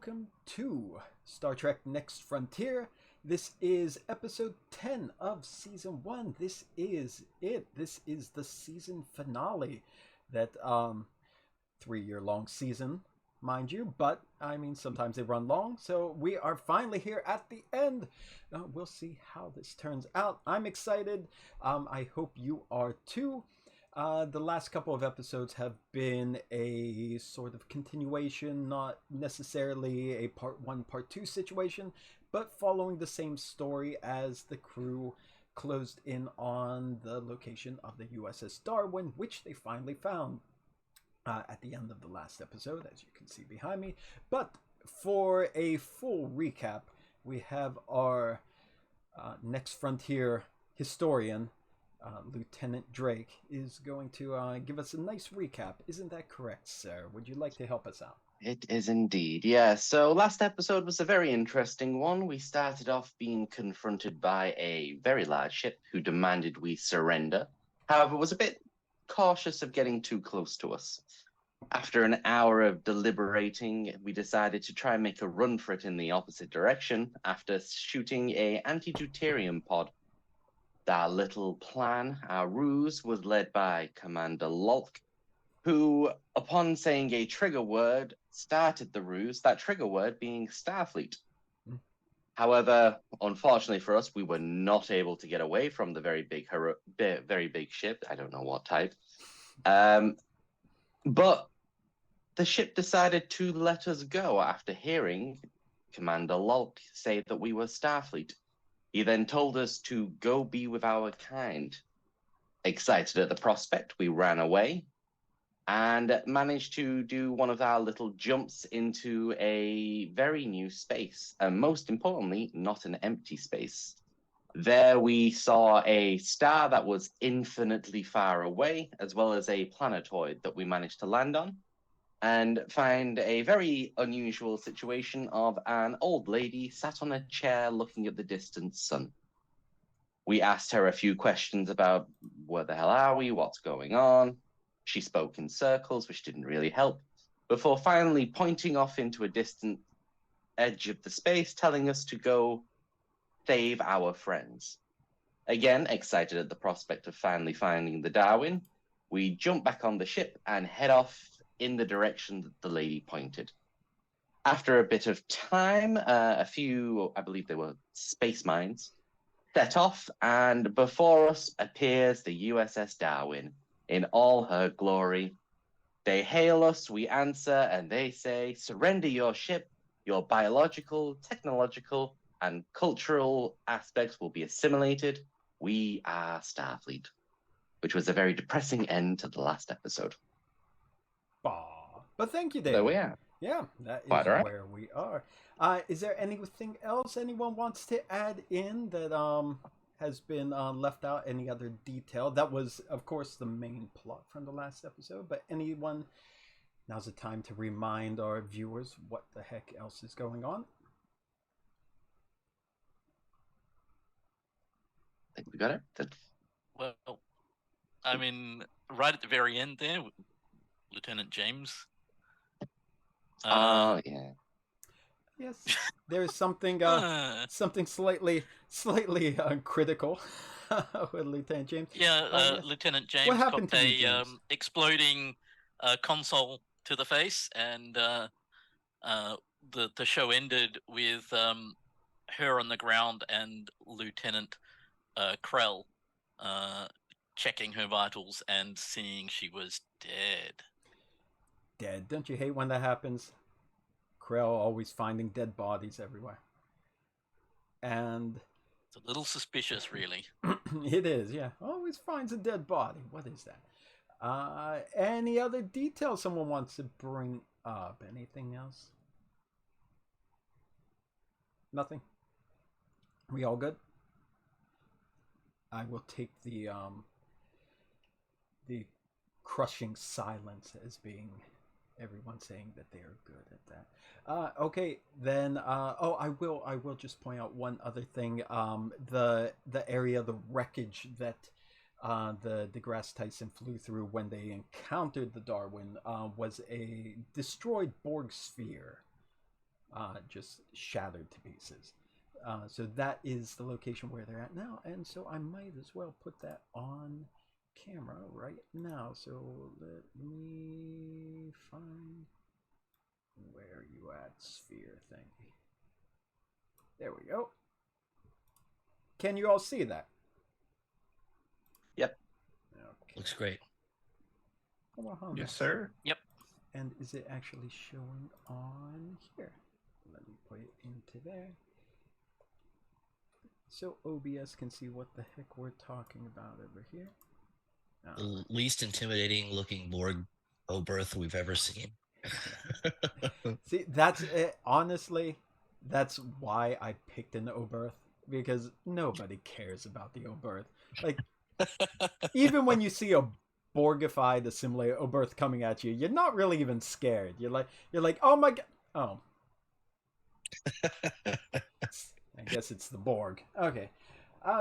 welcome to Star Trek Next Frontier. This is episode 10 of season 1. This is it. This is the season finale. That 3-year long season, mind you, but I mean sometimes they run long, so we are finally here at the end. We'll see how this turns out. I'm excited. I hope you are too. The last couple of episodes have been a sort of continuation, not necessarily a part 1, part 2 situation, but following the same story as the crew closed in on the location of the USS Darwin, which they finally found at the end of the last episode, as you can see behind me. But for a full recap, we have our Next Frontier historian, Lieutenant Drake, is going to give us a nice recap. Isn't that correct, sir? Would you like to help us out? It is indeed, yeah. So last episode was a very interesting one. We started off being confronted by a very large ship who demanded we surrender. However, was a bit cautious of getting too close to us. After an hour of deliberating, we decided to try and make a run for it in the opposite direction after shooting a anti-deuterium pod. Our little plan, our ruse, was led by Commander Lolk, who, upon saying a trigger word, started the ruse, that trigger word being Starfleet. However, unfortunately for us, we were not able to get away from the very big ship. I don't know what type. But the ship decided to let us go after hearing Commander Lolk say that we were Starfleet. He then told us to go be with our kind. Excited at the prospect, we ran away and managed to do one of our little jumps into a very new space, and most importantly, not an empty space. There we saw a star that was infinitely far away, as well as a planetoid that we managed to land on, and find a very unusual situation of an old lady sat on a chair looking at the distant sun. We asked her a few questions about where the hell are we, what's going on. She spoke in circles, which didn't really help, before finally pointing off into a distant edge of the space, telling us to go save our friends. Again, excited at the prospect of finally finding the Darwin, we jump back on the ship and head off in the direction that the lady pointed. After a bit of time, a few, I believe they were space mines, set off, and before us appears the USS Darwin in all her glory. They hail us, we answer, and they say, surrender your ship, your biological, technological, and cultural aspects will be assimilated. We are Starfleet, which was a very depressing end to the last episode. But thank you, David. There we are. Yeah, that is Quite all right. where we are. Is there anything else anyone wants to add in that has been left out? Any other detail? That was, of course, the main plot from the last episode, but anyone, now's the time to remind our viewers what the heck else is going on. I think we got it. Well, I mean, right at the very end there, Lieutenant James. Oh, yeah. Yes, there's something something slightly critical with Lieutenant James. Yeah, Lieutenant James what happened got to you, a James? exploding console to the face, and the show ended with her on the ground and Lieutenant Krell checking her vitals and seeing she was dead. Dead. Don't you hate when that happens? Krell always finding dead bodies everywhere. And it's a little suspicious, really. It is, yeah. Always finds a dead body. What is that? Any other details someone wants to bring up? Anything else? Nothing? We all good? I will take the crushing silence as being everyone saying that they are good at that. Okay, then. I will just point out one other thing. The area, the wreckage that the DeGrasse Tyson flew through when they encountered the Darwin was a destroyed Borg sphere. just shattered to pieces. So that is the location where they're at now, and so I might as well put that on camera right now. So let me find where you at, sphere thingy. There we go. Can you all see that? Yep. Okay. Looks great. Yes, sir. Yep. And is it actually showing on here? Let me put it into there. So OBS can see what the heck we're talking about over here. The least intimidating looking Borg Oberth we've ever seen. See, that's it. Honestly, that's why I picked an Oberth, because nobody cares about the Oberth. Like, even when you see a Borgified assimilated Oberth coming at you, you're not really even scared. You're like, oh my god, oh. I guess it's the Borg. Okay.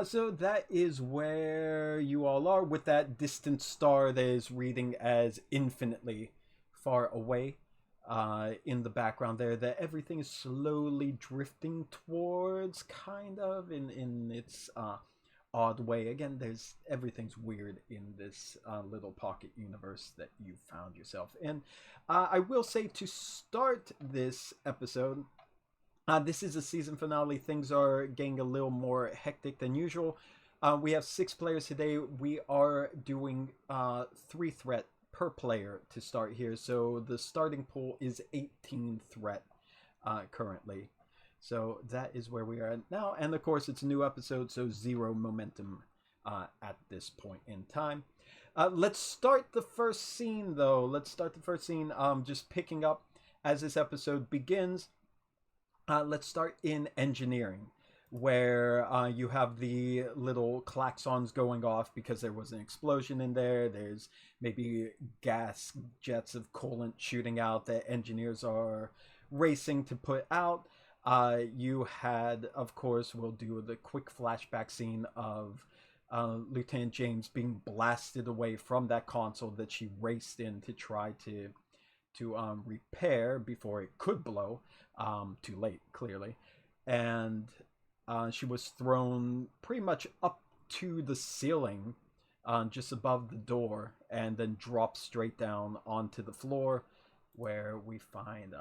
So that is where you all are, with that distant star that is reading as infinitely far away in the background there, that everything is slowly drifting towards, kind of, in its odd way. Again, everything's weird in this little pocket universe that you found yourself in. I will say, to start this episode, this is a season finale. Things are getting a little more hectic than usual. We have 6 players today. We are doing 3 threat per player to start here. So the starting pool is 18 threat currently. So that is where we are now. And of course, it's a new episode, so 0 momentum at this point in time. Let's start the first scene, though. Just picking up as this episode begins. Let's start in engineering, where you have the little klaxons going off because there was an explosion in there. There's maybe gas jets of coolant shooting out that engineers are racing to put out. You had, of course, we'll do the quick flashback scene of Lieutenant James being blasted away from that console that she raced in to try to repair before it could blow. Too late, clearly. And she was thrown pretty much up to the ceiling, just above the door, and then dropped straight down onto the floor, where we find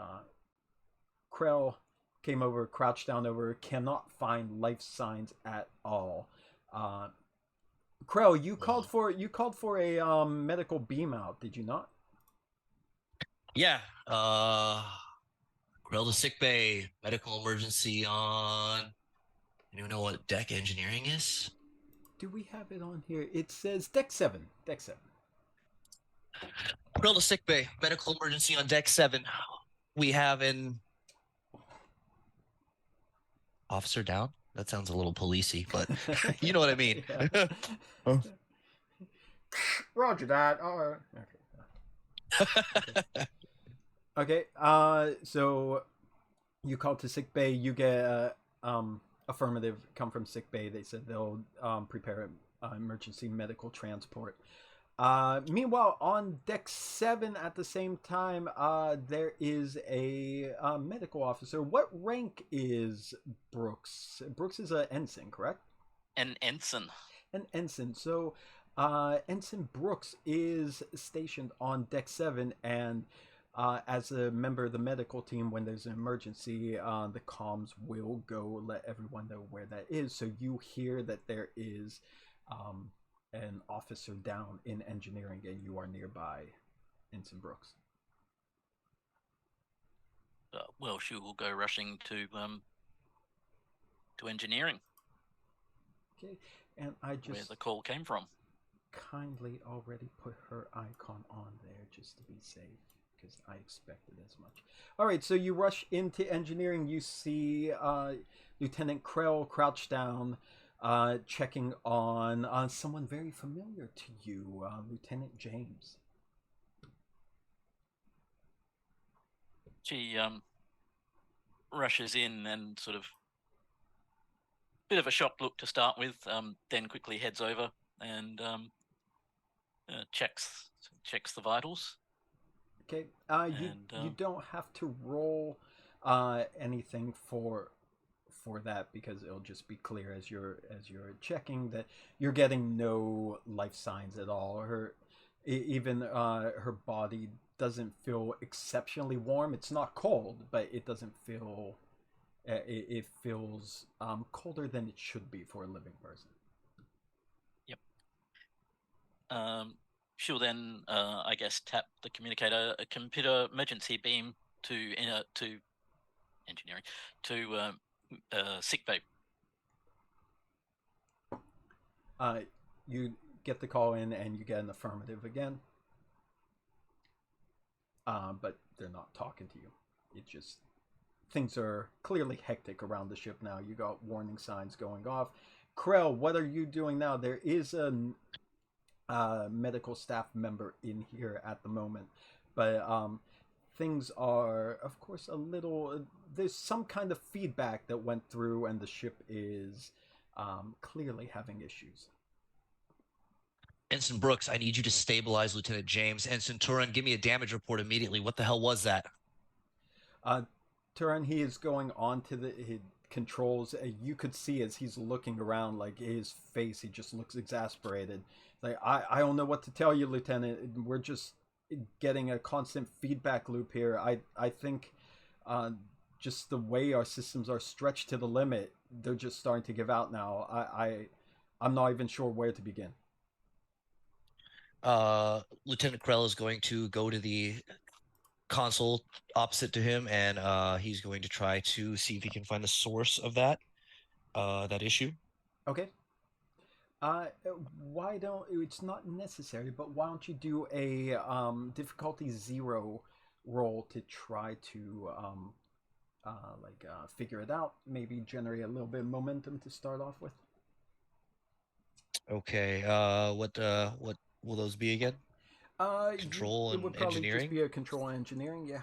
Krell came over, crouched down over, cannot find life signs at all. Krell, you called for a medical beam out, did you not? Yeah. Grill to sick bay. Medical emergency on. Anyone know what deck engineering is? Do we have it on here? It says deck 7. Deck 7. Grill to sick bay. Medical emergency on deck 7. We have an officer down. That sounds a little policey, but you know what I mean. Yeah. Roger that. All right. Okay. So you call to sick bay. You get affirmative come from sick bay. They said they'll prepare emergency medical transport. Meanwhile, on deck 7 at the same time, there is a medical officer. What rank is Brooks? Brooks is an ensign, correct? An ensign. An ensign. So Ensign Brooks is stationed on deck 7, and as a member of the medical team, when there's an emergency, the comms will go let everyone know where that is. So you hear that there is an officer down in engineering, and you are nearby Ensign Brooks. Well, she will go rushing to engineering. Okay, and I just where the call came from. Kindly already put her icon on there just to be safe, because I expected as much. All right, so you rush into engineering. You see Lieutenant Krell crouched down, checking on someone very familiar to you, Lieutenant James. She rushes in and sort of bit of a shocked look to start with, then quickly heads over and checks the vitals. Okay, you don't have to roll anything for that, because it'll just be clear as you're checking that you're getting no life signs at all. Even her body doesn't feel exceptionally warm. It's not cold, but it doesn't feel. It feels colder than it should be for a living person. Yep. She'll then, I guess, tap the communicator, a computer emergency beam to engineering to sickbay. You get the call in and you get an affirmative again. But they're not talking to you. It just things are clearly hectic around the ship now. You got warning signs going off. Krell, what are you doing now? There is a medical staff member in here at the moment, but things are, of course, a little. There's some kind of feedback that went through, and the ship is clearly having issues. Ensign Brooks, I need you to stabilize Lieutenant James. Ensign Turan, give me a damage report immediately. What the hell was that? Turan, he is going on to his controls. You could see as he's looking around, like his face, he just looks exasperated. Like, I don't know what to tell you, Lieutenant. We're just getting a constant feedback loop here. I think just the way our systems are stretched to the limit, they're just starting to give out now. I'm not even sure where to begin. Lieutenant Krell is going to go to the console opposite to him, and he's going to try to see if he can find the source of that issue. Okay. Why don't it's not necessary, but why don't you do a difficulty 0 roll to try to figure it out? Maybe generate a little bit of momentum to start off with. Okay. What will those be again? Control it and would probably engineering. just be a control and engineering, yeah.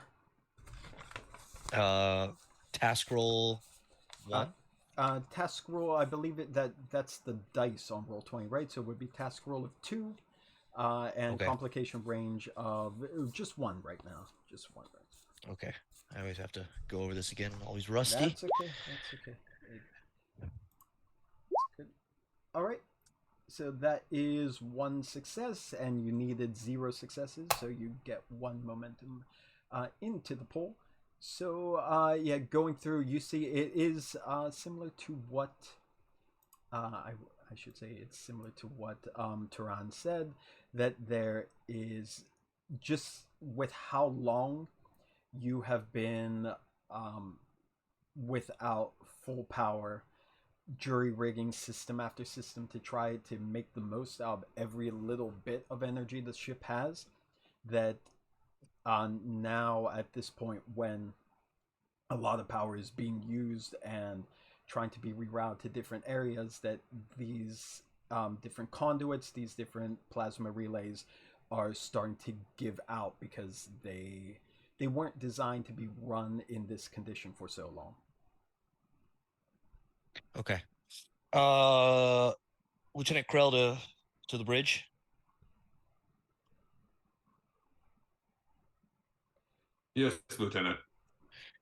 Task roll 1. Task roll, I believe that's the dice on roll 20, right? So it would be task roll of 2, and Okay. complication range of just 1 right now. Just 1 right now. Okay. I always have to go over this again. I'm always rusty. That's okay. Good. All right. So that is 1 success, and you needed 0 successes, so you get 1 momentum into the poll. So yeah, going through, you see it is similar to what I should say it's similar to what Turan said, that there is, just with how long you have been without full power, jury rigging system after system to try to make the most out of every little bit of energy the ship has, that now at this point, when a lot of power is being used and trying to be rerouted to different areas, that these different conduits, these different plasma relays are starting to give out, because they weren't designed to be run in this condition for so long. Okay. Lieutenant Krell to the bridge. Yes, Lieutenant.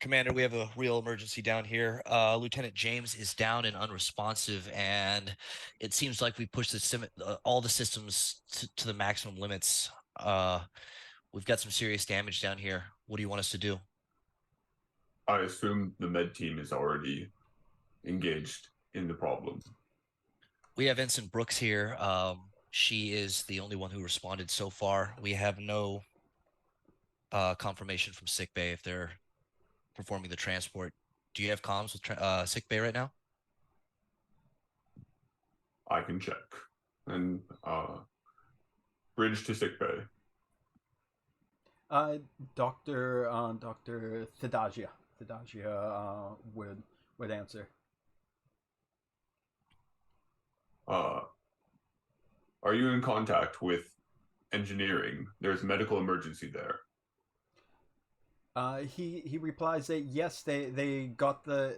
Commander, we have a real emergency down here. Lieutenant James is down and unresponsive, and it seems like we pushed all the systems to the maximum limits. We've got some serious damage down here. What do you want us to do? I assume the med team is already engaged in the problem. We have Ensign Brooks here. She is the only one who responded so far. We have no confirmation from sickbay if they're performing the transport. Do you have comms with sickbay right now? I can check. And bridge to sickbay. Dr. Thadagia would answer. Are you in contact with engineering? There's a medical emergency there. He replies that yes, they got the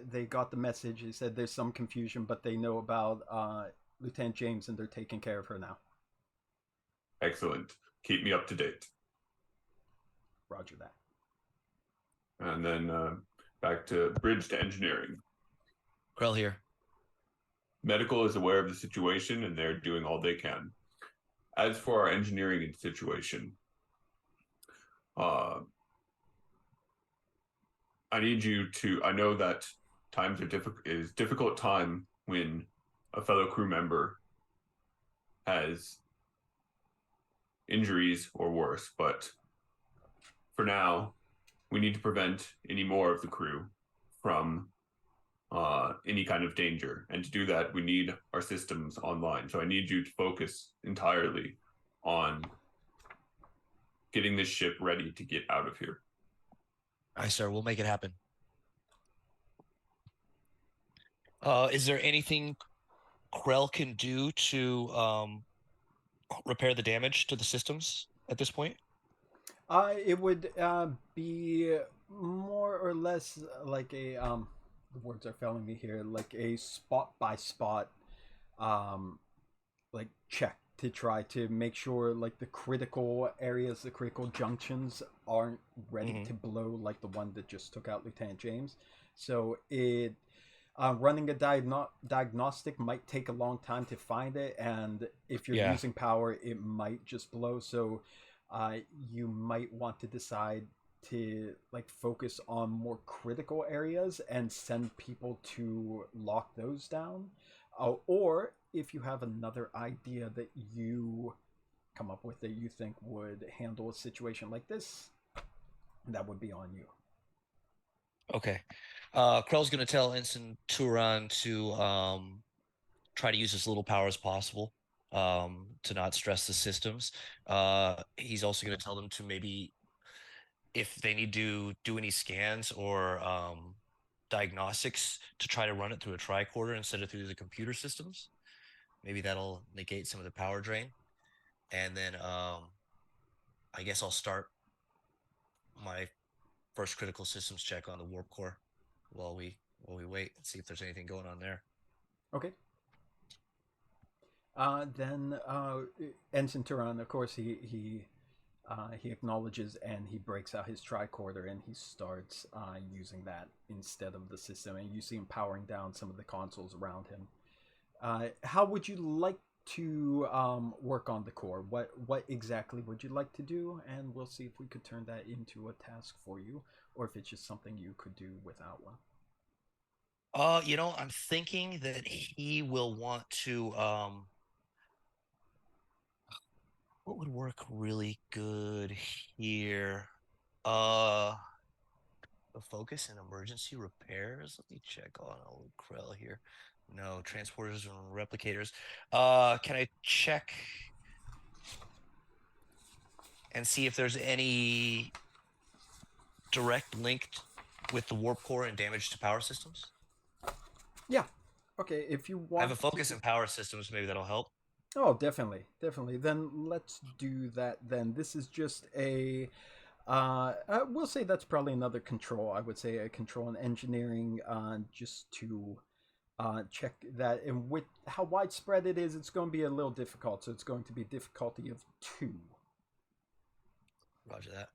message. He said there's some confusion, but they know about Lieutenant James, and they're taking care of her now. Excellent. Keep me up to date. Roger that. And then back to bridge to engineering. Krell here. Medical is aware of the situation and they're doing all they can. As for our engineering situation, I need you to. I know that times are difficult time when a fellow crew member has injuries or worse, but for now, we need to prevent any more of the crew from any kind of danger. And to do that, we need our systems online. So I need you to focus entirely on getting this ship ready to get out of here. Aye, sir. We'll make it happen. Is there anything Krell can do to repair the damage to the systems at this point? It would be more or less like a the words are failing me here, like a spot by spot like check to try to make sure like the critical areas, the critical junctions aren't ready to blow like the one that just took out Lieutenant James. So it running a diagnostic might take a long time to find it, and if you're using power, it might just blow. So you might want to decide to like focus on more critical areas and send people to lock those down, or if you have another idea that you come up with that you think would handle a situation like this, that would be on you. Okay. Krell's going to tell Ensign Turan to try to use as little power as possible to not stress the systems. He's also going to tell them to maybe, if they need to do any scans or diagnostics, to try to run it through a tricorder instead of through the computer systems. Maybe that'll negate some of the power drain. And then I guess I'll start my first critical systems check on the warp core while we wait and see if there's anything going on there. Okay. Then Ensign Turan, of course, he acknowledges and he breaks out his tricorder and he starts using that instead of the system. And you see him powering down some of the consoles around him. How would you like to work on the core? What exactly would you like to do? And we'll see if we could turn that into a task for you, or if it's just something you could do without one. I'm thinking that he will want to what would work really good here? The focus in emergency repairs. Let me check on old Krell here. No, transporters and replicators. Can I check and see if there's any direct link with the warp core and damage to power systems? Yeah. Okay, if you want I have a focus in power systems, maybe that'll help. Oh, definitely. Then let's do that then. This is just a we'll say that's probably another control. I would say a control in engineering, just to check that. And with how widespread it is, it's going to be a little difficult. So it's going to be a difficulty of 2. Roger that.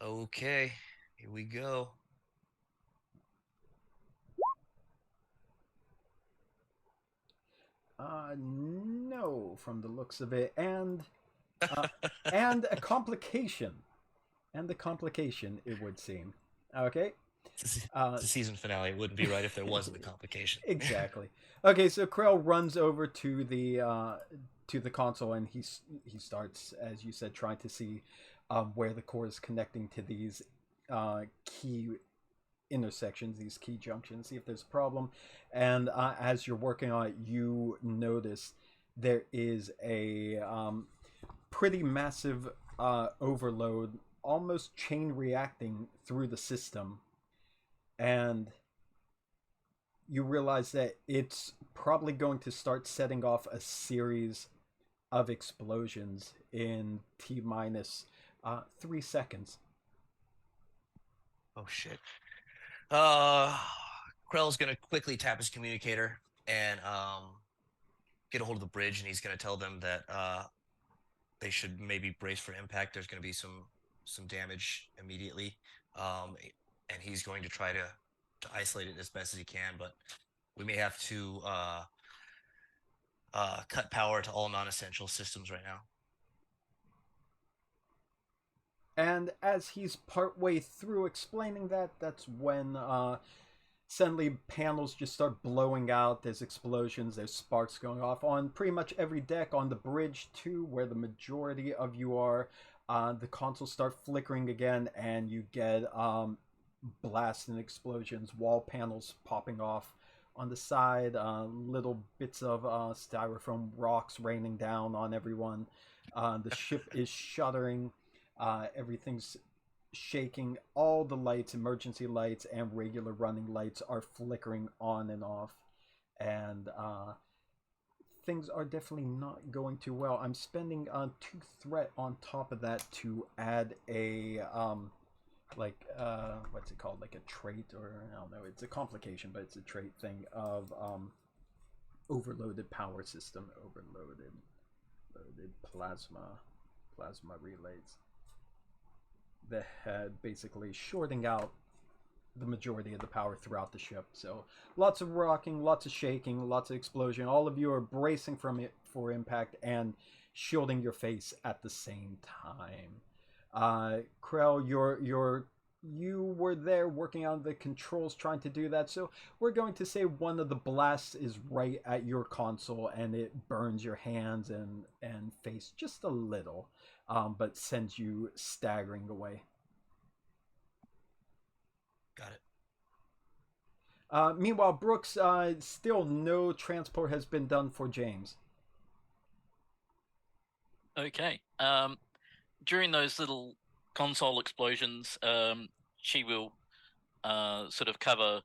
Okay, here we go. No, from the looks of it, and and a complication, it would seem. Okay. It's a season finale. It wouldn't be right if there wasn't a complication. Exactly. Okay, so Krell runs over to the console and he starts, as you said, trying to see where the core is connecting to these key intersections, these key junctions, see if there's a problem. And as you're working on it, you notice there is a pretty massive overload, almost chain reacting through the system. And you realize that it's probably going to start setting off a series of explosions in T minus 3 seconds. Oh shit. Krell's gonna quickly tap his communicator and get a hold of the bridge, and he's gonna tell them that they should maybe brace for impact. There's gonna be some damage immediately. and he's going to try to isolate it as best as he can. But we may have to cut power to all non-essential systems right now. And as he's partway through explaining that, that's when suddenly panels just start blowing out. There's explosions, there's sparks going off on pretty much every deck. On the bridge too, where the majority of you are, the consoles start flickering again, and you get blasts and explosions, wall panels popping off on the side, little bits of styrofoam rocks raining down on everyone. The ship is shuddering. Everything's shaking. All the lights, emergency lights and regular running lights, are flickering on and off. And things are definitely not going too well. I'm spending 2 threat on top of that to add a what's it called, like a trait, or I don't know, it's a complication, but it's a trait thing of overloaded power system, loaded plasma relays that had basically shorting out the majority of the power throughout the ship. So lots of rocking, lots of shaking, lots of explosion. All of you are bracing from it for impact and shielding your face at the same time. Krell, you were there working on the controls trying to do that, so we're going to say one of the blasts is right at your console and it burns your hands and face just a little, but sends you staggering away. Got it. Meanwhile, Brooks, still no transport has been done for James. Okay. During those little console explosions, she will sort of cover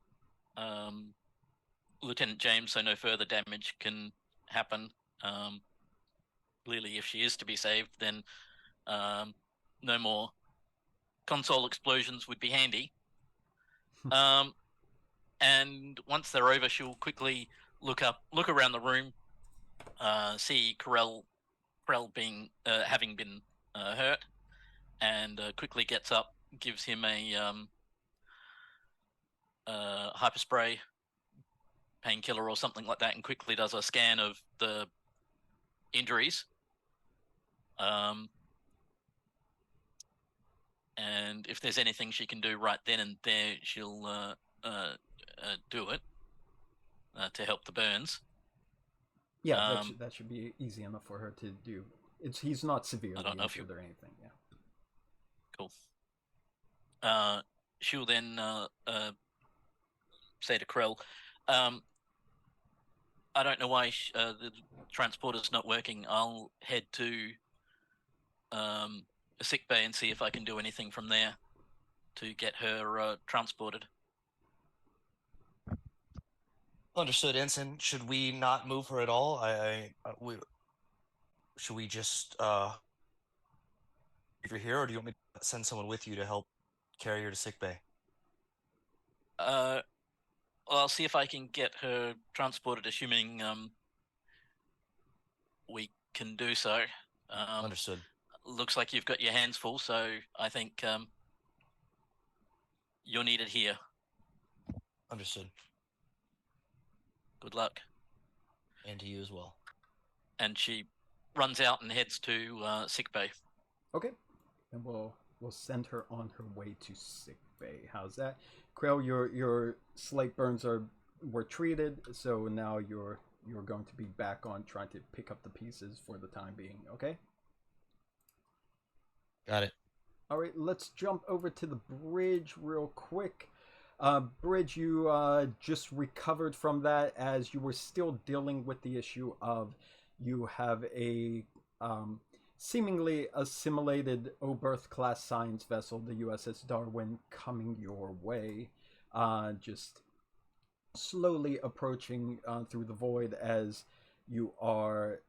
Lieutenant James so no further damage can happen. Clearly, if she is to be saved, then no more console explosions would be handy. And once they're over, she'll quickly look around the room, see Corell being having been hurt, and quickly gets up, gives him a hyperspray, painkiller or something like that, and quickly does a scan of the injuries. And if there's anything she can do right then and there, she'll do it to help the burns. Yeah, that should be easy enough for her to do. He's not severely injured or anything. Yeah. Cool. She'll then say to Krell, I don't know why the transporter's not working. I'll head to a sick bay and see if I can do anything from there to get her transported. Understood, Ensign. Should we not move her at all? Should we just leave her here, or do you want me to send someone with you to help carry her to sickbay? Well, I'll see if I can get her transported, assuming we can do so. Understood. Looks like you've got your hands full, so I think you're needed here. Understood. Good luck. And to you as well. And she runs out and heads to sickbay. Okay, and we'll send her on her way to sickbay. How's that? Krell, your slight burns were treated, so now you're going to be back on trying to pick up the pieces for the time being. Okay. Got it. All right, let's jump over to the bridge real quick. Bridge, you just recovered from that as you were still dealing with the issue of you have a seemingly assimilated Oberth class science vessel, the USS Darwin, coming your way, just slowly approaching through the void as you are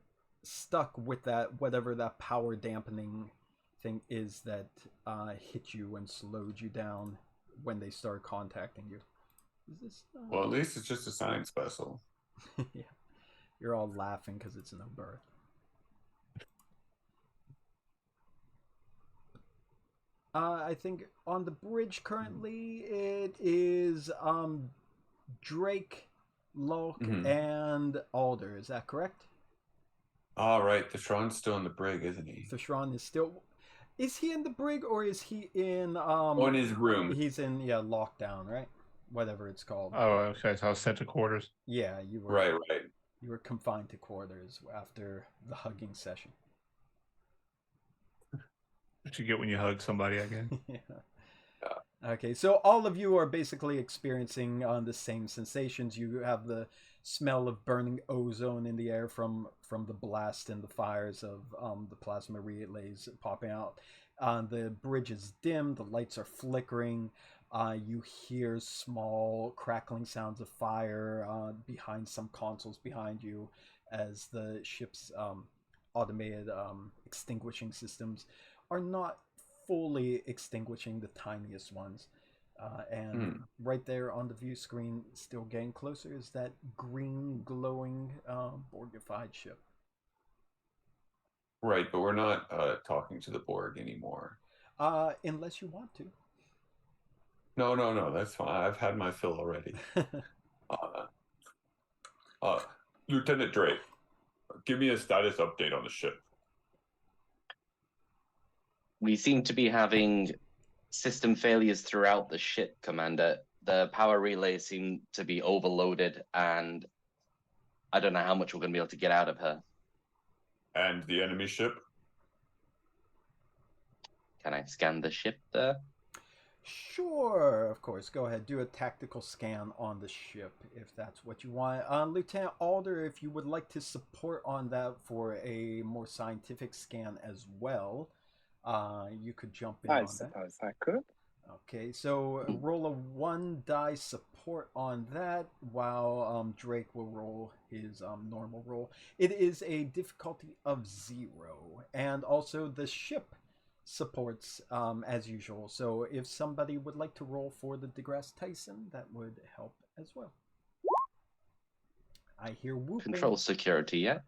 stuck with that, whatever that power dampening thing is that hit you and slowed you down when they start contacting you. Is this Well, at least it's just a science vessel. Yeah, you're all laughing because it's no birth. I think on the bridge currently it is Drake, Lulk, and Alder. Is that correct? All right, the Shron's still in the brig, isn't he? So Shron is still. Is he in the brig or is he in? in his room. He's in lockdown, right? Whatever it's called. Oh, okay. So I was sent to quarters. Yeah, you were. Right. You were confined to quarters after the hugging session. What you get when you hug somebody, I guess. Yeah. Okay, so all of you are basically experiencing the same sensations. You have the smell of burning ozone in the air from the blast and the fires of the plasma relays popping out. The bridge is dim. The lights are flickering. You hear small crackling sounds of fire behind some consoles behind you as the ship's automated extinguishing systems are not fully extinguishing the tiniest ones. And right there on the view screen, still getting closer, is that green glowing Borgified ship. Right, but we're not talking to the Borg anymore. Unless you want to. No, that's fine. I've had my fill already. Lieutenant Drake, give me a status update on the ship. We seem to be having system failures throughout the ship, Commander. The power relays seem to be overloaded, and I don't know how much we're going to be able to get out of her. And the enemy ship? Can I scan the ship there? Sure, of course. Go ahead. Do a tactical scan on the ship if that's what you want. Lieutenant Alder, if you would like to support on that for a more scientific scan as well, you could jump in on that. I suppose I could. Okay, so roll a 1 die support on that, while Drake will roll his normal roll. It is a difficulty of 0, and also the ship supports as usual. So if somebody would like to roll for the DeGrasse Tyson, that would help as well. I hear whooping. Control security, yeah?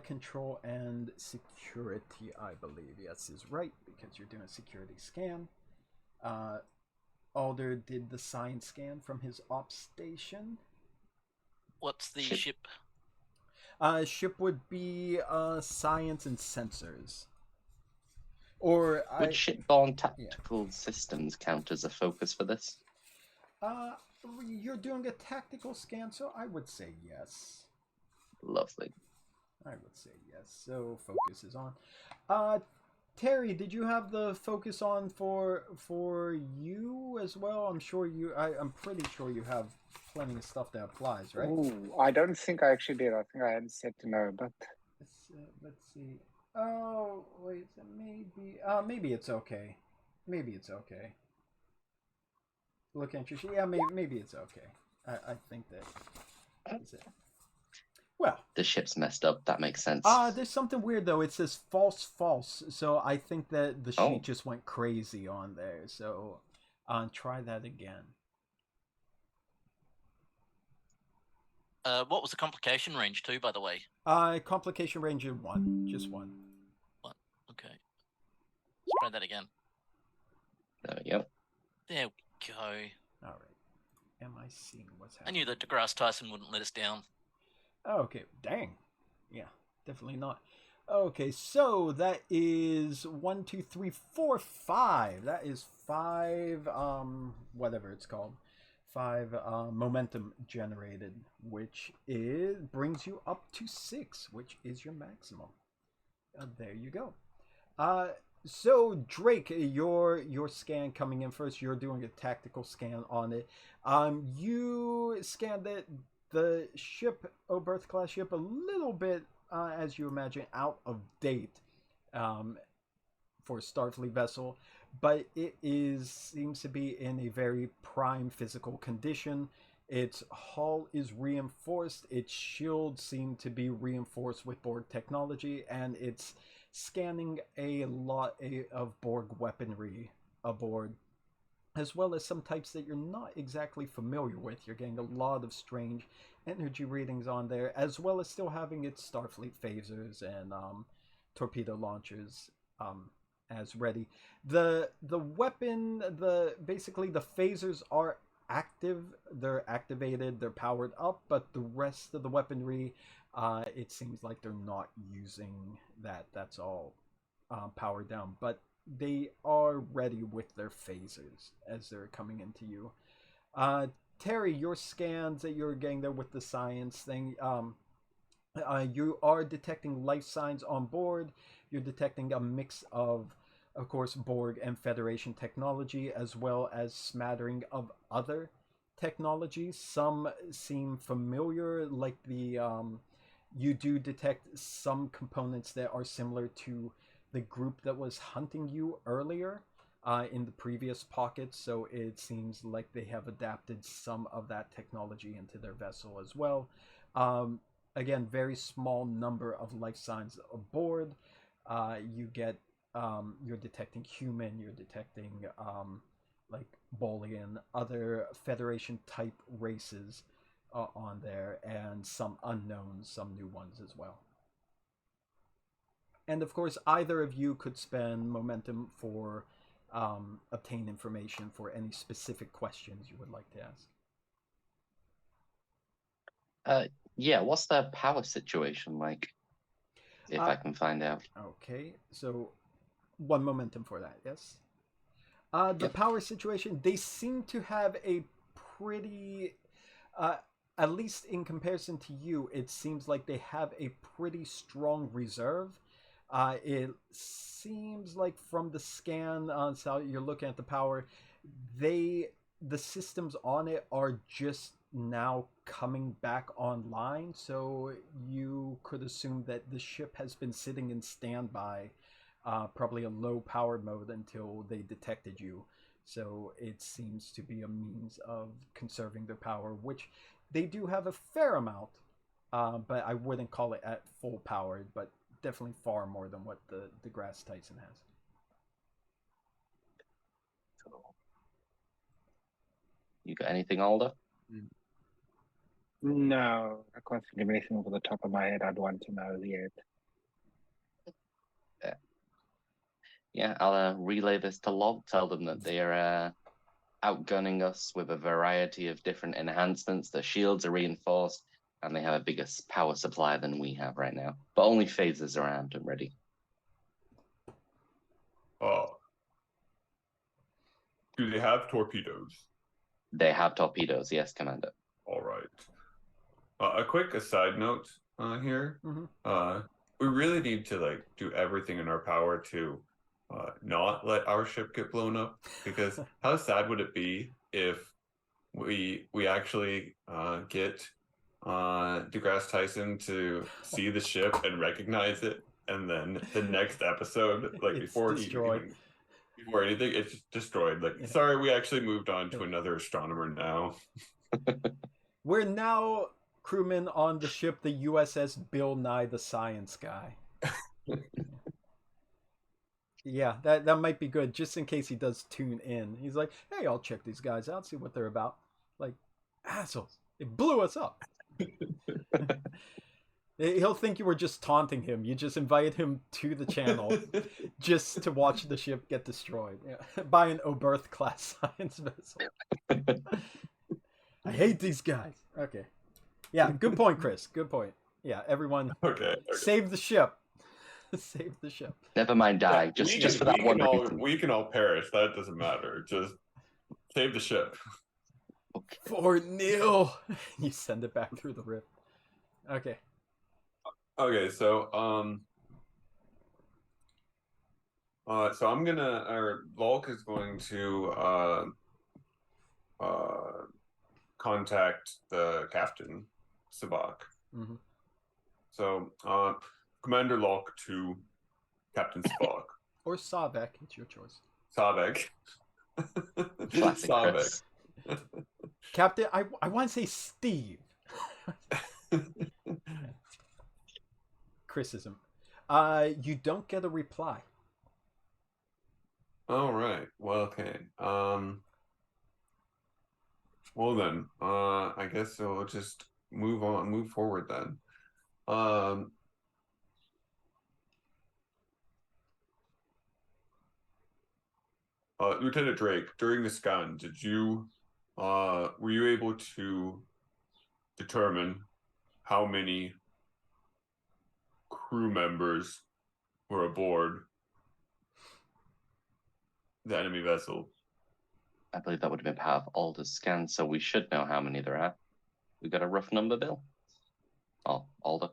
Control and security, I believe. Yes, is right, because you're doing a security scan. Alder did the science scan from his ops station. What's the ship? Ship would be science and sensors. Or would shipborne tactical systems count as a focus for this? You're doing a tactical scan, so I would say yes. Lovely. I would say yes. So focus is on. Terry, did you have the focus on for you as well? I'm sure you. I'm pretty sure you have plenty of stuff that applies, right? Ooh, I don't think I actually did. I think I had set to no, but let's see. Oh wait, maybe. Maybe it's okay. Maybe it's okay. Look at your sheet. Yeah, maybe it's okay. I think that is it. Well, the ship's messed up. That makes sense. There's something weird though. It says false. So I think that the sheet just went crazy on there. So, try that again. What was the complication range too, by the way? Complication range of 1, just 1. 1. Okay. Let's try that again. There we go. There we go. All right. Am I seeing what's I happening? knew that DeGrasse Tyson wouldn't let us down. Oh, okay. Dang. Yeah, definitely not. Okay, so that is 1, 2, 3, 4, 5. That is 5. Whatever it's called. 5 momentum generated, which brings you up to 6, which is your maximum. There you go. So Drake, your scan coming in first. You're doing a tactical scan on it. You scanned it. The ship, Oberth class ship, a little bit, as you imagine, out of date for a Starfleet vessel, but it seems to be in a very prime physical condition. Its hull is reinforced, its shields seem to be reinforced with Borg technology, and it's scanning a lot of Borg weaponry aboard, as well as some types that you're not exactly familiar with. You're getting a lot of strange energy readings on there, as well as still having its Starfleet phasers and torpedo launchers as ready. The weapon, basically the phasers are active. They're activated. They're powered up, but the rest of the weaponry, it seems like they're not using that. That's all powered down, but they are ready with their phasers as they're coming into you. Terry, your scans that you're getting there with the science thing, you are detecting life signs on board. You're detecting a mix of course, Borg and Federation technology, as well as smattering of other technologies. Some seem familiar, like you do detect some components that are similar to the group that was hunting you earlier in the previous pocket. So it seems like they have adapted some of that technology into their vessel as well. Again, very small number of life signs aboard. You get you're detecting human, you're detecting like Bolian, other Federation type races on there, and some unknowns, some new ones as well. And of course, either of you could spend momentum for obtain information for any specific questions you would like to ask. Yeah, what's the power situation like? If I can find out. Okay, so one momentum for that, yes? The Yep. power situation, they seem to have a pretty, at least in comparison to you, it seems like they have a pretty strong reserve. It seems like from the scan, so you're looking at the power, the systems on it are just now coming back online, so you could assume that the ship has been sitting in standby, probably a low power mode until they detected you. So it seems to be a means of conserving their power, which they do have a fair amount, but I wouldn't call it at full power, but definitely far more than what the DeGrasse Tyson has. You got anything, Alder? No, I can't think of anything off the top of my head I'd want to know yet. Yeah, I'll relay this to Log, tell them that they are outgunning us with a variety of different enhancements. Their shields are reinforced, and they have a bigger power supply than we have right now. But only phasers are armed and ready. Do they have torpedoes? They have torpedoes, yes, Commander. All right. A quick aside note here. Mm-hmm. We really need to do everything in our power to not let our ship get blown up, because how sad would it be if we actually get DeGrasse Tyson to see the ship and recognize it, and then the next episode, before anything, it's just destroyed. Sorry, we actually moved on to another astronomer now. We're now crewmen on the ship, the USS Bill Nye the Science Guy. Yeah, that might be good, just in case he does tune in. He's like, hey, I'll check these guys out, see what they're about. Like, assholes, it blew us up. He'll think you were just taunting him. You just invited him to the channel just to watch the ship get destroyed by an Oberth class science vessel. I hate these guys. Okay. Yeah, good point, Chris. Good point. Yeah, everyone. Okay. Save the ship. Save the ship. Never mind, die. Just for that one reason. We can all perish. That doesn't matter. Just save the ship. Okay. For Neil. You send it back through the rift. Okay. Okay, so so I'm gonna, or Lolk is going to contact the captain, Sabak. Mm-hmm. So Commander Lolk to Captain Sabak. Or Savek, it's your choice. Savek. Classic Savek. Captain, I want to say Steve. Criticism. You don't get a reply. All right. Well, okay. Well then, I guess we'll just move forward then. Lieutenant Drake, during the scan, were you able to determine how many crew members were aboard the enemy vessel? I believe that would have been part of Alder's scan, so we should know how many there are. We got a rough number, Bill? Oh, Alder.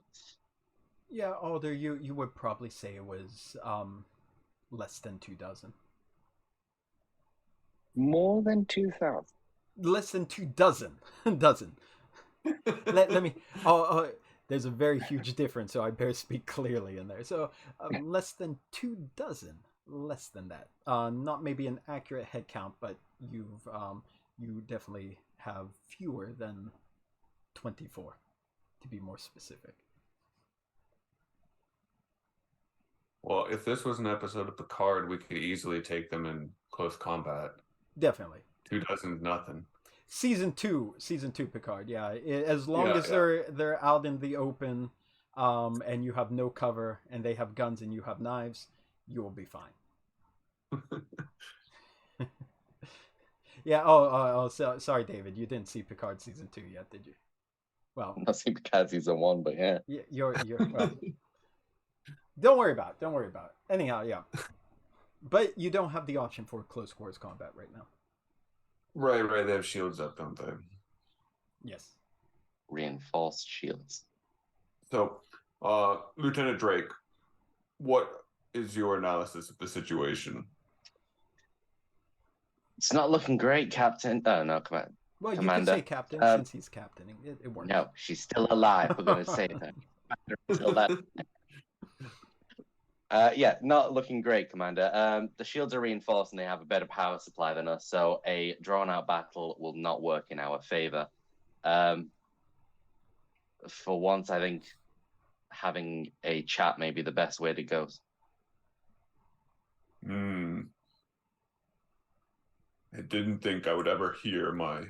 Yeah, Alder, you would probably say it was less than 24. More than 2,000. Less than 24 dozen. let me. There's a very huge difference, so I better speak clearly in there. So less than 24. Less than that. Not maybe an accurate head count, but you definitely have fewer than 24, to be more specific. Well, if this was an episode of Picard, we could easily take them in close combat. Definitely. 24 nothing. Season two Picard. Yeah, as long as they're out in the open, and you have no cover, and they have guns and you have knives, you will be fine. Yeah. Sorry, David. You didn't see Picard season 2 yet, did you? Well, I'm not seeing Picard season 1, but yeah. You're well, don't worry about it. Anyhow, yeah. But you don't have the option for close quarters combat right now. Right. They have shields up, don't they? Yes. Reinforced shields. So, Lieutenant Drake, what is your analysis of the situation? It's not looking great, Captain. Oh, no, come on. Well, Commander. You can say captain since he's captaining. It works. No, she's still alive. We're going to say that. Until that. Yeah, not looking great, Commander. The shields are reinforced and they have a better power supply than us, so a drawn-out battle will not work in our favor. For once, I think having a chat may be the best way to go. I didn't think I would ever hear my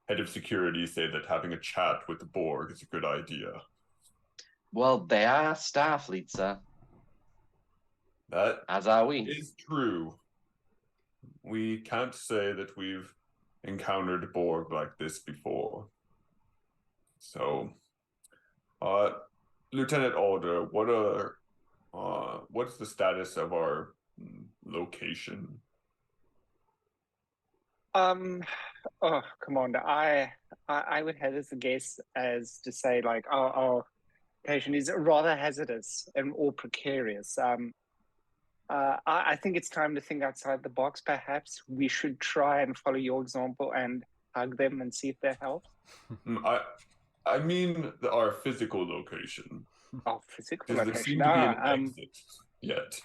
head of security say that having a chat with the Borg is a good idea. Well, they are Starfleet, sir. That as are we. Is true. We can't say that we've encountered Borg like this before. So, Lieutenant Alder, what's the status of our location? Commander, I would have as a guess as to say like our location is rather hazardous and or precarious. I think it's time to think outside the box. Perhaps we should try and follow your example and hug them and see if that helps. I mean our physical location. Oh, physical Does location. there seem to be an exit yet?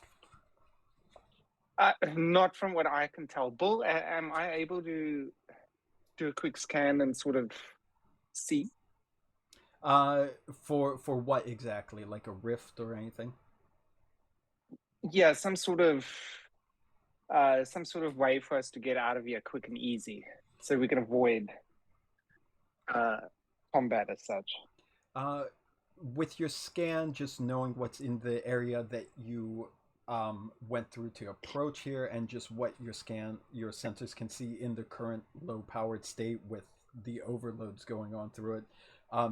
Not from what I can tell. Bull, am I able to do a quick scan and sort of see? For what exactly? Like a rift or anything? Yeah, some sort of way for us to get out of here quick and easy, so we can avoid combat as such. With your scan, just knowing what's in the area that you went through to approach here, and just what your sensors can see in the current low-powered state with the overloads going on through it.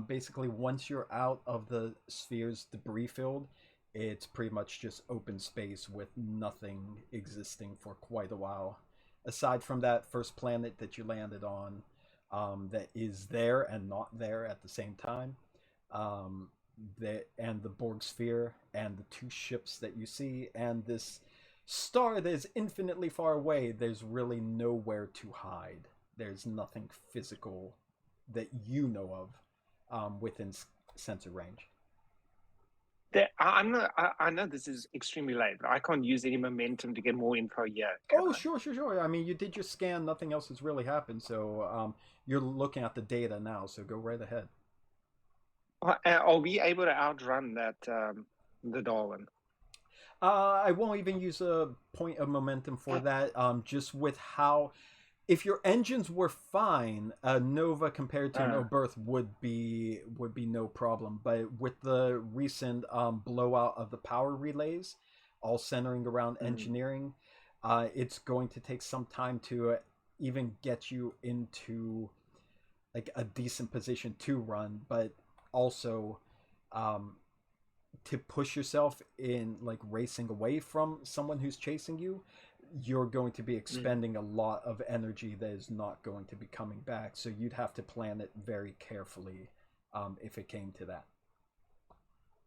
Basically, once you're out of the sphere's debris field, it's pretty much just open space with nothing existing for quite a while. Aside from that first planet that you landed on, that is there and not there at the same time, and the Borg sphere and the two ships that you see and this star that is infinitely far away, there's really nowhere to hide. There's nothing physical that you know of within sensor range. I know this is extremely late, but I can't use any momentum to get more info yet. Sure. I mean, you did your scan. Nothing else has really happened. So you're looking at the data now. So go right ahead. Are we able to outrun that the Darwin? I won't even use a point of momentum for that. Just with how, if your engines were fine, a Nova compared to no birth would be no problem. But with the recent blowout of the power relays, all centering around engineering, it's going to take some time to even get you into like a decent position to run, but also to push yourself in like racing away from someone who's chasing you, you're going to be expending a lot of energy that is not going to be coming back. So you'd have to plan it very carefully if it came to that.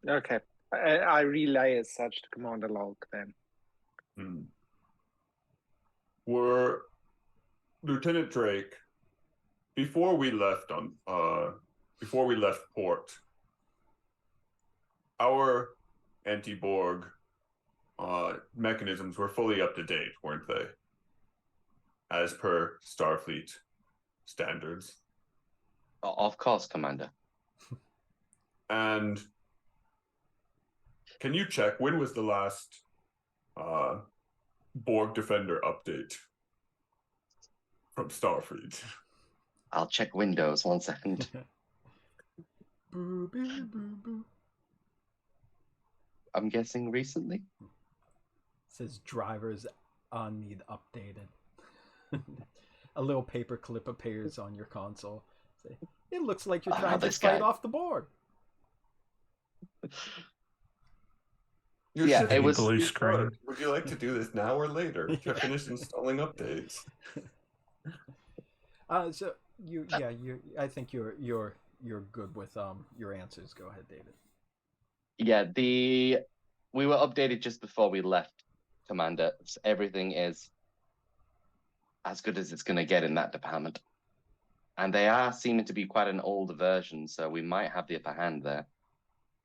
Okay. I relay as such to Commander Log then. Were Lieutenant Drake, before we left port, our anti-Borg mechanisms were fully up to date, weren't they? As per Starfleet standards. Of course, Commander. And can you check when was the last Borg Defender update from Starfleet? I'll check Windows 1 second. Boo, boo, boo, boo. I'm guessing recently. It says drivers need updated. A little paper clip appears on your console. It looks like you're trying to fight off the Borg. Your Yeah, ship it is was blue restarted. screen. Would you like to do this now or later? To finish installing updates. So I think you're good with your answers. Go ahead, David. Yeah, we were updated just before we left, Commander. So everything is as good as it's going to get in that department. And they are seeming to be quite an older version, so we might have the upper hand there.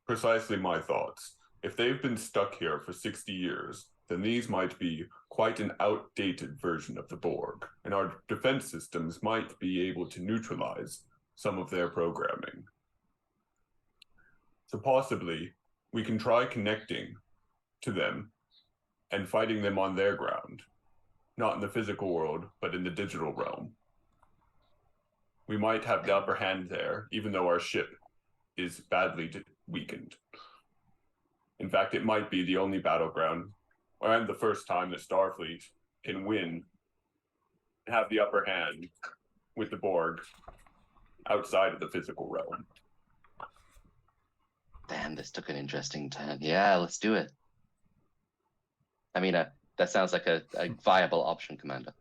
Precisely my thoughts. If they've been stuck here for 60 years, then these might be quite an outdated version of the Borg, and our defense systems might be able to neutralize some of their programming. So possibly, we can try connecting to them and fighting them on their ground, not in the physical world, but in the digital realm. We might have the upper hand there, even though our ship is badly weakened. In fact, it might be the only battleground, and the first time that Starfleet can win and have the upper hand with the Borg outside of the physical realm. Damn, this took an interesting turn. Yeah, let's do it. I mean, that sounds like a viable option, Commander.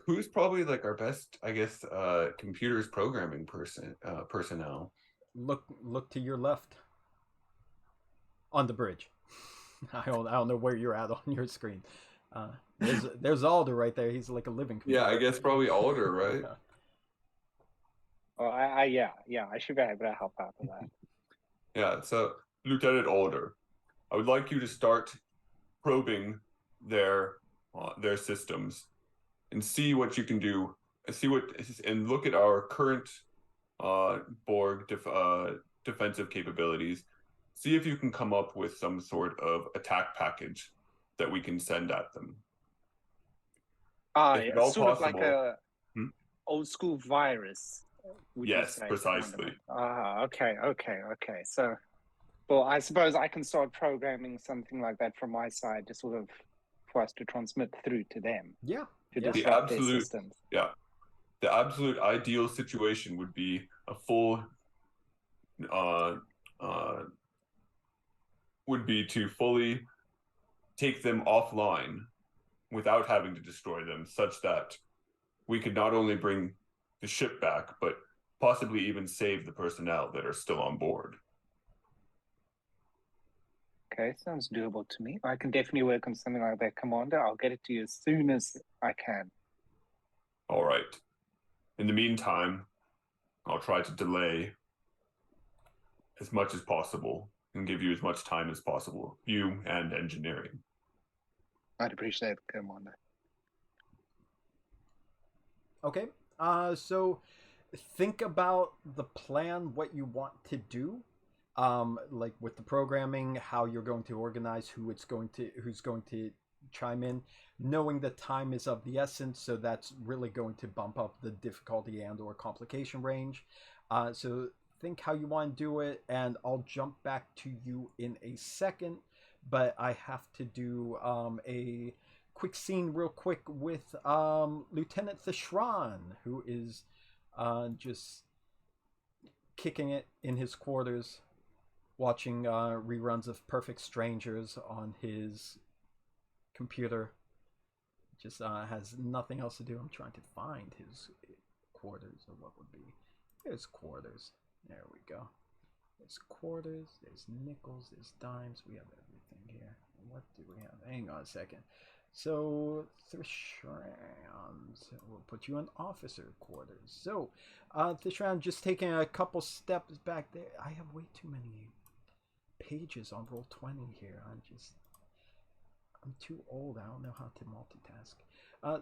Who's probably like our best, I guess, computers programming personnel? Look to your left. On the bridge. I don't know where you're at on your screen. There's Alder right there. He's like a living computer. Yeah, I guess probably Alder, right? Oh, I should be able to help out with that. Yeah, so Lieutenant Alder, I would like you to start probing their systems and see what you can do. And look at our current Borg defensive capabilities. See if you can come up with some sort of attack package that we can send at them. It's sort of like a old school virus. Yes, precisely. Okay. So, well, I suppose I can start programming something like that from my side to sort of for us to transmit through to them. Yeah. To disrupt their systems. Yeah. The absolute ideal situation would be a full would be to fully take them offline without having to destroy them, such that we could not only bring the ship back, but possibly even save the personnel that are still on board. Okay, sounds doable to me. I can definitely work on something like that, Commander. I'll get it to you as soon as I can. All right. In the meantime, I'll try to delay as much as possible and give you as much time as possible, you and engineering. I'd appreciate it, Commander. Okay. So think about the plan, what you want to do. Like with the programming, how you're going to organize, who's going to chime in, knowing that time is of the essence, so that's really going to bump up the difficulty and or complication range. So think how you want to do it, and I'll jump back to you in a second. but I have to do a quick scene real quick with Lieutenant Thishran, who is just kicking it in his quarters, watching reruns of Perfect Strangers on his computer. Just has nothing else to do. I'm trying to find his quarters, or what would be his quarters. There we go. There's quarters, there's nickels, there's dimes. We have everything here. What do we have? Hang on a second. So, Thishran, we'll put you in officer quarters. So, Thishran, just taking a couple steps back there. I have way too many pages on Roll20 here. I'm too old. I don't know how to multitask.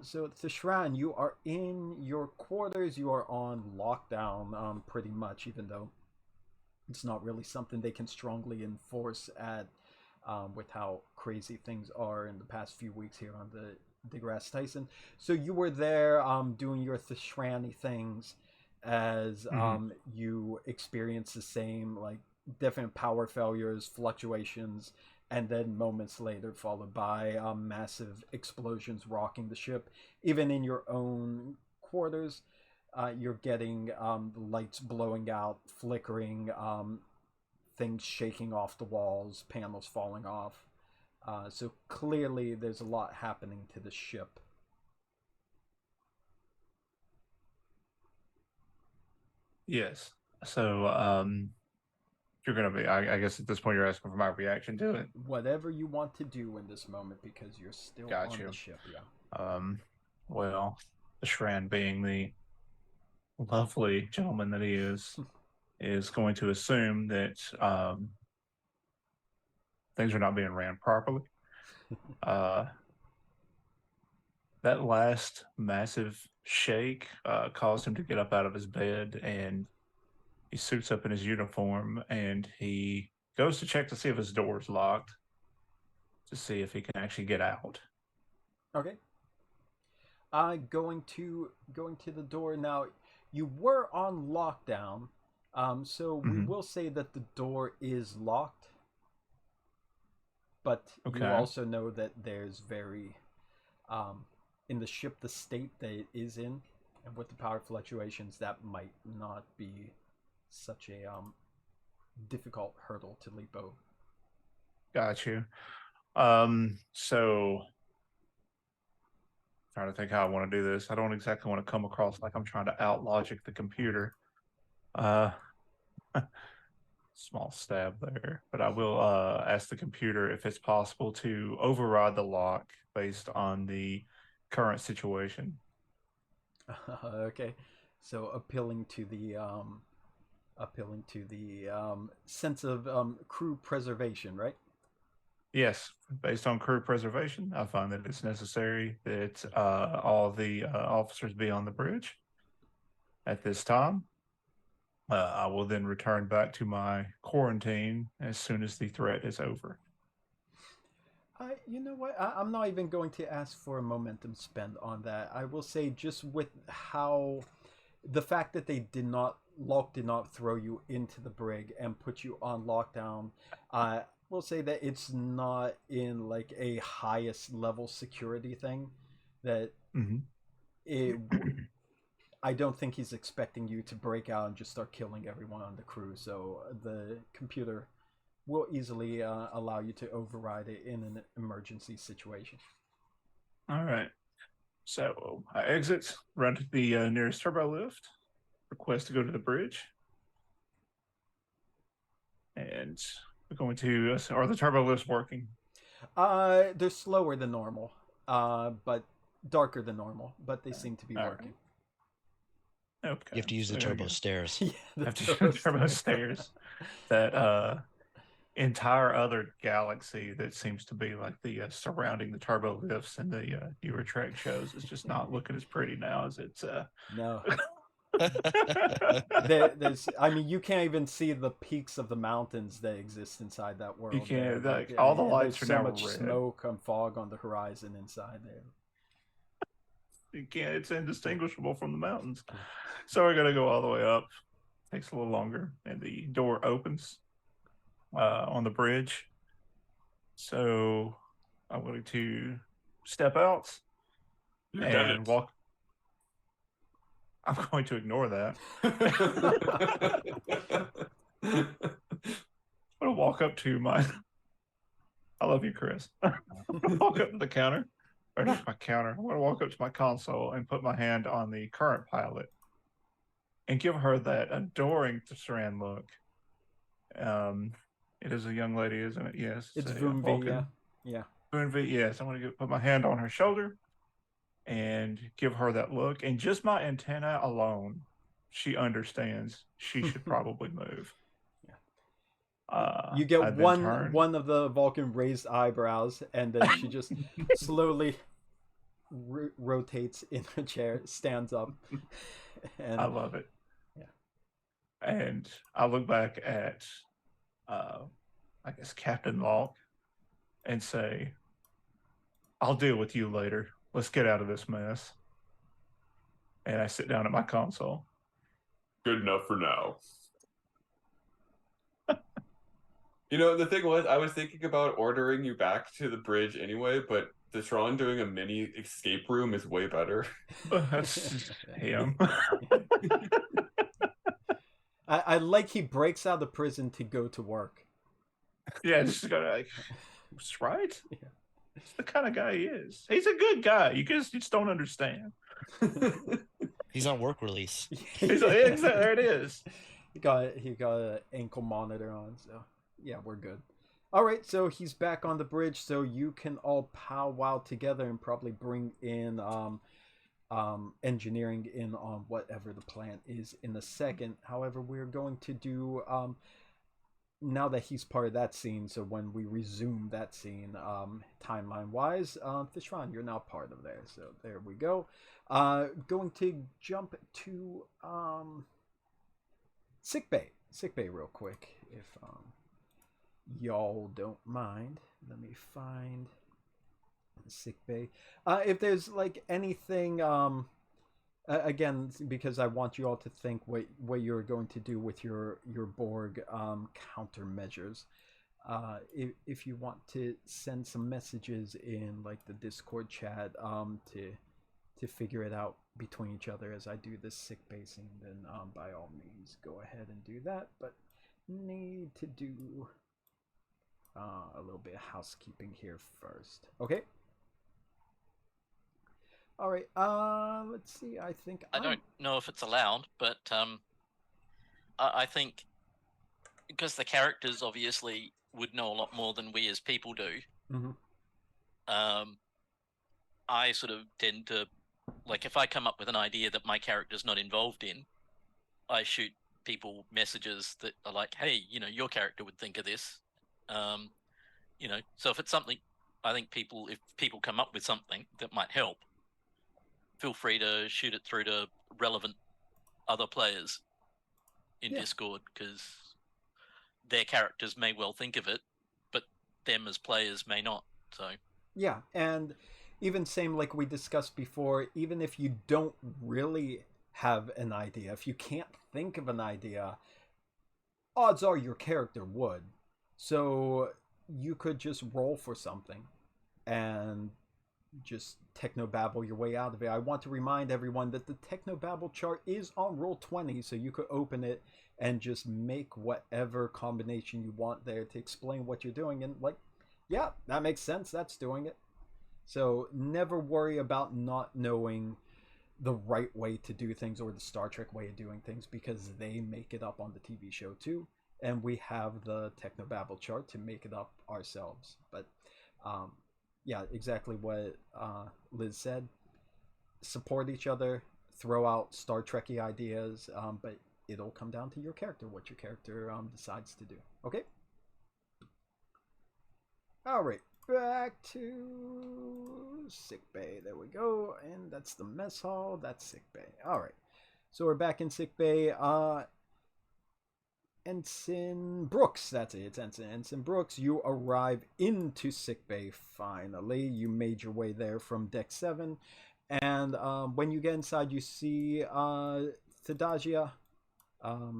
So, Thishran, you are in your quarters. You are on lockdown, pretty much, even though it's not really something they can strongly enforce at with how crazy things are in the past few weeks here on the DeGrasse Tyson. So you were there doing your Thishrani things as you experience the same, like, definite power failures, fluctuations, and then moments later followed by massive explosions rocking the ship. Even in your own quarters, you're getting the lights blowing out, flickering, things shaking off the walls, panels falling off. So clearly there's a lot happening to the ship. Yes. So, you're going to be, I guess at this point you're asking for my reaction to it. Whatever you want to do in this moment, because you're still on the ship, yeah. Well, the Shran, being the lovely gentleman that he is going to assume that things are not being ran properly. That last massive shake caused him to get up out of his bed, and he suits up in his uniform, and he goes to check to see if his door's locked, to see if he can actually get out. Okay. Going to the door now. You were on lockdown, so we will say that the door is locked. But you also know that there's very, in the ship, the state that it is in, and with the power fluctuations, that might not be such a difficult hurdle to leap over. Got you. So trying to think how I want to do this. I don't exactly want to come across like I'm trying to out logic the computer. Small stab there, but I will ask the computer if it's possible to override the lock based on the current situation. Okay, so appealing to the sense of crew preservation, right? Yes, based on crew preservation, I find that it's necessary that all the officers be on the bridge at this time. I will then return back to my quarantine as soon as the threat is over. You know what? I'm not even going to ask for a momentum spend on that. I will say, just with how the fact that they did not throw you into the brig and put you on lockdown, we'll say that it's not in like a highest level security thing. That it. I don't think he's expecting you to break out and just start killing everyone on the crew. So the computer will easily allow you to override it in an emergency situation. All right. So I exit, run to the nearest turbo lift, request to go to the bridge. And we're going to, are the turbo lifts working? They're slower than normal, but darker than normal, but they seem to be working. Okay. You have to use the turbo stairs. Yeah, the turbo stairs. That entire other galaxy that seems to be like the surrounding the turbo lifts and the newer Trek shows is just not looking as pretty now as it's. No. I mean, you can't even see the peaks of the mountains that exist inside that world. You can't. Like, all the lights are so now much red. smoke and fog on the horizon inside there. You can't. It's indistinguishable from the mountains. So we're gonna go all the way up. Takes a little longer, and the door opens on the bridge. So I'm going to step out and walk. I'm going to ignore that. I'm going to walk up to my. I love you, Chris. I'm going to walk up to the counter. Or not my counter. I'm going to walk up to my console and put my hand on the current pilot and give her that adoring Saran look. It is a young lady, isn't it? Yes. It's a Voomvi, Vulcan. yeah. Voomvi, yes. I'm going to put my hand on her shoulder and give her that look. And just my antenna alone, she understands she should probably move. You get one of the Vulcan raised eyebrows, and then she just slowly rotates in her chair, stands up. And I love it. Yeah. And I look back at, I guess, Captain Locke and say, I'll deal with you later. Let's get out of this mess. And I sit down at my console. Good enough for now. You know, the thing was, I was thinking about ordering you back to the bridge anyway, but the Tron doing a mini escape room is way better. That's him. I like he breaks out of prison to go to work. Yeah, just go like, right? Yeah. It's the kind of guy he is. He's a good guy. You just don't understand. He's on work release. There it is. He got an ankle monitor on, so yeah, we're good. All right, so he's back on the bridge, so you can all powwow together and probably bring in engineering in on whatever the plan is in a second. However, we're going to do now that he's part of that scene, so when we resume that scene, timeline wise, Fishron, you're now part of there, so there we go. Going to jump to sickbay real quick, if y'all don't mind. Let me find sickbay. If there's like anything, again, because I want you all to think what you're going to do with your Borg countermeasures. If you want to send some messages in like the Discord chat to figure it out between each other as I do this sickbay scene, then by all means go ahead and do that. But need to do a little bit of housekeeping here first. Okay. All right. Let's see. I think I don't know if it's allowed, but I think because the characters obviously would know a lot more than we as people do. Mm-hmm. I sort of tend to, like, if I come up with an idea that my character's not involved in, I shoot people messages that are like, "Hey, you know, your character would think of this." You know, so if it's something, I think if people come up with something that might help, feel free to shoot it through to relevant other players in Discord, because their characters may well think of it, but them as players may not. So yeah, and even same like we discussed before, even if you don't really have an idea, if you can't think of an idea, odds are your character would. So you could just roll for something and just technobabble your way out of it. I want to remind everyone that the technobabble chart is on Roll20, so you could open it and just make whatever combination you want there to explain what you're doing, and like, yeah, that makes sense, that's doing it. So never worry about not knowing the right way to do things or the Star Trek way of doing things, because they make it up on the TV show too, and we have the technobabble chart to make it up ourselves. But yeah, exactly what Liz said. Support each other, throw out Star Trekky ideas, but it'll come down to your character, what your character decides to do. Okay? All right, back to sickbay. There we go, and that's the mess hall. That's sickbay. All right, so we're back in sickbay. Ensign Brooks, that's it. It's Ensign Brooks. You arrive into sickbay finally. You made your way there from deck 7, and when you get inside, you see Thadagia. I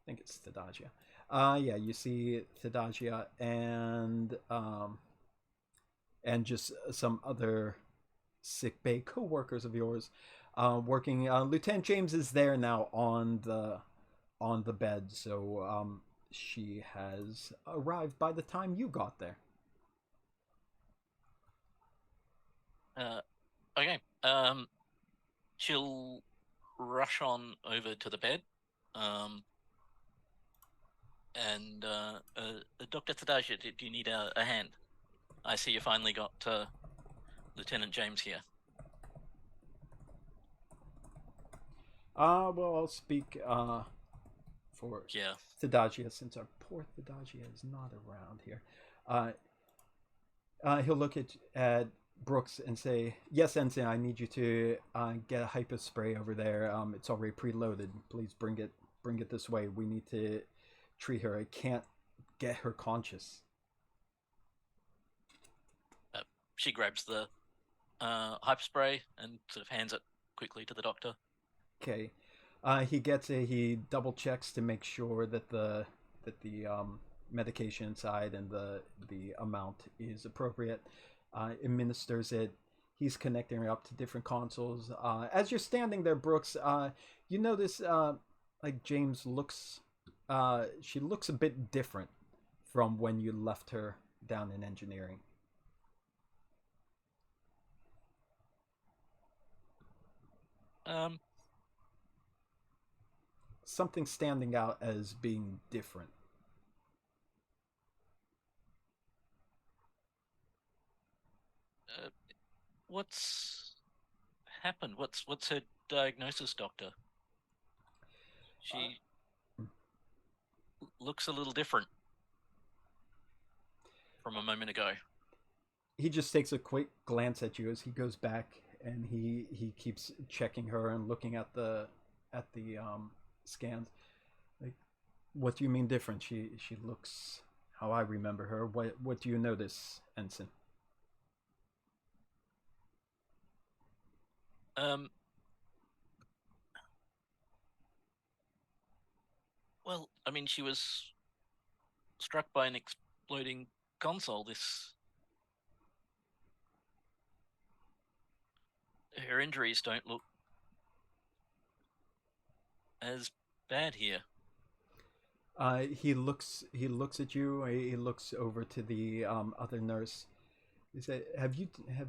think think it's Thadagia. Yeah, you see Thadagia and just some other sick bay co-workers of yours working. Lieutenant James is there now on the bed, so she has arrived by the time you got there. Okay. She'll rush on over to the bed. And Dr. Thadagia, do you need a hand? I see you finally got Lieutenant James here. Well, I'll speak for Thadagia, since our poor Thadagia is not around here. He'll look at Brooks and say, "Yes, Ensign, I need you to get a hyper spray over there. It's already preloaded. Please bring it this way. We need to treat her. I can't get her conscious." She grabs the hyper spray and sort of hands it quickly to the doctor. Okay. He gets it. He double checks to make sure that the medication inside and the amount is appropriate. Administers it. He's connecting her up to different consoles. As you're standing there, Brooks, you notice like James looks. She looks a bit different from when you left her down in engineering. Something standing out as being different. What's happened? What's her diagnosis, Doctor? She looks a little different from a moment ago. He just takes a quick glance at you as he goes back, and he keeps checking her and looking at the scans. Like, what do you mean different? She looks how I remember her. What do you notice, Ensign? Well, I mean, she was struck by an exploding console. Her injuries don't look as bad here. He looks at you. He looks over to the other nurse. He said, "Have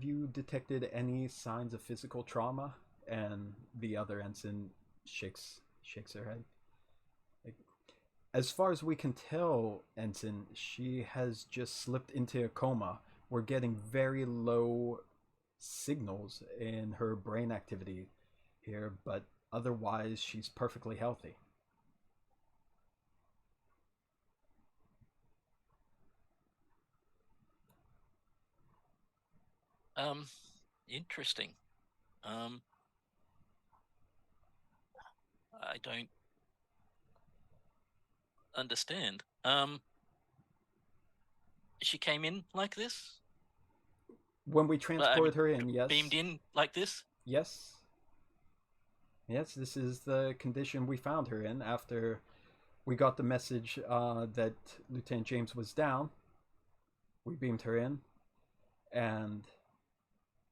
you detected any signs of physical trauma?" And the other ensign shakes her head. Like, as far as we can tell, Ensign, she has just slipped into a coma. We're getting very low signals in her brain activity here, but otherwise she's perfectly healthy. Interesting. I don't understand. She came in like this? When we transported her in, yes. Beamed in like this? Yes. Yes, this is the condition we found her in after we got the message that Lieutenant James was down. We beamed her in, and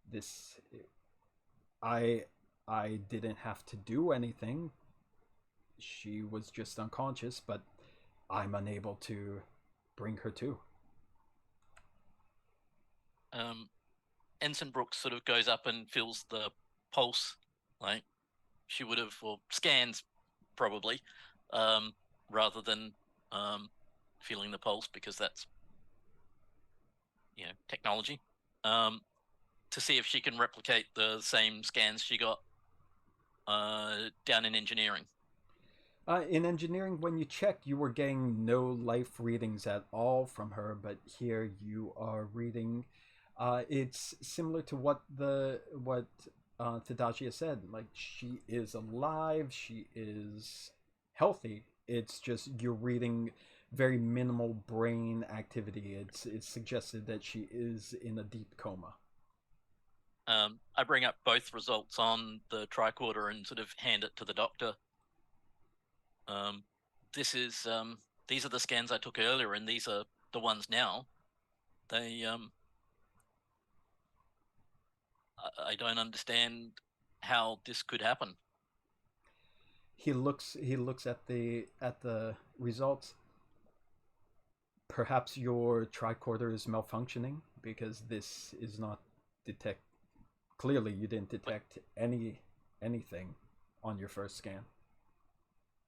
this, I didn't have to do anything. She was just unconscious, but I'm unable to bring her to. Ensign Brooks sort of goes up and feels the pulse, like she would have, or scans probably, rather than feeling the pulse, because that's, technology. To see if she can replicate the same scans she got down in engineering. In engineering, when you checked, you were getting no life readings at all from her, but here you are reading. It's similar to what Thadagia said. Like, she is alive, she is healthy. It's just you're reading very minimal brain activity. It's suggested that she is in a deep coma. I bring up both results on the tricorder and sort of hand it to the doctor. this is these are the scans I took earlier, and these are the ones now. They I don't understand how this could happen. He looks at the results. Perhaps your tricorder is malfunctioning, because this is not detect. Clearly, you didn't detect anything on your first scan.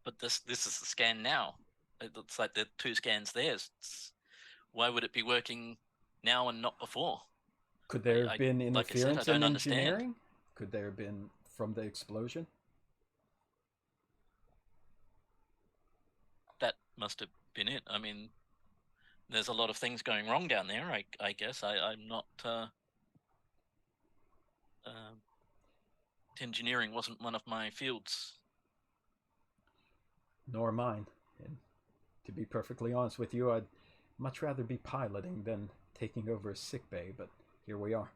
But this is the scan now. It looks like the 2 scans there. Why would it be working now and not before? Could there have been like I said, interference I in don't engineering? understand. Could there have been from the explosion? That must have been it. I mean, there's a lot of things going wrong down there. I guess I'm not. Engineering wasn't one of my fields. Nor mine. And to be perfectly honest with you, I'd much rather be piloting than taking over a sick bay, but here we are.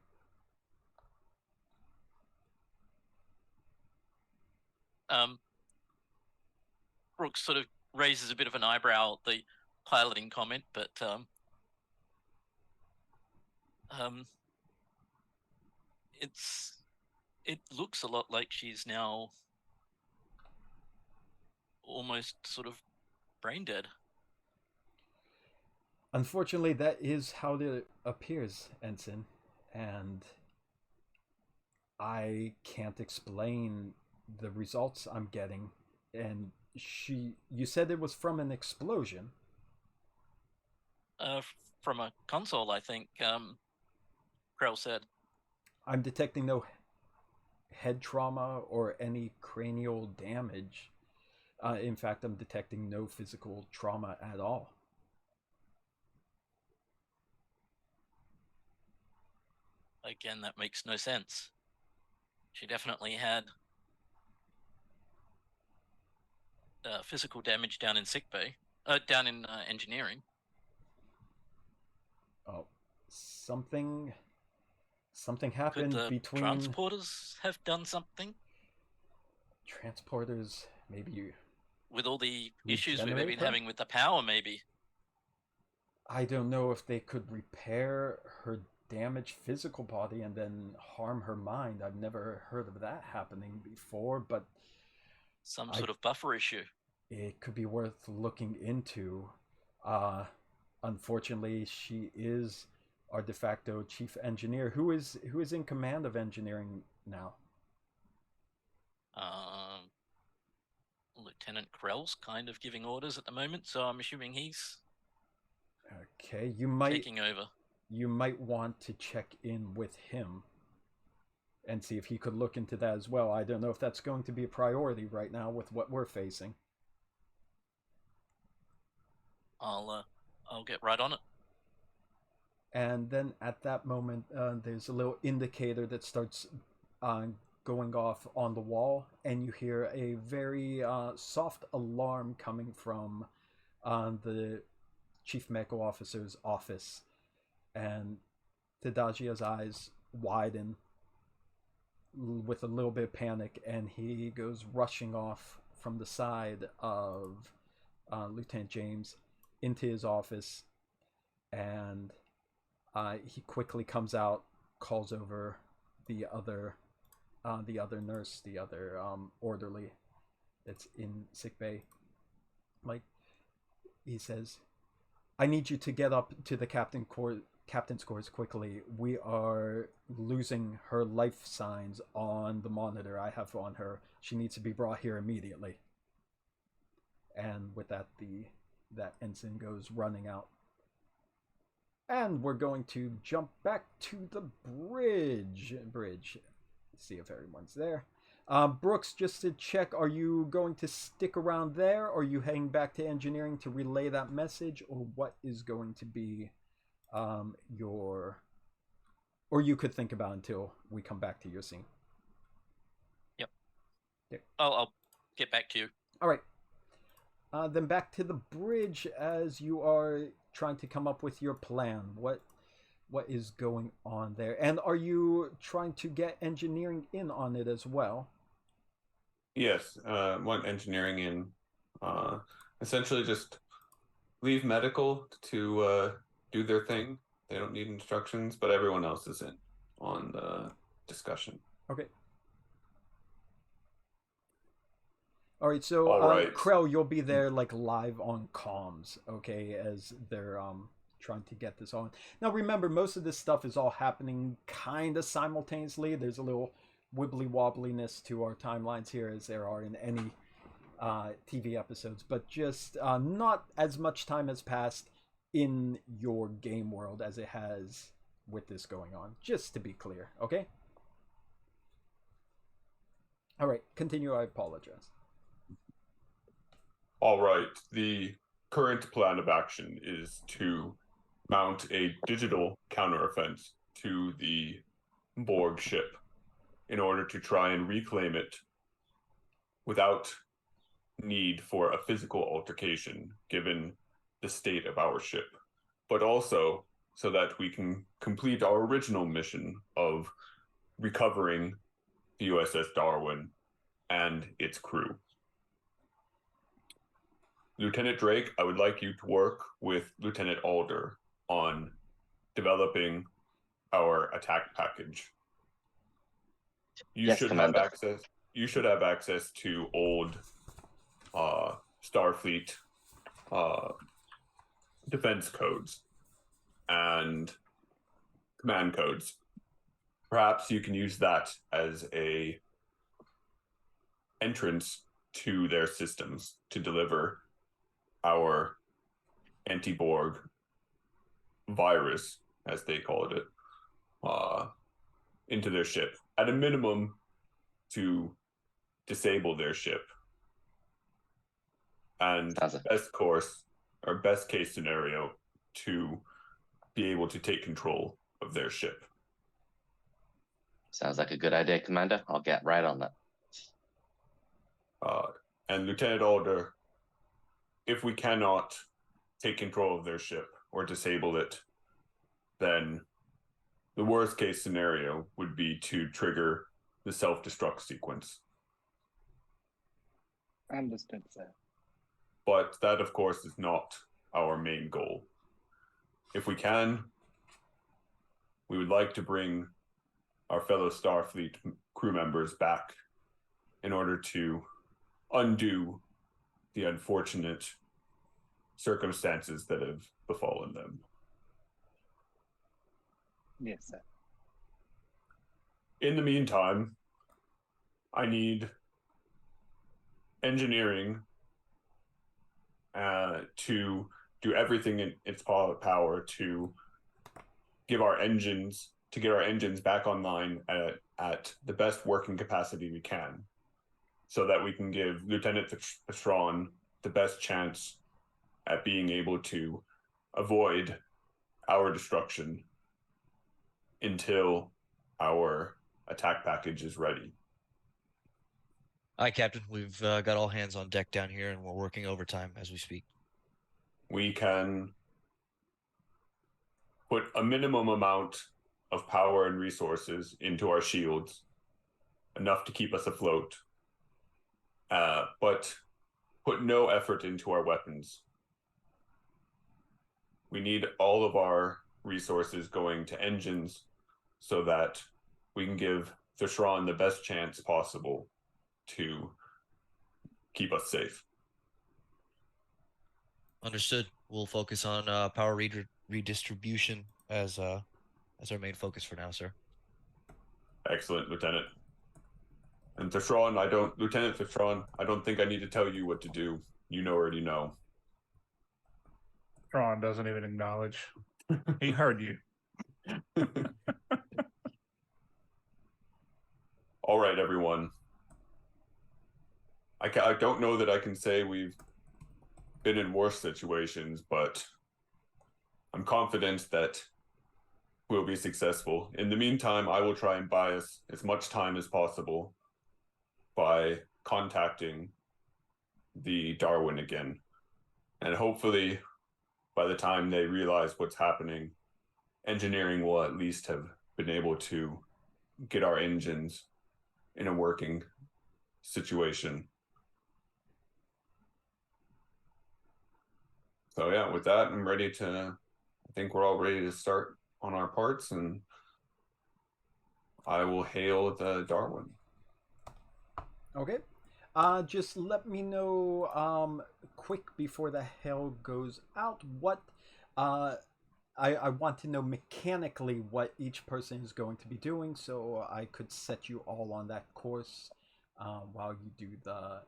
Brooks sort of raises a bit of an eyebrow at the piloting comment, but it looks a lot like she's now almost sort of brain dead. Unfortunately, that is how it appears, Ensign, and I can't explain the results I'm getting. And you said it was from an explosion. From a console, I think. Krell said. I'm detecting no head trauma or any cranial damage. In fact, I'm detecting no physical trauma at all. Again, that makes no sense. She definitely had physical damage down in sickbay, down in engineering. Oh, something happened Could the between transporters have done something? Transporters, maybe. With all the issues we've Regenerate been her? having with the power, maybe. I don't know if they could repair her damaged physical body and then harm her mind. I've never heard of that happening before, but Some sort of buffer issue. it could be worth looking into. Unfortunately, she is our de facto chief engineer. Who is in command of engineering now? Lieutenant Krell's kind of giving orders at the moment, so I'm assuming he's Okay, you might taking over. You might want to check in with him and see if he could look into that as well. I don't know if that's going to be a priority right now with what we're facing. I'll get right on it. And then at that moment, there's a little indicator that starts going off on the wall, and you hear a very soft alarm coming from the chief medical officer's office. And Tadajia's eyes widen with a little bit of panic, and he goes rushing off from the side of Lieutenant James into his office, and he quickly comes out, calls over the other nurse, the other orderly that's in sickbay. Like, he says, "I need you to get up to the captain's quarters quickly. We are losing her life signs on the monitor I have on her. She needs to be brought here immediately." And with that, that ensign goes running out. And we're going to jump back to the bridge. See if everyone's there. Brooks, just to check, are you going to stick around there, or are you heading back to engineering to relay that message, or what is going to be or you could think about until we come back to your scene? Yep. Okay. I'll get back to you. All right. Then back to the bridge as you are trying to come up with your plan. What is going on there? And are you trying to get engineering in on it as well? Yes, want engineering in. essentially just leave medical to do their thing. They don't need instructions, but everyone else is in on the discussion. Okay. All right, so All right. Krell, you'll be there like live on comms, okay, as they're trying to get this on. Now remember, most of this stuff is all happening kind of simultaneously. There's a little wibbly wobbliness to our timelines here as there are in any TV episodes, but just not as much time has passed in your game world as it has with this going on, just to be clear, okay? All right, continue. I apologize. All right. The current plan of action is to mount a digital counteroffense to the Borg ship in order to try and reclaim it without need for a physical altercation, given the state of our ship, but also so that we can complete our original mission of recovering the USS Darwin and its crew. Lieutenant Drake, I would like you to work with Lieutenant Alder on developing our attack package. You Yes, should Commander. have access. You should have access to old Starfleet defense codes and command codes. Perhaps you can use that as a entrance to their systems to deliver our anti-Borg virus, as they called it, into their ship. At a minimum, to disable their ship. And best course, or best case scenario, to be able to take control of their ship. Sounds like a good idea, Commander. I'll get right on that. And Lieutenant Alder, if we cannot take control of their ship or disable it, then the worst case scenario would be to trigger the self-destruct sequence. Understood, sir. But that, of course, is not our main goal. If we can, we would like to bring our fellow Starfleet crew members back in order to undo the unfortunate circumstances that have befallen them. Yes, sir. In the meantime, I need engineering to do everything in its power to get our engines back online at the best working capacity we can, so that we can give Lieutenant Thrawn the best chance at being able to avoid our destruction until our attack package is ready. Aye, Captain. We've got all hands on deck down here, and we're working overtime as we speak. We can put a minimum amount of power and resources into our shields, enough to keep us afloat, but put no effort into our weapons. We need all of our resources going to engines so that we can give Thrawn the best chance possible to keep us safe. Understood. We'll focus on power redistribution as our main focus for now, sir. Excellent, Lieutenant. And Lieutenant Thrawn, I don't think I need to tell you what to do. You already know. Thrawn doesn't even acknowledge. He heard you. All right, everyone. I don't know that I can say we've been in worse situations, but I'm confident that we'll be successful. In the meantime, I will try and buy us as much time as possible by contacting the Darwin again. And hopefully, by the time they realize what's happening, engineering will at least have been able to get our engines in a working situation. So yeah, with that, I'm ready to. I think we're all ready to start on our parts, and I will hail the Darwin. Okay. Just let me know quick before the hail goes out what I want to know mechanically what each person is going to be doing, so I could set you all on that course while you do the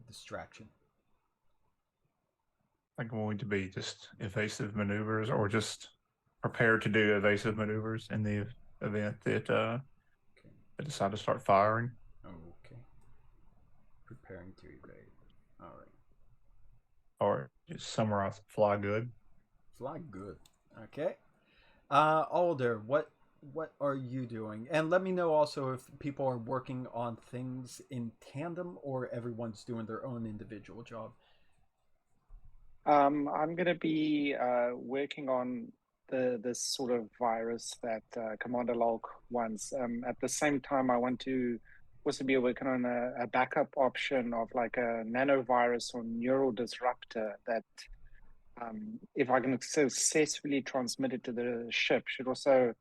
distraction. Like going to be just evasive maneuvers, or just prepare to do evasive maneuvers in the event that they decide to start firing. Okay. Preparing to evade. All right. Or just summarize, fly good. Fly good. Okay. Alder, what are you doing? And let me know also if people are working on things in tandem or everyone's doing their own individual job. I'm going to be working on this sort of virus that Commander Lolk wants. At the same time, I want to also be working on a backup option of like a nanovirus or neural disruptor that, if I can successfully transmit it to the ship, should also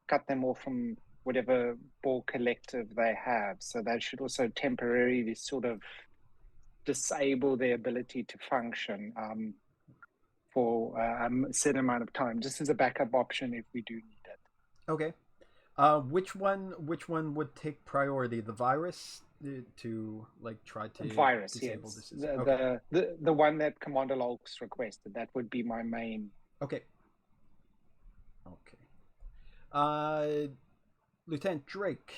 cut them off from whatever ball collective they have. So that should also temporarily sort of disable their ability to function. For a certain amount of time, just as a backup option if we do need it. Okay. Which one would take priority? The virus to like try to disable yes. this? Okay. The one that Commander Lolks requested. That would be my main. Okay. Lieutenant Drake,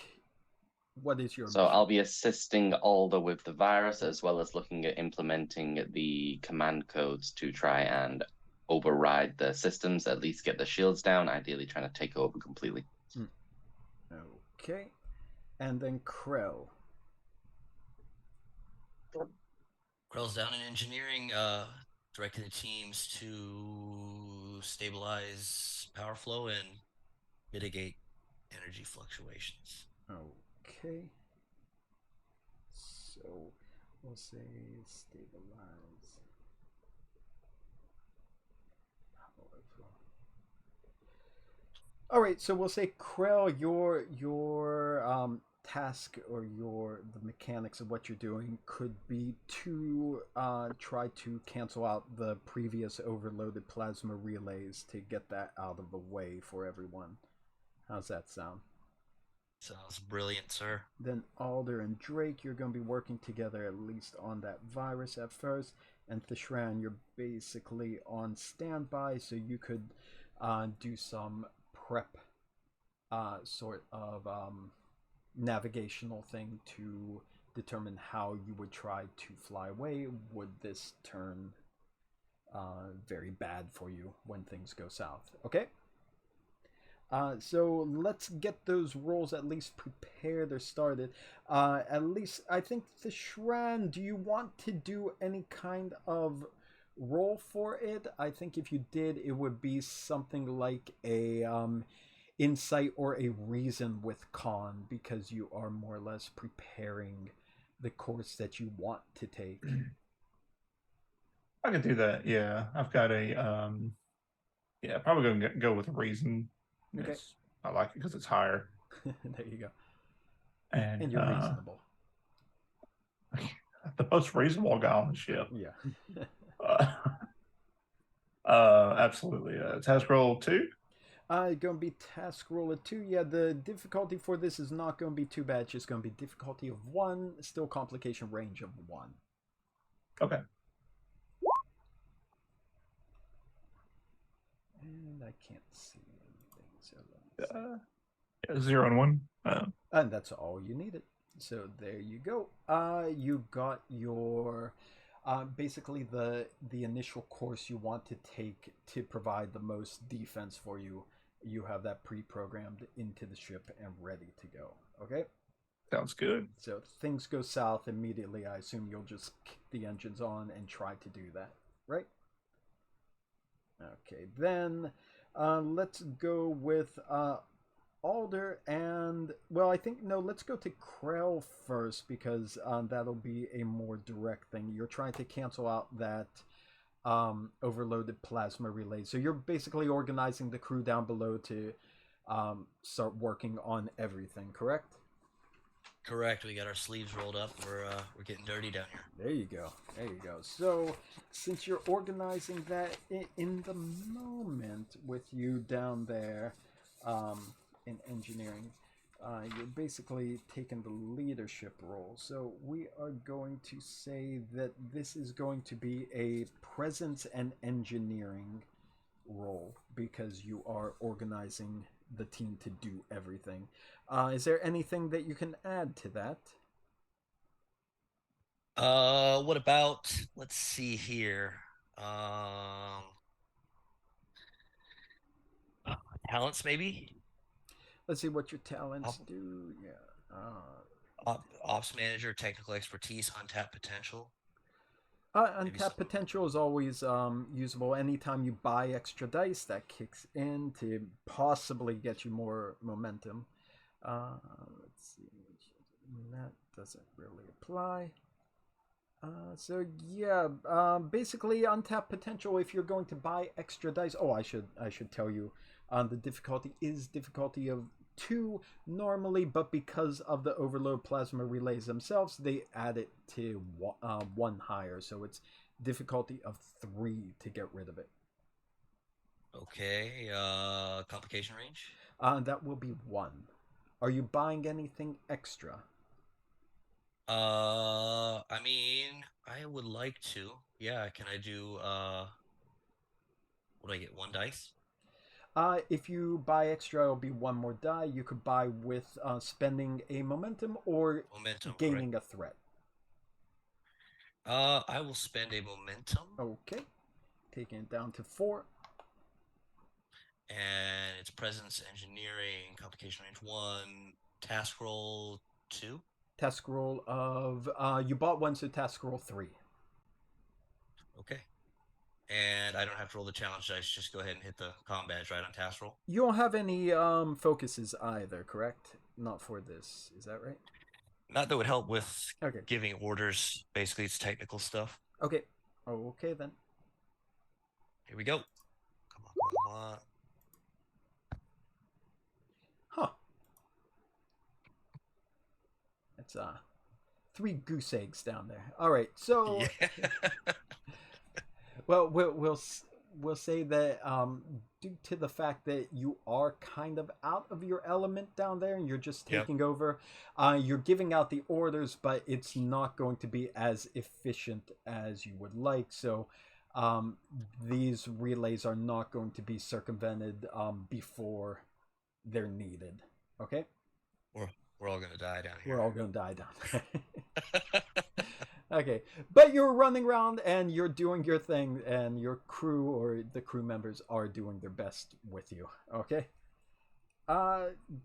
what is your So mission? I'll be assisting Alder with the virus, as well as looking at implementing the command codes to try and override the systems, at least get the shields down, ideally trying to take over completely. Okay. And then Krell. Krell's down in engineering, directing the teams to stabilize power flow and mitigate energy fluctuations. Okay. So we'll say stabilize power flow. All right, so we'll say Krell, your task or the mechanics of what you're doing could be to try to cancel out the previous overloaded plasma relays to get that out of the way for everyone. How's that sound? Sounds brilliant, sir. Then Alder and Drake, you're going to be working together at least on that virus at first. And Thishran, you're basically on standby, so you could do some prep sort of navigational thing to determine how you would try to fly away. Would this turn very bad for you when things go south? Okay? So let's get those rolls at least prepared or started. At least, I think, Thishran, do you want to do any kind of roll for it? I think if you did, it would be something like a insight or a reason with con, because you are more or less preparing the course that you want to take. I could do that. Yeah, I've got a probably gonna go with reason. Okay. I like it because it's higher. There you go. And you're reasonable. The most reasonable guy on the ship. Yeah. Absolutely. Task roll 2. Going to be task roll of 2. Yeah, the difficulty for this is not going to be too bad. It's just going to be difficulty of 1, still complication range of 1. Okay. And I can't see anything, so 0 and 1. And that's all you needed. So there you go. You got your basically the initial course you want to take to provide the most defense for you. You have that pre-programmed into the ship and ready to go. Okay? Sounds good. So if things go south immediately, I assume you'll just kick the engines on and try to do that, right? Okay, then let's go with Alder and, well, I think, no, let's go to Krell first, because that'll be a more direct thing. You're trying to cancel out that overloaded plasma relays. So you're basically organizing the crew down below to start working on everything, correct? Correct. We got our sleeves rolled up. We're getting dirty down here. There you go. There you go. So, since you're organizing that in the moment with you down there in engineering, you're basically taking the leadership role. So, we are going to say that this is going to be a presence and engineering role because you are organizing the team to do everything. Is there anything that you can add to that? What about, let's see here. Talents, maybe? Let's see what your talents do. Yeah. Ops manager, technical expertise, untapped potential. Untapped potential is always usable. Anytime you buy extra dice, that kicks in to possibly get you more momentum. Let's see. That doesn't really apply. So yeah, basically untapped potential. If you're going to buy extra dice, I should tell you, the difficulty is difficulty of 2 normally, but because of the overload plasma relays themselves, they add it to 1 higher, so it's difficulty of 3 to get rid of it. Okay. Complication range. That will be 1. Are you buying anything extra? I mean, I would like to. Yeah, can I do would I get 1 dice? If you buy extra, it'll be 1 more die. You could buy with spending a momentum or gaining a threat. I will spend a momentum. Okay. Taking it down to 4. And it's presence, engineering, complication range 1, task roll 2. Task roll of you bought 1, so task roll 3. Okay. And I don't have to roll the challenge dice, just go ahead and hit the comm badge right on task roll. You don't have any focuses either, correct? Not for this, is that right? Not that would help with giving orders. Basically, it's technical stuff. Okay. Okay then. Here we go. Come on. Huh. That's 3 goose eggs down there. All right, so well, we'll say that due to the fact that you are kind of out of your element down there and you're just taking over, you're giving out the orders, but it's not going to be as efficient as you would like. So these relays are not going to be circumvented before they're needed. Okay? We're all going to die down here. We're all going to die down there. Okay, but you're running around and you're doing your thing, and your crew or the crew members are doing their best with you. Okay.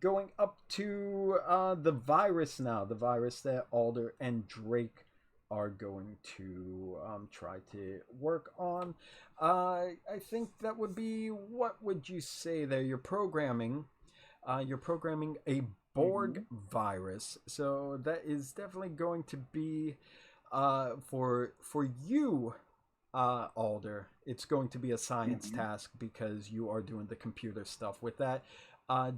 Going up to the virus now. The virus that Alder and Drake are going to try to work on. I think that would be, what would you say there? You're programming a Borg virus, so that is definitely going to be for you, Alder. It's going to be a science task because you are doing the computer stuff with that.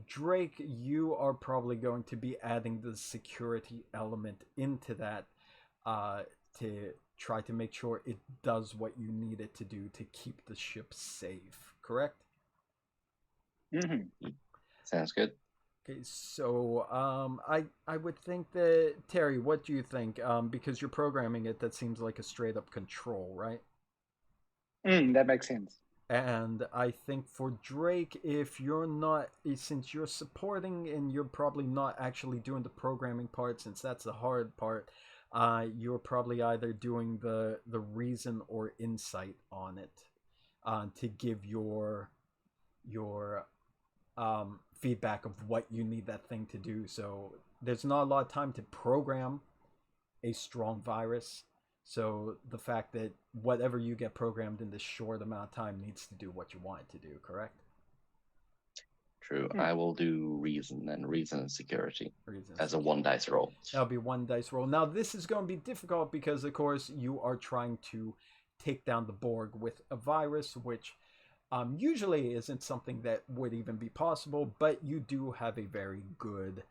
Drake, you are probably going to be adding the security element into that to try to make sure it does what you need it to do to keep the ship safe, correct? Sounds good. Okay, so I would think that, Terry, what do you think? Because you're programming it, that seems like a straight up control, right? That makes sense. And I think for Drake, if you're not, since you're supporting and you're probably not actually doing the programming part, since that's the hard part, you're probably either doing the reason or insight on it to give your feedback of what you need that thing to do. So there's not a lot of time to program a strong virus. So the fact that whatever you get programmed in this short amount of time needs to do what you want it to do, correct? True. I will do reason and security as a 1 dice roll. That'll be 1 dice roll. Now this is going to be difficult because, of course, you are trying to take down the Borg with a virus, which usually isn't something that would even be possible, but you do have a very good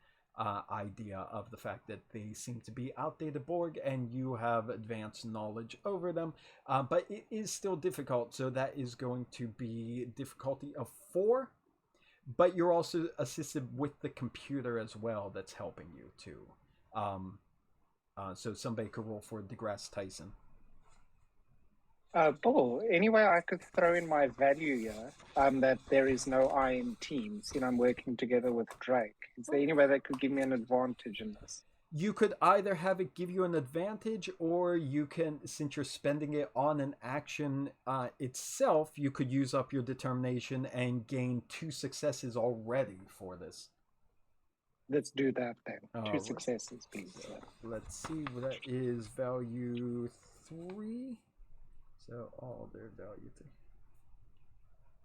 idea of the fact that they seem to be outdated Borg and you have advanced knowledge over them. But it is still difficult, so that is going to be difficulty of 4. But you're also assisted with the computer as well that's helping you too. So somebody could roll for DeGrasse Tyson. Paul, any way I could throw in my value here, that there is no I in teams, I'm working together with Drake. Is there any way that could give me an advantage in this? You could either have it give you an advantage, or you can, since you're spending it on an action itself, you could use up your determination and gain 2 successes already for this. Let's do that then. All 2 right. successes, please. So, let's see, that is value 3. So all their value 3.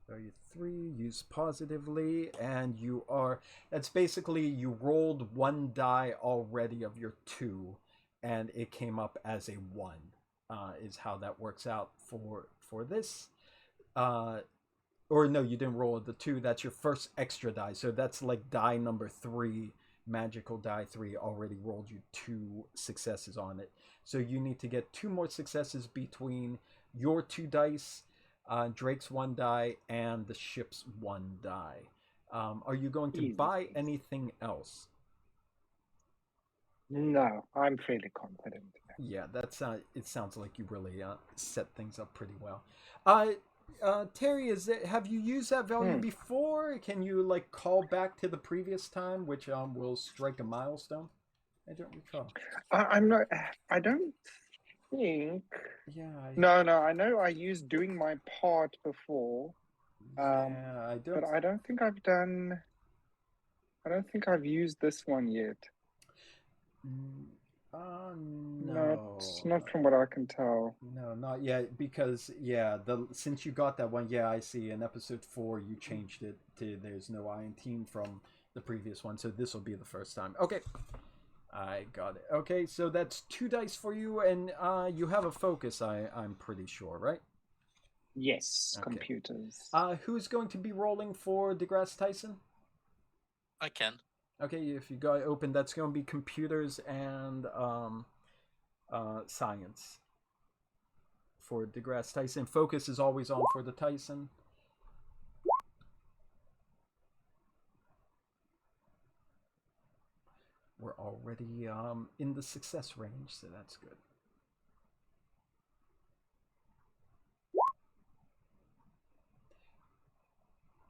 Value 3, use positively, and you are, that's basically you rolled 1 die already of your 2, and it came up as a 1, is how that works out for this. Or no, you didn't roll the 2, that's your first extra die, so that's like die number 3, magical die 3 already rolled you 2 successes on it. So you need to get 2 more successes between your 2 dice, Drake's 1 die, and the ship's 1 die. Are you going to buy anything else? No, I'm fairly confident. Yeah, that's it sounds like you really set things up pretty well. Terry, have you used that value before? Can you like call back to the previous time, which will strike a milestone? I don't recall. I'm not. I don't think. Yeah. No. I know I used doing my part before. Yeah, I don't. But I don't think I've done. I don't think I've used this one yet. No. Not from what I can tell. No, not yet, because since you got that one, I see in episode 4 you changed it to there's no Iron Team from the previous one, so this will be the first time. Okay, I got it. Okay, so that's 2 dice for you, and you have a focus, I'm pretty sure, right? Yes, okay. Computers. Who's going to be rolling for DeGrasse Tyson? I can. Okay, if you got it open, that's going to be computers and science for DeGrasse Tyson. Focus is always on for the Tyson. We're already in the success range, so that's good.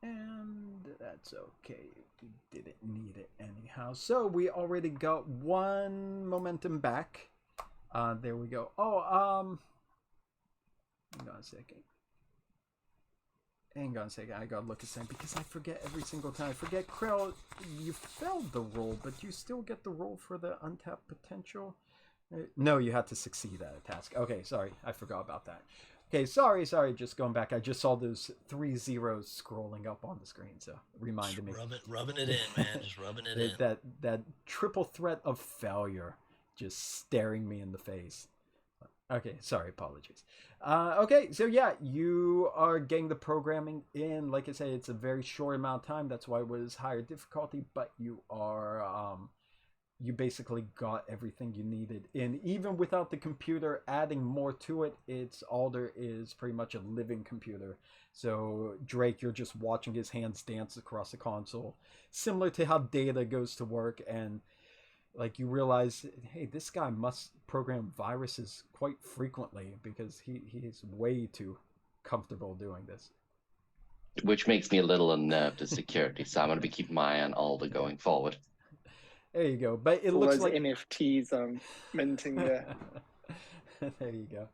And that's okay. We didn't need it anyhow. So we already got 1 momentum back. There we go. Oh, hang on a second. I gotta look at something because I forget every single time. I forget, Krell, you failed the roll, but you still get the roll for the untapped potential. No, you had to succeed at a task. Okay, sorry. I forgot about that. Okay, sorry, just going back. I just saw those 3 zeros scrolling up on the screen, so reminded me. Rubbing it in, man. Just rubbing it in. That triple threat of failure just staring me in the face. Okay, sorry, apologies. Okay, so you are getting the programming in. Like I said, it's a very short amount of time. That's why it was higher difficulty, but you are... you basically got everything you needed. And even without the computer adding more to it, Alder is pretty much a living computer. So Drake, you're just watching his hands dance across the console. Similar to how Data goes to work, and like you realize, hey, this guy must program viruses quite frequently because he's way too comfortable doing this. Which makes me a little unnerved as security, so I'm going to be keeping my eye on Alder going forward. There you go. But it all looks those like NFTs minting there. There you go.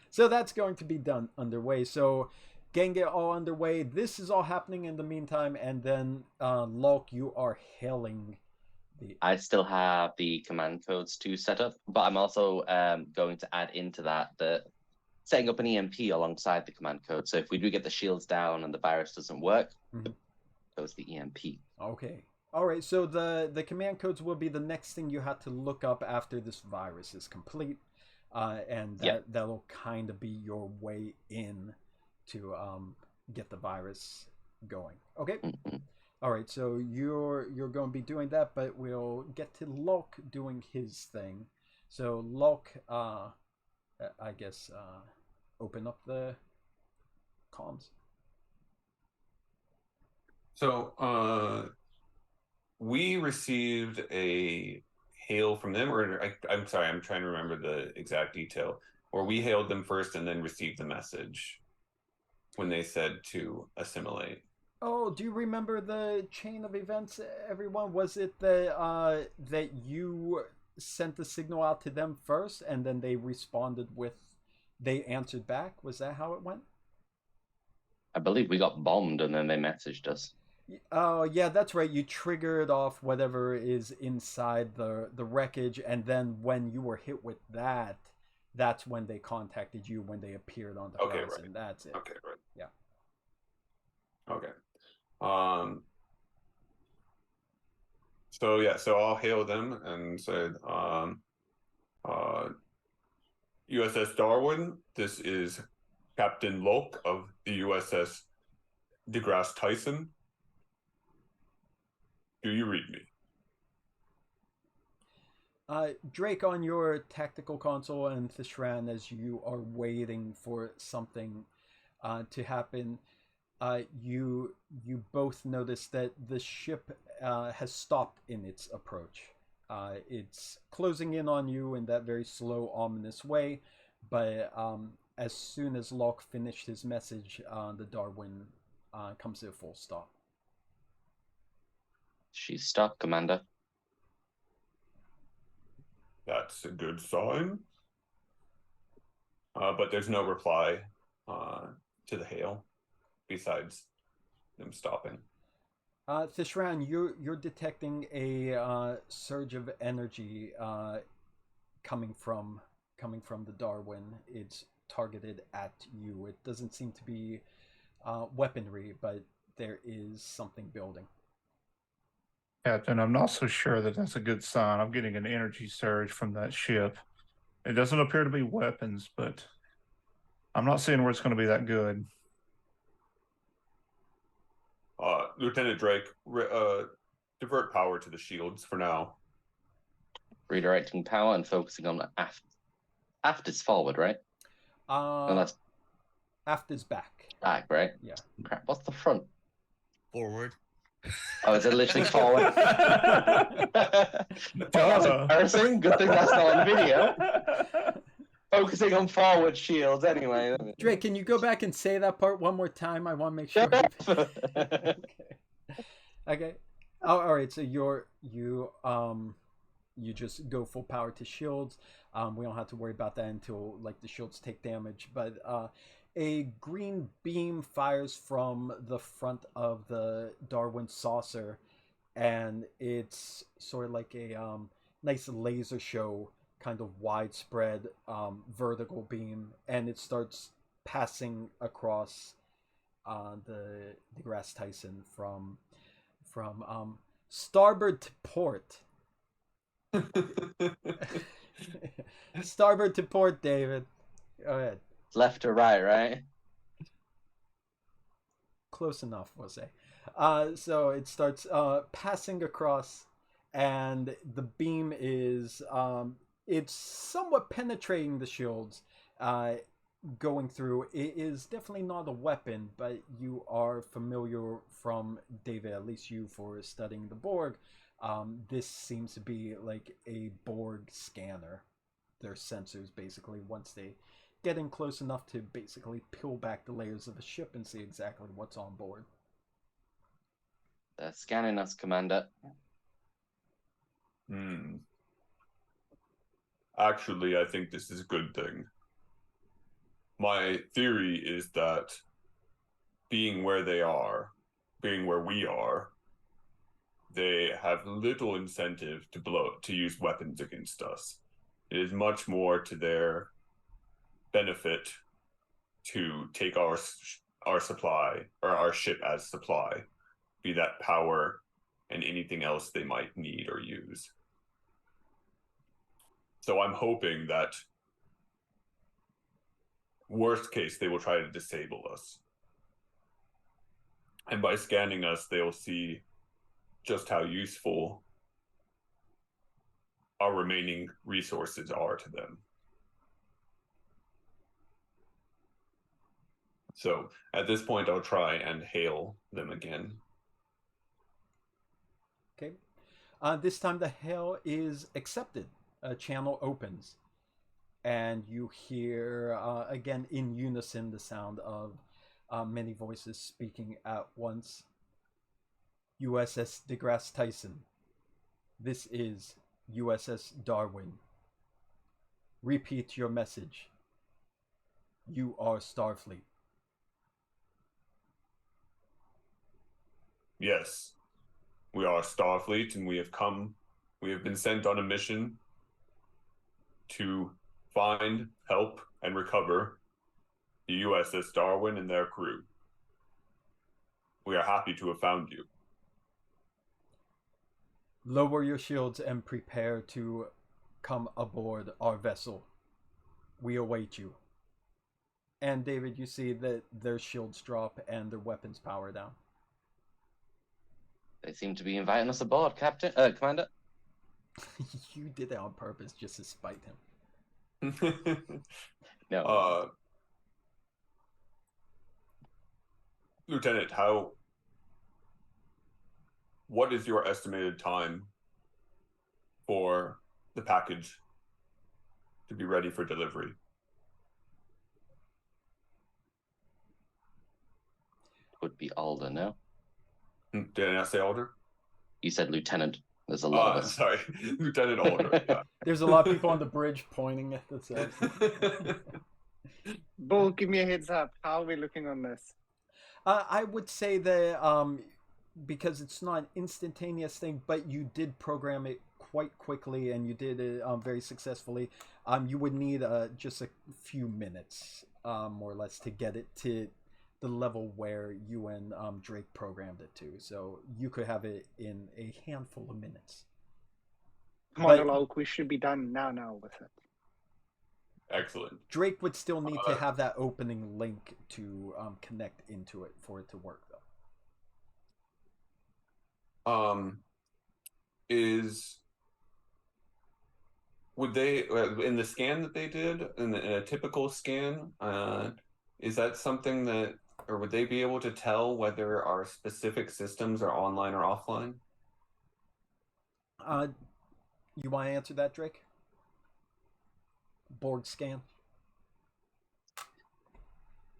So that's going to be done underway. So getting it all underway. This is all happening in the meantime, and then Lulk, you are hailing the. I still have the command codes to set up, but I'm also going to add into that the setting up an EMP alongside the command code. So if we do get the shields down and the virus doesn't work, goes the EMP. Okay. All right, so the command codes will be the next thing you have to look up after this virus is complete. and Yep. that'll kind of be your way in to get the virus going. Okay. Mhm. All right. So you're going to be doing that, but we'll get to Locke doing his thing. So Locke, I guess, open up the comms. So, we received a hail from them, or I'm sorry, I'm trying to remember the exact detail. Or we hailed them first and then received the message when they said to assimilate. Oh, do you remember the chain of events, everyone? Was it that you sent the signal out to them first and then they responded with, they answered back? Was that how it went? I believe we got bombed and then they messaged us. Oh, yeah, that's right. You triggered off whatever is inside the wreckage, and then when you were hit with that, that's when they contacted you, when they appeared on the Okay, horizon. right. That's it. Okay, right. Yeah. Okay. So yeah, so I'll hail them and said, USS Darwin, this is Captain Locke of the USS DEGRASSE TYSON. Do you read me? Drake, on your tactical console, and Thishran, as you are waiting for something to happen, you both notice that the ship has stopped in its approach. It's closing in on you in that very slow, ominous way, but as soon as Locke finished his message, the Darwin comes to a full stop. She's stopped, Commander. That's a good sign. But there's no reply to the hail besides them stopping. Thishran, you're detecting a surge of energy coming from the Darwin. It's targeted at you. It doesn't seem to be weaponry, but there is something building. Captain, I'm not so sure that that's a good sign. I'm getting an energy surge from that ship. It doesn't appear to be weapons, but I'm not seeing where it's going to be that good. Lieutenant Drake, divert power to the shields for now. Redirecting power and focusing on the aft. Aft is forward, right? No, that's Aft is back. back, right? Yeah. Crap, what's the front? Forward. Oh, is it literally forward? Well, that's embarrassing. Good thing that's not on video. Focusing on forward shields anyway. Drake, can you go back and say that part one more time? I want to make sure. Okay. Okay. Oh, all right. So you just go full power to shields. We don't have to worry about that until like the shields take damage. But a green beam fires from the front of the Darwin saucer, and it's sort of like a nice laser show, kind of widespread vertical beam, and it starts passing across the DEGRASSE TYSON from starboard to port. Starboard to port, David. Go ahead. Left or right, right? Close enough, we'll say. So it starts passing across, and the beam is it's somewhat penetrating the shields, going through. It is definitely not a weapon, but you are familiar from David, at least you, for studying the Borg. This seems to be like a Borg scanner. Their sensors, basically, once they get in close enough to basically peel back the layers of a ship and see exactly what's on board. They're scanning us, Commander. Actually, I think this is a good thing. My theory is that being where we are, they have little incentive to use weapons against us. It is much more to their benefit to take our supply, or our ship as supply, be that power and anything else they might need or use. So I'm hoping that Worst case, they will try to disable us. And by scanning us, they'll see just how useful our remaining resources are to them. So at this point, I'll try and hail them again. Okay. This time the hail is accepted. A channel opens. And you hear, again, in unison, the sound of many voices speaking at once. USS DEGRASSE TYSON. This is USS Darwin. Repeat your message. You are Starfleet. Yes, we are Starfleet, and we have been sent on a mission to find, help, and recover the USS Darwin and their crew. We are happy to have found you. Lower your shields and prepare to come aboard our vessel. We await you. And David, you see that their shields drop and their weapons power down. They seem to be inviting us aboard, Commander. You did that on purpose just to spite him. No. Lieutenant, what is your estimated time for the package to be ready for delivery? Would be Alder, no? Did I not say Alder? You said Lieutenant. There's a lot of us. Sorry, Lieutenant Alder. Yeah. There's a lot of people on the bridge pointing at the Bull, give me a heads up. How are we looking on this? I would say that because it's not an instantaneous thing, but you did program it quite quickly and you did it very successfully. You would need just a few minutes, more or less, to get it to the level where you and Drake programmed it to. So you could have it in a handful of minutes. Come on, Alok, we should be done now with it. Excellent. Drake would still need to have that opening link to connect into it for it to work, though. Would they, in the scan that they did, in a typical scan, is that something that, or would they be able to tell whether our specific systems are online or offline? You want to answer that, Drake? Borg scan?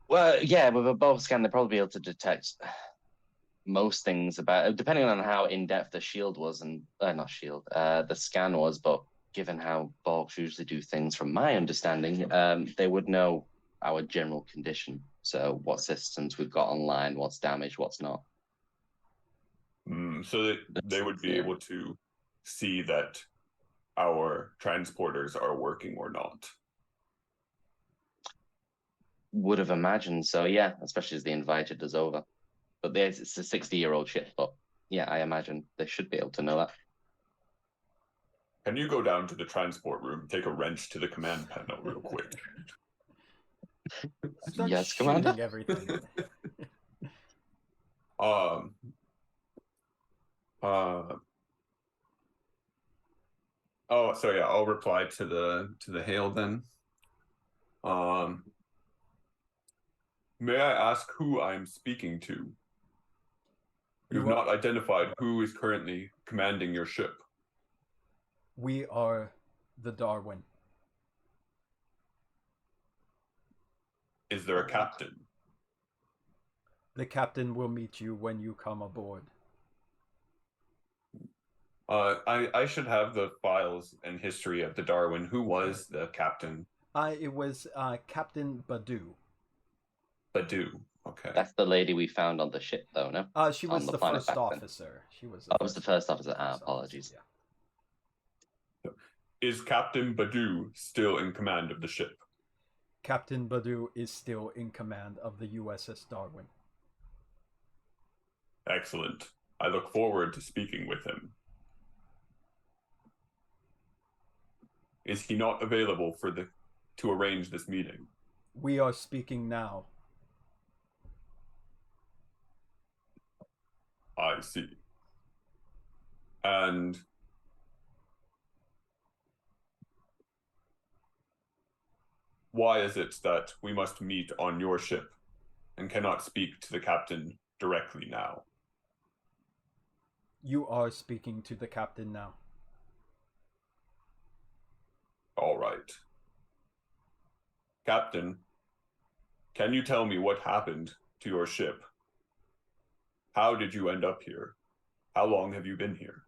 Well, yeah, with a Borg scan, they'd probably be able to detect most things about, depending on how in-depth the shield was, and not shield, the scan was, but given how Borgs usually do things, from my understanding, they would know our general condition. So what systems we've got online, what's damaged, what's not. So that they would be able to see that our transporters are working or not. Would have imagined so, yeah, especially as they invited us over. But it's a 60-year-old ship, but yeah, I imagine they should be able to know that. Can you go down to the transport room, take a wrench to the command panel real quick? Start yes, shooting Commander. Everything. Oh, so yeah, I'll reply to the hail then. May I ask who I'm speaking to? You've not identified who is currently commanding your ship. We are the Darwin. Is there a captain? The captain will meet you when you come aboard. I should have the files and history of the Darwin. Who was the captain? It was Captain Badu. Badu. Okay. That's the lady we found on the ship, though, no? She was the first officer. She was. I was the first officer. Apologies. Yeah. Is Captain Badu still in command of the ship? Captain Badu is still in command of the USS Darwin. Excellent. I look forward to speaking with him. Is he not available to arrange this meeting? We are speaking now. I see. And why is it that we must meet on your ship and cannot speak to the captain directly now? You are speaking to the captain now. All right. Captain, can you tell me what happened to your ship? How did you end up here? How long have you been here?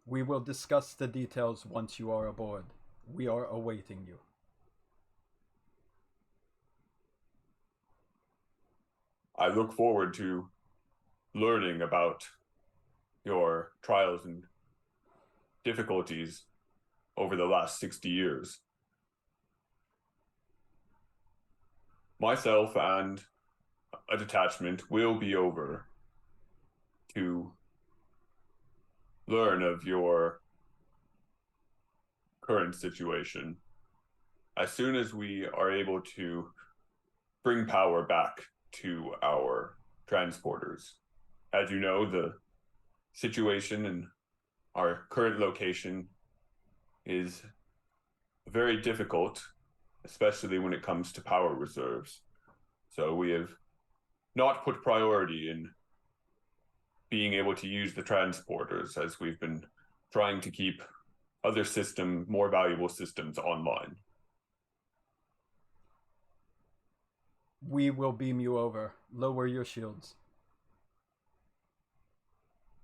We will discuss the details once you are aboard. We are awaiting you. I look forward to learning about your trials and difficulties over the last 60 years. Myself and a detachment will be over to learn of your current situation. As soon as we are able to bring power back to our transporters. As you know, the situation in our current location is very difficult, especially when it comes to power reserves. So we have not put priority in being able to use the transporters, as we've been trying to keep other more valuable systems online. We will beam you over. Lower your shields.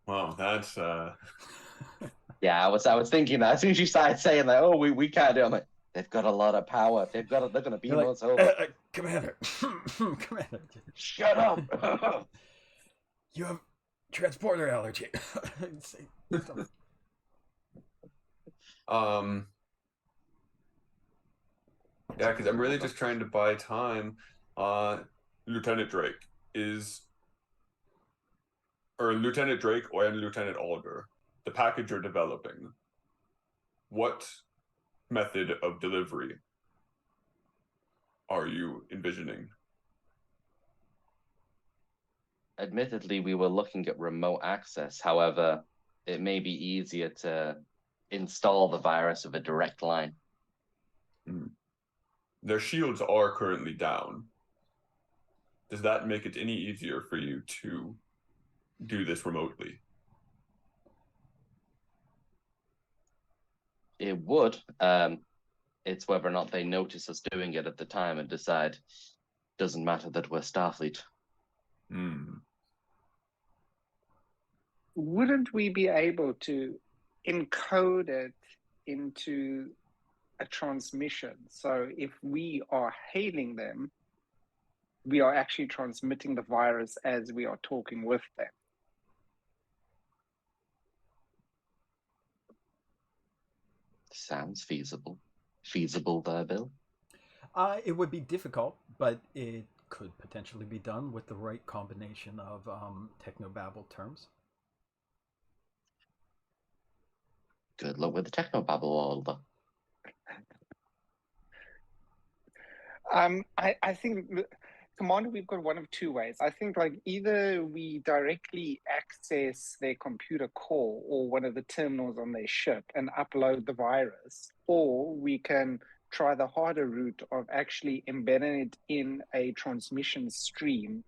Well, that's Yeah, I was thinking that as soon as you started saying that, oh, we can't do it. I'm like, they've got a lot of power. They're gonna beam You're us over. Commander, Commander, Shut up. you have transporter allergy. Yeah, because I'm really just trying to buy time. Lieutenant Drake Lieutenant Drake and Lieutenant Alder, the package you're developing, what method of delivery are you envisioning? Admittedly, we were looking at remote access. However, it may be easier to install the virus with a direct line. Their shields are currently down. Does that make it any easier for you to do this remotely? It would. It's whether or not they notice us doing it at the time and decide doesn't matter that we're Starfleet. Wouldn't we be able to encode it into a transmission? So if we are hailing them, we are actually transmitting the virus as we are talking with them. Sounds feasible. Feasible there, Bill? It would be difficult, but it could potentially be done with the right combination of technobabble terms. Good luck with the technobabble, Alder. I think, Commander, we've got one of two ways. I think either we directly access their computer core or one of the terminals on their ship and upload the virus, or we can try the harder route of actually embedding it in a transmission stream,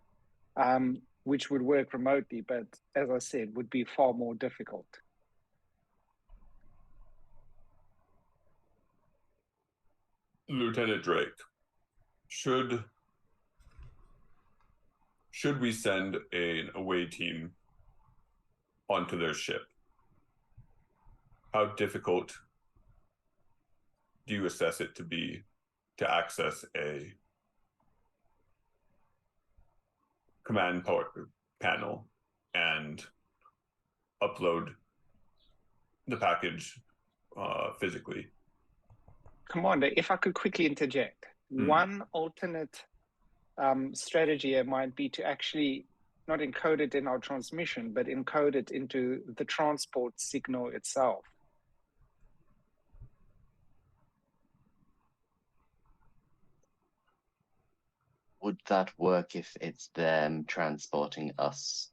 which would work remotely, but as I said, would be far more difficult. Lieutenant Drake, should we send an away team onto their ship? How difficult do you assess it to be to access a command panel and upload the package physically? Commander, if I could quickly interject, one alternate strategy might be to actually not encode it in our transmission, but encode it into the transport signal itself. would that work if it's them transporting us?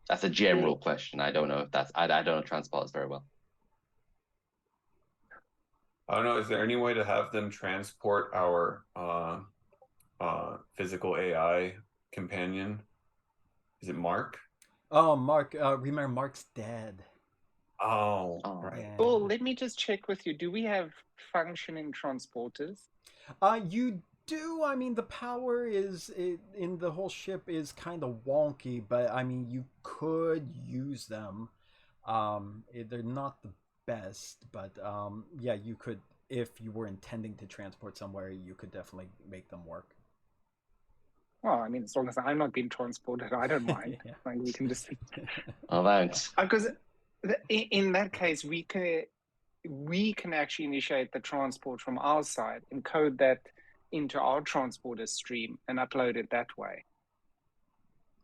That's a general question. I don't know if that's. I don't know transports very well. I don't know. Is there any way to have them transport our physical AI companion? Is it Mark? Oh, Mark. Remember, Mark's dead. Oh, Oh. right. Yeah. Well, let me just check with you. Do we have functioning transporters? You do. I mean, the power in the whole ship is kind of wonky, but I mean, you could use them. They're not the best, but yeah, you could. If you were intending to transport somewhere, you could definitely make them work. Well, I mean, as long as I'm not being transported, I don't mind. Yeah. Like, we can just Oh, thanks. because in that case, we can actually initiate the transport from our side, encode that into our transporter stream, and upload it that way.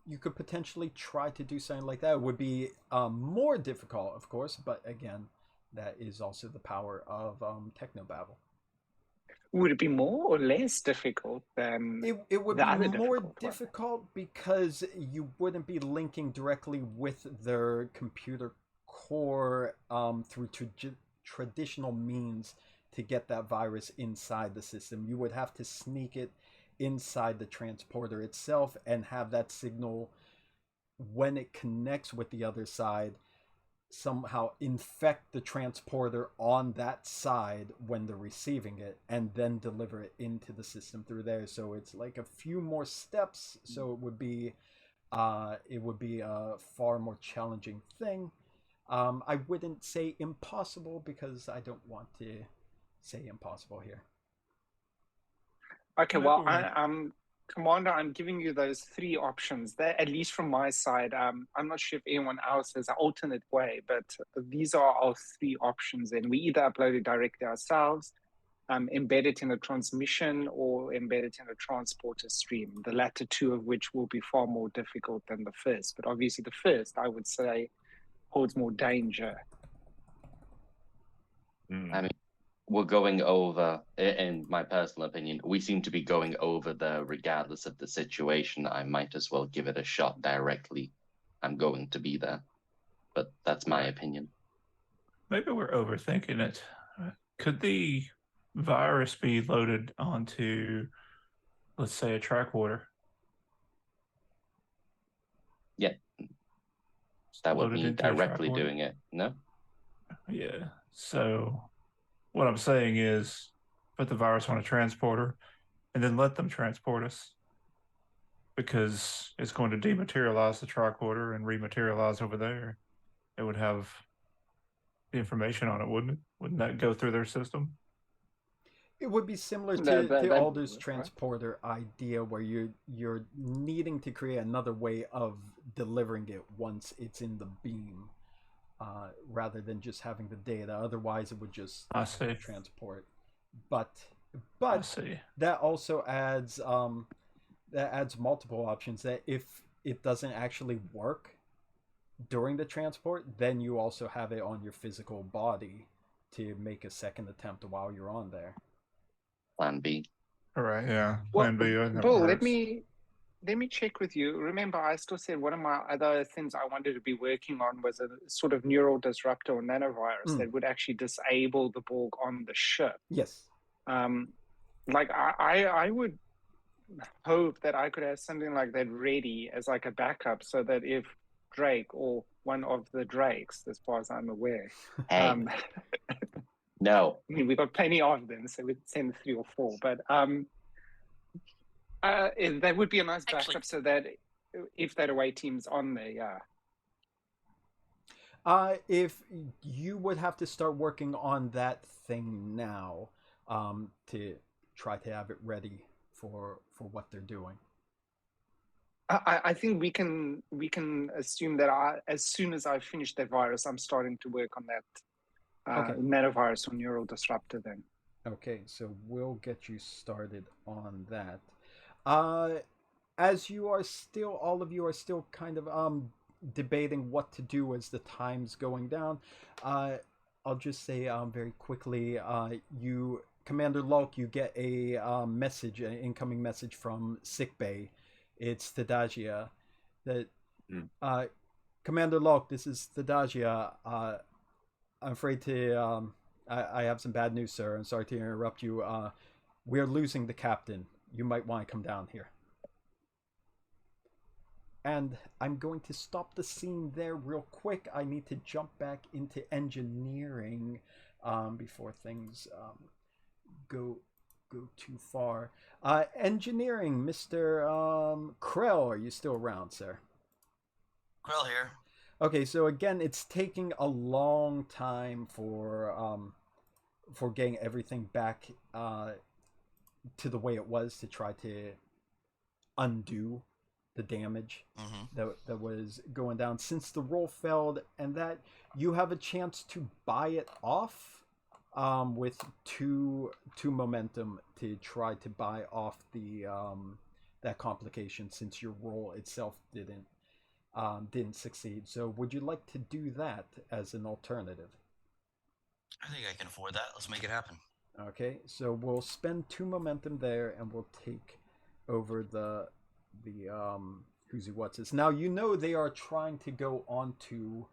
You could potentially try to do something like that. It would be more difficult, of course, but again, that is also the power of Technobabble. Would it be more or less difficult than It would the be other more difficult one? difficult because you wouldn't be linking directly with their computer core through traditional means to get that virus inside the system. You would have to sneak it inside the transporter itself and have that signal, when it connects with the other side, somehow infect the transporter on that side when they're receiving it, and then deliver it into the system through there. So it's like a few more steps. So it would be a far more challenging thing. I wouldn't say impossible because I don't want to say impossible here. Okay, well, Maybe Commander, I'm giving you those three options. That, at least from my side, I'm not sure if anyone else has an alternate way, but these are our three options. And we either upload it directly ourselves, embed it in a transmission, or embed it in a transporter stream, the latter two of which will be far more difficult than the first. But obviously the first, I would say, holds more danger. I mean, we're going over, in my personal opinion, we seem to be going over there regardless of the situation. I might as well give it a shot directly. I'm going to be there. But that's my opinion. maybe we're overthinking it. Could the virus be loaded onto, let's say, a tricorder? Yeah. That would Loaded mean into a directly tricorder? doing it, no? Yeah. So what I'm saying is put the virus on a transporter and then let them transport us, because it's going to dematerialize the tricorder and rematerialize over there. It would have the information on it, wouldn't it? Wouldn't that go through their system? It would be similar That- to that- Alder's right. transporter idea, where you're needing to create another way of delivering it once it's in the beam, rather than just having the data. Otherwise, it would just I see. transport. But I see. that also adds multiple options. That if it doesn't actually work during the transport, then you also have it on your physical body to make a second attempt while you're on there. Plan B. All right. Yeah. Well, Plan B. That Bull, works. let me check with you. Remember, I still said one of my other things I wanted to be working on was a sort of neural disruptor or nanovirus that would actually disable the Borg on the ship. Yes. Like I would hope that I could have something like that ready as like a backup, so that if Drake or one of the Drakes, as far as I'm aware, Hey, no. I mean, we've got plenty of them, so we'd send 3 or 4. But that would be a nice Actually- backup, so that if that away team's on there, yeah. If you would have to start working on that thing now, to try to have it ready for what they're doing. I think we can assume that as soon as I finish that virus, I'm starting to work on that nanovirus or neural disruptor then. Okay, so we'll get you started on that. As all of you are still kind of debating what to do as the time's going down, I'll just say very quickly, you Commander Lulk, you get a message, an incoming message from sickbay. It's Thadagia. That Commander Lulk, this is Thadagia. I'm afraid to. I have some bad news, sir. I'm sorry to interrupt you. We're losing the captain. You might want to come down here. And I'm going to stop the scene there real quick. I need to jump back into engineering before things go too far. Engineering, Mr. Krell, are you still around, sir? Krell here. Okay, so again, it's taking a long time for getting everything back to the way it was, to try to undo the damage that was going down since the roll failed, and that you have a chance to buy it off with two momentum to try to buy off the that complication, since your roll itself didn't succeed. So would you like to do that as an alternative? I think I can afford that. Let's make it happen. Okay, so we'll spend 2 momentum there, and we'll take over the who's who what's this. Now, you know they are trying to go onto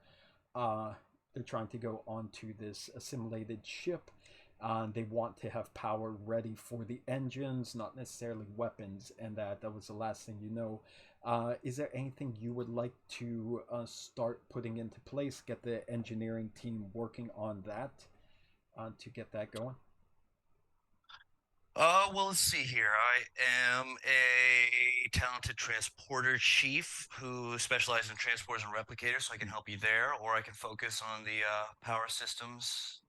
this assimilated ship. They want to have power ready for the engines, not necessarily weapons, and that was the last thing you know. Is there anything you would like to start putting into place, get the engineering team working on that to get that going? Well, let's see here. I am a talented transporter chief who specializes in transporters and replicators, so I can help you there, or I can focus on the power systems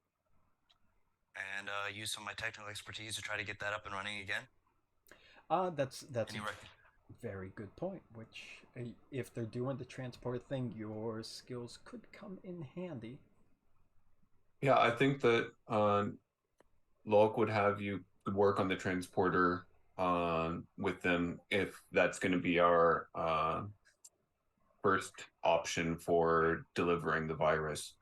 and use some of my technical expertise to try to get that up and running again. That's a very good point, which if they're doing the transport thing, your skills could come in handy. Yeah, I think that Locke would have you work on the transporter with them if that's going to be our first option for delivering the virus.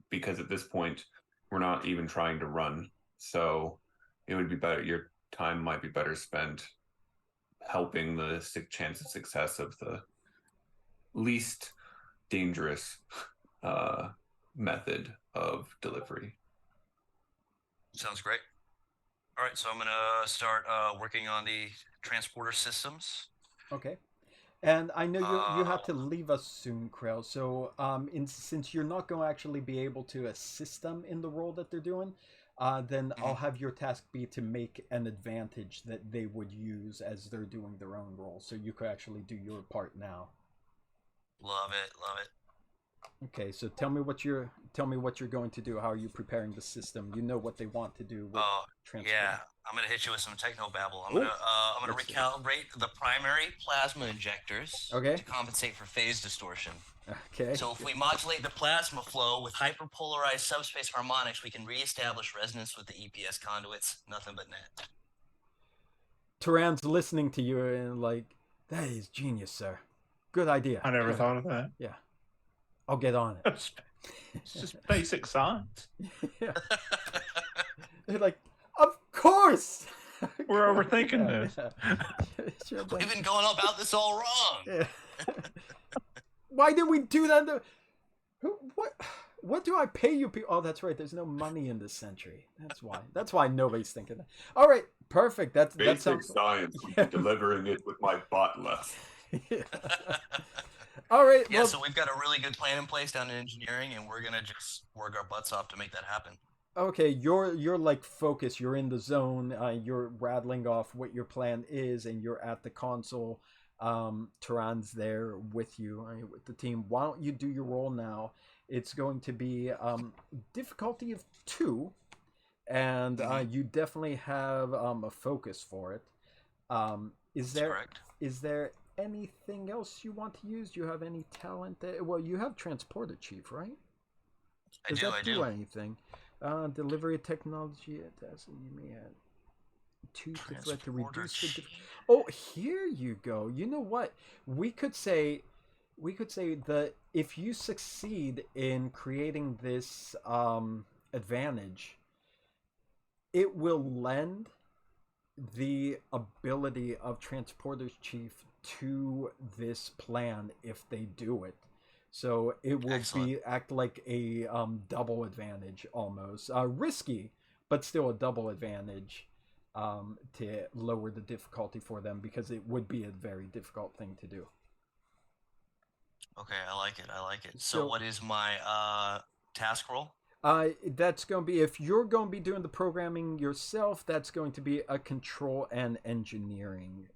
Because at this point we're not even trying to run, so it would be better. Your time might be better spent helping the chance of success of the least dangerous method of delivery. Sounds great. All right, so I'm going to start working on the transporter systems. Okay. And I know you have to leave us soon, Krell. So since you're not going to actually be able to assist them in the role that they're doing, then I'll have your task be to make an advantage that they would use as they're doing their own role. So you could actually do your part now. Love it, love it. Okay, so tell me what you're going to do. How are you preparing the system? You know what they want to do with transport. Yeah, I'm gonna hit you with some techno babble. I'm gonna recalibrate the primary plasma injectors to compensate for phase distortion. Okay. So if we modulate the plasma flow with hyperpolarized subspace harmonics, we can reestablish resonance with the EPS conduits. Nothing but net. Terran's listening to you and like, that is genius, sir. Good idea. I never thought of that. Yeah. I'll get on it. It's just basic science. Yeah. They're like, of course. We're overthinking this. We've been going about this all wrong. Yeah. Why did we do that? What do I pay you people? Oh, that's right. There's no money in this century. That's why nobody's thinking that. All right, perfect. Basic sounds science. Yeah. Delivering it with my butt left. Yeah. All right. Yeah, so we've got a really good plan in place down in engineering, and we're gonna just work our butts off to make that happen. Okay, you're like focused. You're in the zone. You're rattling off what your plan is, and you're at the console. Terran's there with you, with the team. Why don't you do your roll now? It's going to be difficulty of 2, and you definitely have a focus for it. Is there anything else you want to use? Do you have any talent? Well, you have transporter chief, right? Does that do anything? Delivery technology. You may have 2 to threat to reduce the. Oh, here you go. You know what? We could say that if you succeed in creating this advantage, it will lend the ability of Transporter's Chief to this plan if they do it. So it will act like a double advantage almost. Risky, but still a double advantage to lower the difficulty for them, because it would be a very difficult thing to do. Okay, I like it. So what is my task roll? That's going to be, if you're going to be doing the programming yourself, that's going to be a control and engineering.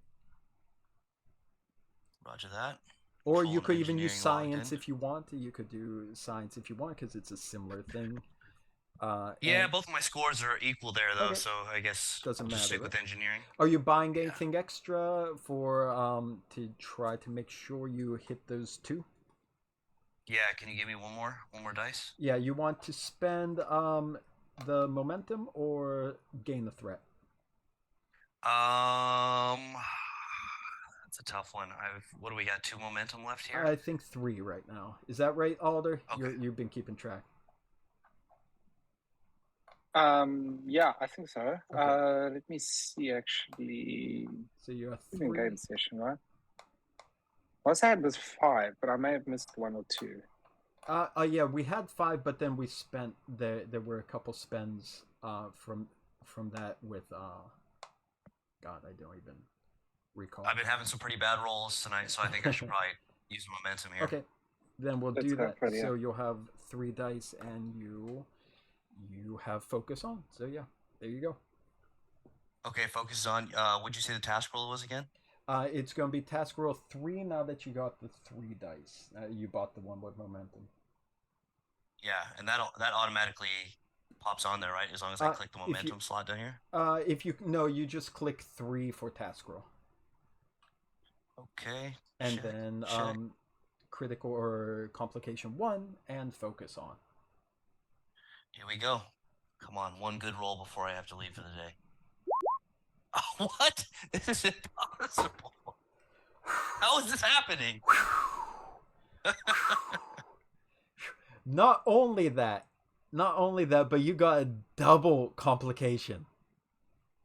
Roger that. Or you could even use science if you want. You could do science if you want, because it's a similar thing. Yeah, both of my scores are equal there, though, Okay. so I guess Doesn't I'll just matter, stick with engineering. Are you buying anything extra for to try to make sure you hit those two? Yeah, can you give me one more dice? Yeah, you want to spend the momentum or gain the threat? That's a tough one. What do we got? 2 momentum left here? I think 3 right now. Is that right, Alder? Okay. You've been keeping track. Yeah, I think so. Okay. Let me see, actually. So you have We didn't 3. game session, right? Last I had was 5, but I may have missed 1 or 2. Yeah, we had 5, but then we spent there were a couple spends from that with God, I don't even recall. I've been having some pretty bad rolls tonight, so I think I should probably use momentum here. Okay, then we'll do that. So you'll have 3 dice, and you have focus on. So yeah, there you go. Okay, focus on. What'd you say the task roll was again? It's going to be task roll 3 now that you got the 3 dice. You bought the one with momentum. Yeah, and that automatically pops on there, right? As long as I click the momentum slot down here. You just click 3 for task roll. Okay. And then critical or complication 1 and focus on. Here we go. Come on, one good roll before I have to leave for the day. Oh, what? This is impossible. How is this happening? Not only that, but you got a double complication.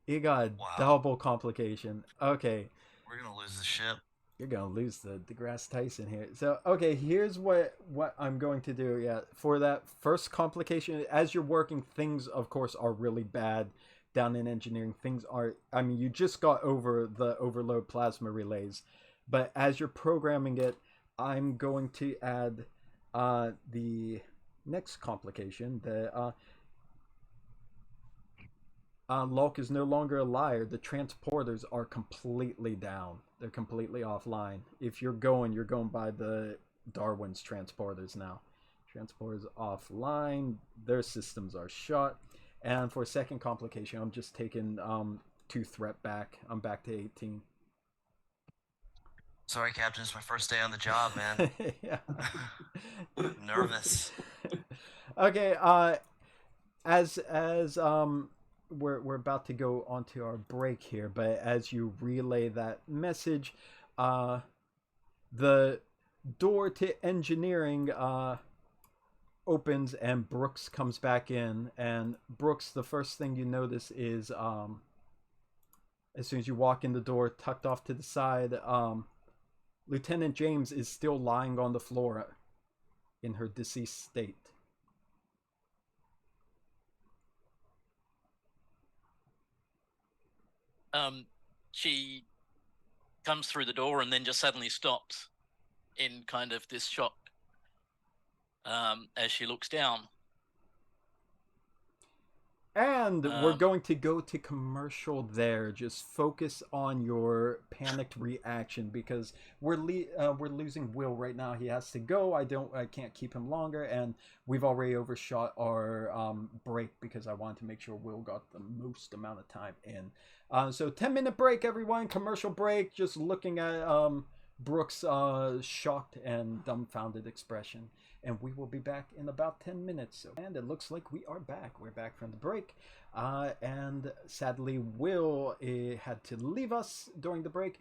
You got a double complication. Okay. We're going to lose the ship. You're going to lose the DeGrasse Tyson here. So, okay, here's what I'm going to do. Yeah, for that first complication, as you're working, things, of course, are really bad down in engineering. Things are, I mean, you just got over the overload plasma relays. But as you're programming it, I'm going to add the next complication. The Lulk is no longer a liar. The transporters are completely down. They're completely offline. If you're going by the Darwin's transporters now. Transporters offline. Their systems are shut. And for a second complication, I'm just taking 2 threat back. I'm back to 18. Sorry, Captain. It's my first day on the job, man. Yeah. Nervous. Okay. As we're about to go onto our break here, but as you relay that message, the door to engineering opens and Brooks comes back in. And Brooks, the first thing you notice is as soon as you walk in the door, tucked off to the side, Lieutenant James is still lying on the floor in her deceased state. She comes through the door and then just suddenly stops in kind of this shock as she looks down. And we're going to go to commercial there. Just focus on your panicked reaction, because we're losing Will right now. He has to go. I can't keep him longer, and we've already overshot our break because I wanted to make sure Will got the most amount of time in. So 10-minute break, everyone. Commercial break. Just looking at Brooks' shocked and dumbfounded expression. And we will be back in about 10 minutes. And it looks like we are back. We're back from the break. And sadly, Will had to leave us during the break.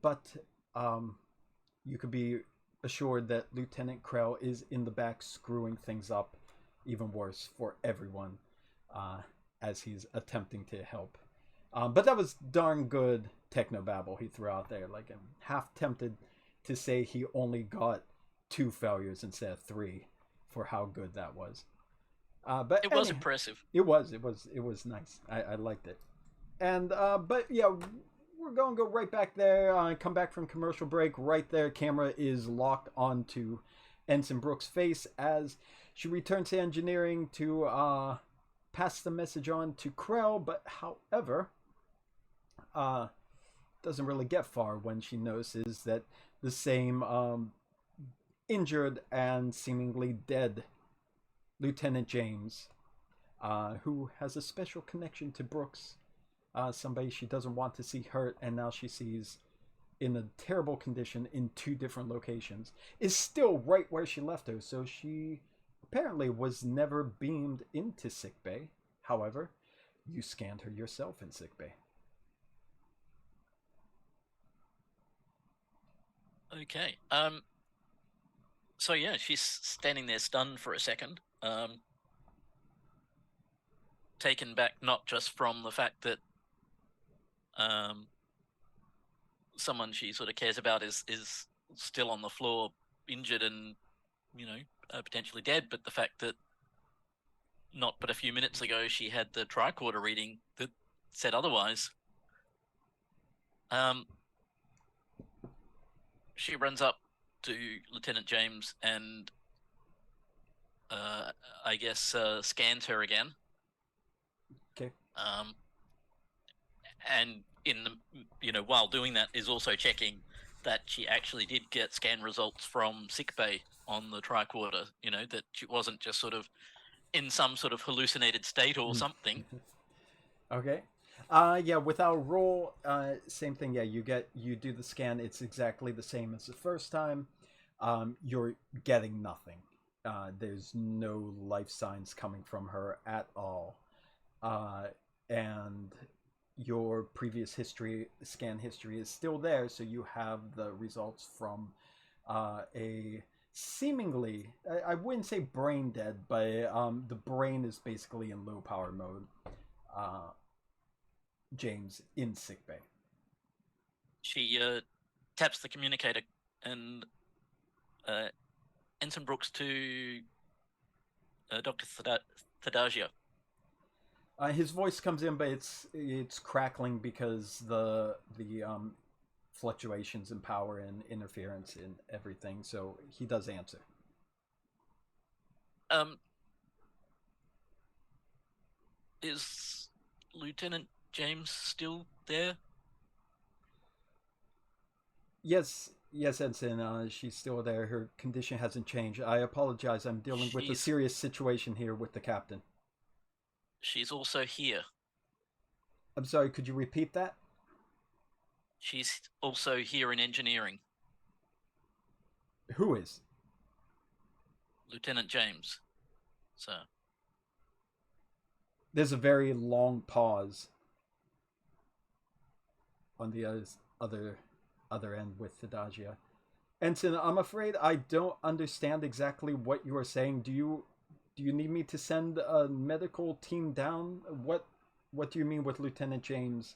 But you could be assured that Lieutenant Krell is in the back screwing things up even worse for everyone. as he's attempting to help. But that was darn good technobabble he threw out there. Like, I'm half tempted to say he only got 2 failures instead of 3 for how good that was. But it was impressive. It was nice. I liked it. And but yeah, we're going to go right back there. Come back from commercial break. Right there, camera is locked onto Ensign Brooks' face as she returns to engineering to pass the message on to Krell. But however, doesn't really get far when she notices that the same injured and seemingly dead Lieutenant James, who has a special connection to Brooks, somebody she doesn't want to see hurt, and now she sees in a terrible condition in 2 different locations, is still right where she left her. So she apparently was never beamed into sickbay. However, you scanned her yourself in sickbay. Okay. So yeah, she's standing there stunned for a second, taken back not just from the fact that someone she sort of cares about is still on the floor, injured and potentially dead, but the fact that not but a few minutes ago she had the tricorder reading that said otherwise. She runs up to Lieutenant James and I guess scans her again. Okay. And in the while doing that is also checking that she actually did get scan results from sickbay on the tricorder. That she wasn't just sort of in some sort of hallucinated state or something. Okay. Yeah, with our roll, same thing. Yeah, you do the scan. It's exactly the same as the first time. You're getting nothing. There's no life signs coming from her at all. And your previous scan history is still there, so you have the results from a seemingly, I wouldn't say brain dead, but the brain is basically in low power mode. James in sickbay. She taps the communicator and Ensign Brooks to Dr. Thaddeus. His voice comes in, but it's crackling because the fluctuations in power and interference and everything. So he does answer. Is Lieutenant James still there? Yes, Ensign. She's still there. Her condition hasn't changed. I apologize. I'm dealing with a serious situation here with the captain. She's also here. I'm sorry, could you repeat that? She's also here in engineering. Who is? Lieutenant James, sir. There's a very long pause on the other end with Thaddeus. Ensign, I'm afraid I don't understand exactly what you are saying. Do you need me to send a medical team down? What do you mean with Lieutenant James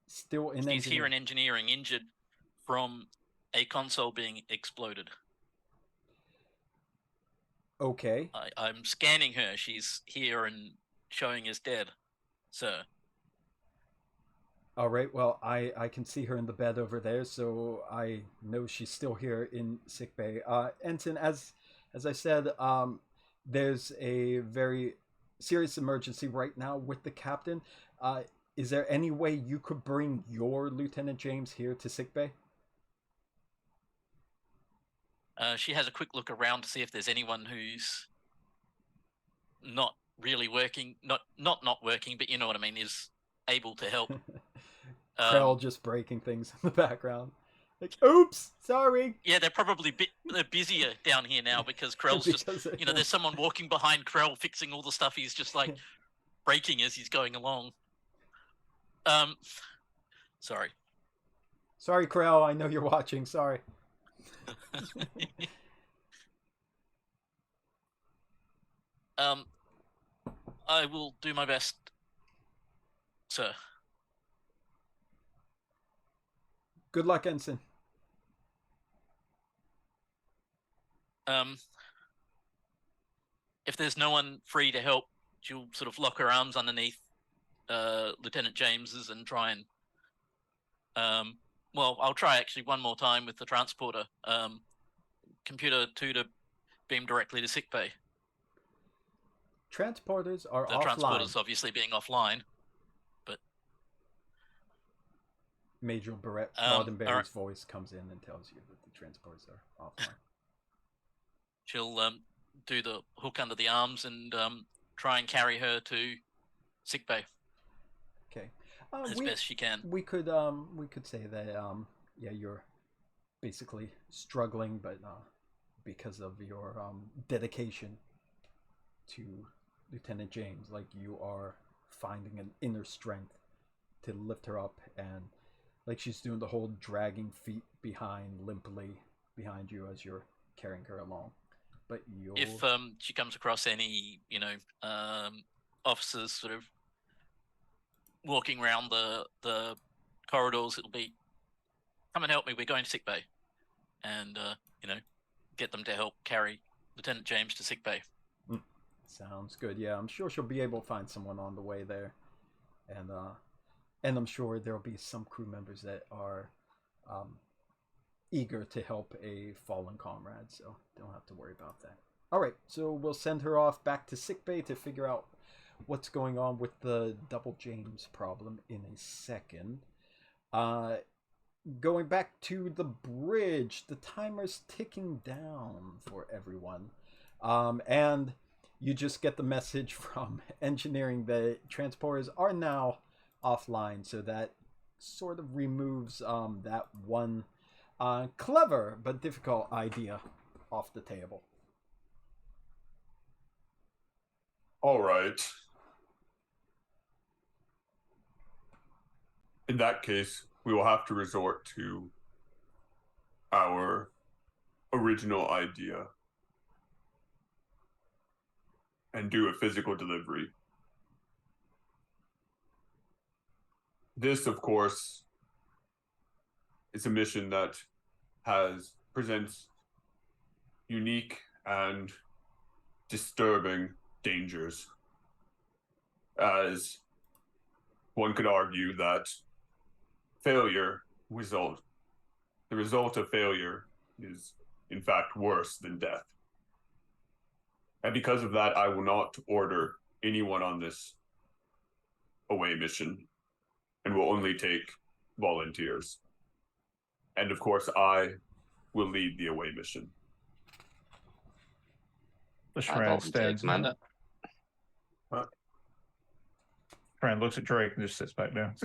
still in engineering? He's here in engineering, injured from a console being exploded. Okay. I'm scanning her. She's here and showing as dead, sir. All right. Well, I can see her in the bed over there, so I know she's still here in sickbay. Ensign, as I said, there's a very serious emergency right now with the captain. Is there any way you could bring your Lieutenant James here to sickbay? She has a quick look around to see if there's anyone who's not really working, not working, but you know what I mean, is able to help. Krell just breaking things in the background. Like, oops, sorry. Yeah, they're probably they're busier down here now because Krell's just, there's someone walking behind Krell fixing all the stuff he's just like breaking as he's going along. Sorry. Sorry, Krell, I know you're watching, sorry. I will do my best, sir. Good luck, Ensign. If there's no one free to help, she'll sort of lock her arms underneath Lieutenant James's and try and well, I'll try actually one more time with the transporter. Computer 2 to beam directly to sickbay. Transporters are The offline. transporter's obviously being offline, but Major Barrett Roddenberry's alright. voice comes in and tells you that the transporters are offline. She'll do the hook under the arms and try and carry her to sickbay Okay. as best she can. We could say that yeah, you're basically struggling, but because of your dedication to Lieutenant James, like you are finding an inner strength to lift her up, and like she's doing the whole dragging feet limply behind you as you're carrying her along. But if she comes across any, officers sort of walking around the corridors, it'll be, come and help me, we're going to sickbay, and get them to help carry Lieutenant James to sickbay. Sounds good. Yeah, I'm sure she'll be able to find someone on the way there, and I'm sure there'll be some crew members that are eager to help a fallen comrade, so don't have to worry about that. All right, so we'll send her off back to sickbay to figure out what's going on with the double James problem in a second. Going back to the bridge, the timer's ticking down for everyone, and you just get the message from engineering that transporters are now offline, so that sort of removes that one clever but difficult idea off the table. All right. In that case, we will have to resort to our original idea and do a physical delivery. This, of course, is a mission that presents unique and disturbing dangers, as one could argue that the result of failure is in fact worse than death. And because of that, I will not order anyone on this away mission and will only take volunteers. And of course, I will lead the away mission. The Shran stands Commander. Shran looks at Drake and just sits back down.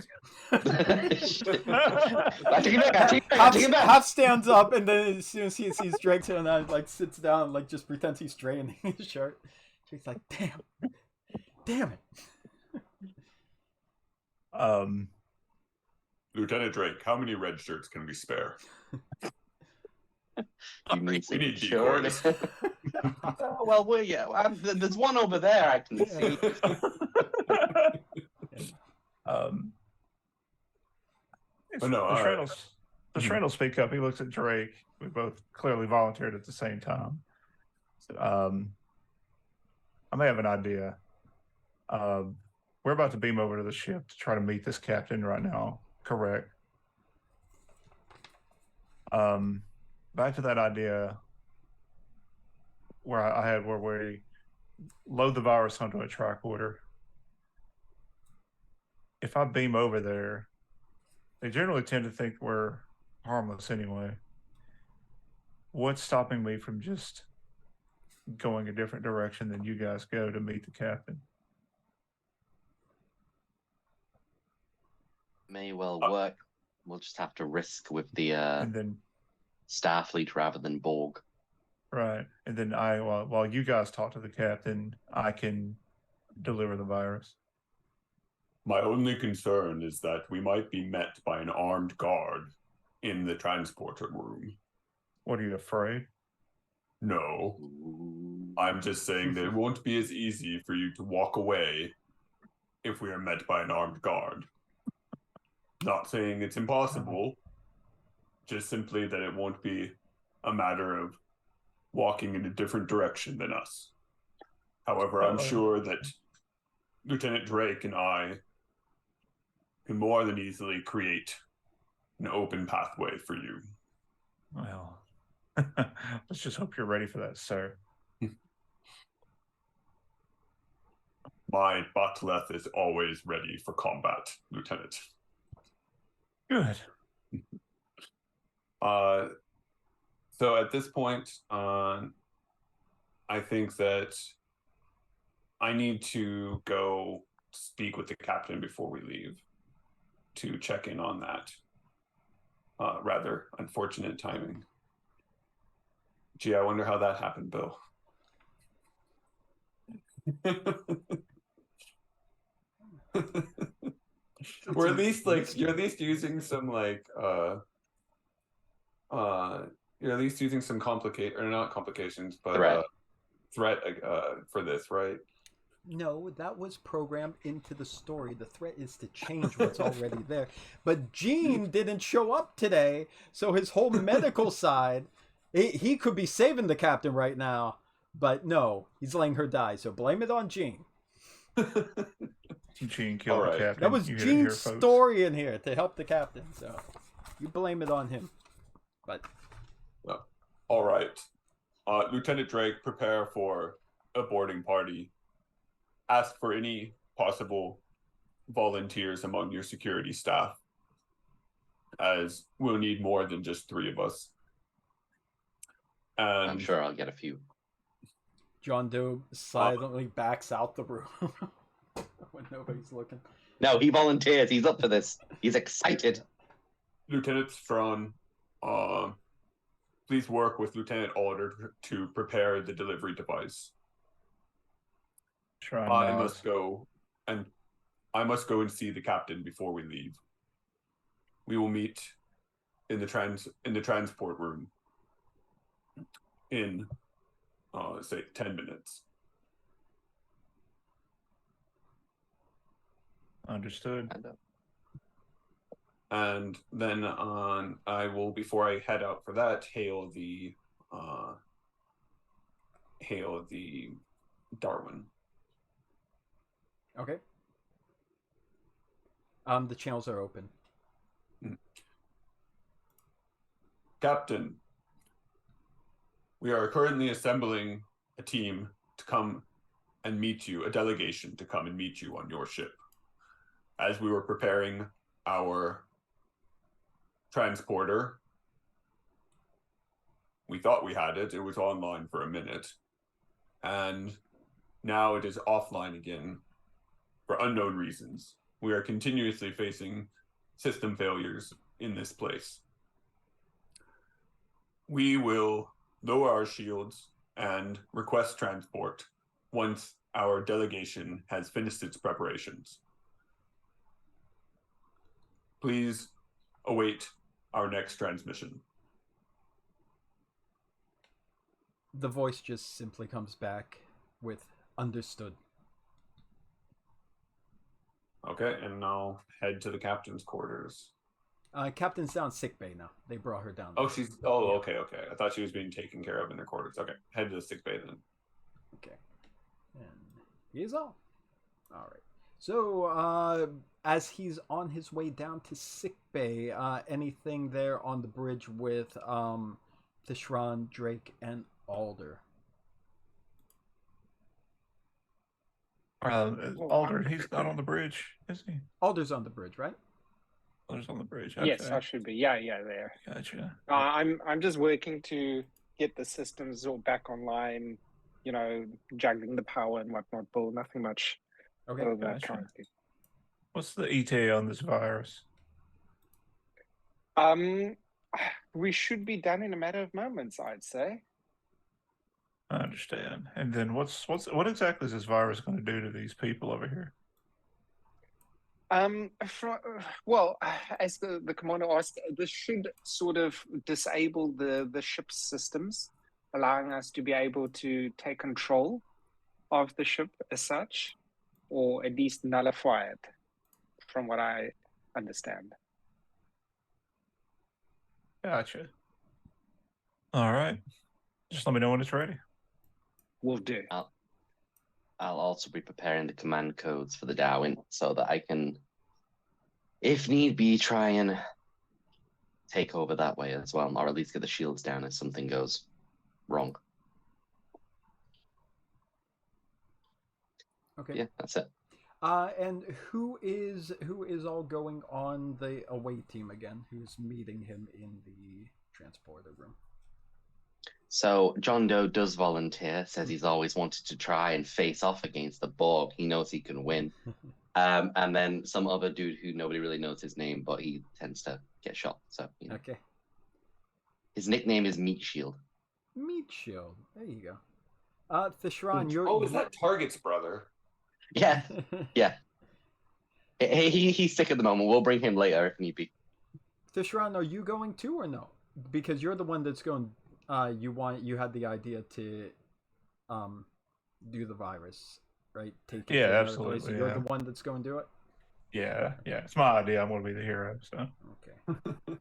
Hop stands up, and then as soon as he sees Drake turn on, like sits down, like just pretends he's straightening his shirt. Drake's like, damn it. Lieutenant Drake, how many red shirts can we spare? You need We need security. decoys. Well, there's one over there I can see. The Shran will speak up. He looks at Drake. We both clearly volunteered at the same time. So, I may have an idea. We're about to beam over to the ship to try to meet this captain right now. Correct. Back to that idea where we load the virus onto a tricorder. If I beam over there, they generally tend to think we're harmless anyway. What's stopping me from just going a different direction than you guys go to meet the captain? May well work. We'll just have to risk with the And then Starfleet rather than Borg. right, and then while you guys talk to the captain, I can deliver the virus. My only concern is that we might be met by an armed guard in the transporter room. What, are you afraid? No. I'm just saying that it won't be as easy for you to walk away if we are met by an armed guard. Not saying it's impossible, just simply that it won't be a matter of walking in a different direction than us. However, I'm sure that Lieutenant Drake and I can more than easily create an open pathway for you. Well, let's just hope you're ready for that, sir. My Batleth is always ready for combat, Lieutenant. Good. So at this point, I think that I need to go speak with the captain before we leave to check in on that. Rather unfortunate timing. Gee, I wonder how that happened, Bill. Or at least you're at least using some you're at least using some not complications, but threat for this, right? No, that was programmed into the story. The threat is to change what's already there. But Gene didn't show up today, so his whole medical side, he could be saving the captain right now. But no, he's letting her die, so blame it on Gene. Gene killed the captain. That was Gene's story in here to help the captain, so you blame it on him. But all right. Lieutenant Drake, prepare for a boarding party. Ask for any possible volunteers among your security staff, as we'll need more than just 3 of us. And I'm sure I'll get a few. John Doe silently backs out the room when nobody's looking. No, he volunteers. He's up for this. He's excited. Lieutenant Strawn, please work with Lieutenant Alder to prepare the delivery device. I must go and see the captain before we leave. We will meet in the transport room in say 10 minutes. Understood. And then I will, before I head out for that, hail the Darwin. Okay. The channels are open. Captain, we are currently assembling a team to come and meet you, a delegation to come and meet you on your ship. As we were preparing our transporter, we thought we had it. It was online for a minute. And now it is offline again for unknown reasons. We are continuously facing system failures in this place. We will lower our shields and request transport once our delegation has finished its preparations. Please await our next transmission. The voice just simply comes back with understood. Okay, and I'll head to the captain's quarters. Captain's down sickbay now. They brought her down. Oh, okay. I thought she was being taken care of in her quarters. Okay, head to the sickbay then. Okay. And he's all right. So, as he's on his way down to sickbay, anything there on the bridge with Thishran, Drake, and Alder? Alder, he's not on the bridge, is he? Alder's on the bridge, right? Alder's on the bridge. Okay. Yes, I should be. Yeah, there. Gotcha. I'm just working to get the systems all back online. You know, juggling the power and whatnot. Bill, nothing much. Okay, that currently. What's the ETA on this virus? We should be done in a matter of moments, I'd say. I understand. And then what exactly is this virus going to do to these people over here? Well, as the commander asked, this should sort of disable the ship's systems, allowing us to be able to take control of the ship as such, or at least nullify it, from what I understand. Gotcha. All right. Just let me know when it's ready. Will do. I'll also be preparing the command codes for the Darwin so that I can, if need be, try and take over that way as well, or at least get the shields down if something goes wrong. Okay. Yeah, that's it. And who is all going on the away team again? Who's meeting him in the transporter room? So John Doe does volunteer, says he's always wanted to try and face off against the Borg. He knows he can win. And then some other dude who nobody really knows his name, but he tends to get shot. So, you know. Okay. His nickname is Meat Shield. Meat Shield. There you go. Thishran, you're... Oh, is that Target's brother? Yeah, yeah. He's sick at the moment. We'll bring him later if need be. Thishran, are you going too or no? Because you're the one that's going... you had the idea to do the virus, right? Take it Yeah, to absolutely. place. You're the one that's going to do it? Yeah. It's my idea. I'm going to be the hero. So. Okay.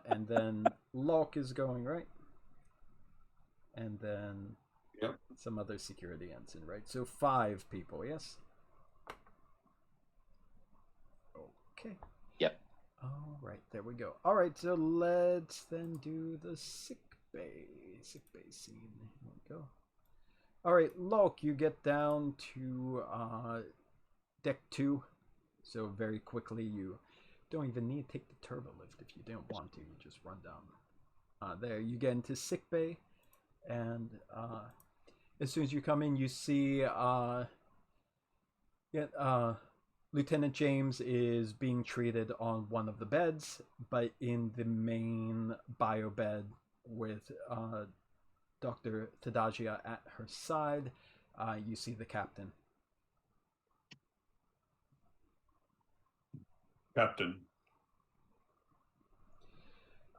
And then Locke is going, right? And then some other security ensign, right? So 5 people, yes? Okay. Yep. All right, there we go. All right, so let's then do the sick bay scene. Here we go. All right, Locke, you get down to deck 2. So very quickly, you don't even need to take the turbo lift if you don't want to. You just run down. There, you get into sick bay, and as soon as you come in, you see Lieutenant James is being treated on one of the beds, but in the main bio bed with Dr. Tadagia at her side, you see the captain. Captain.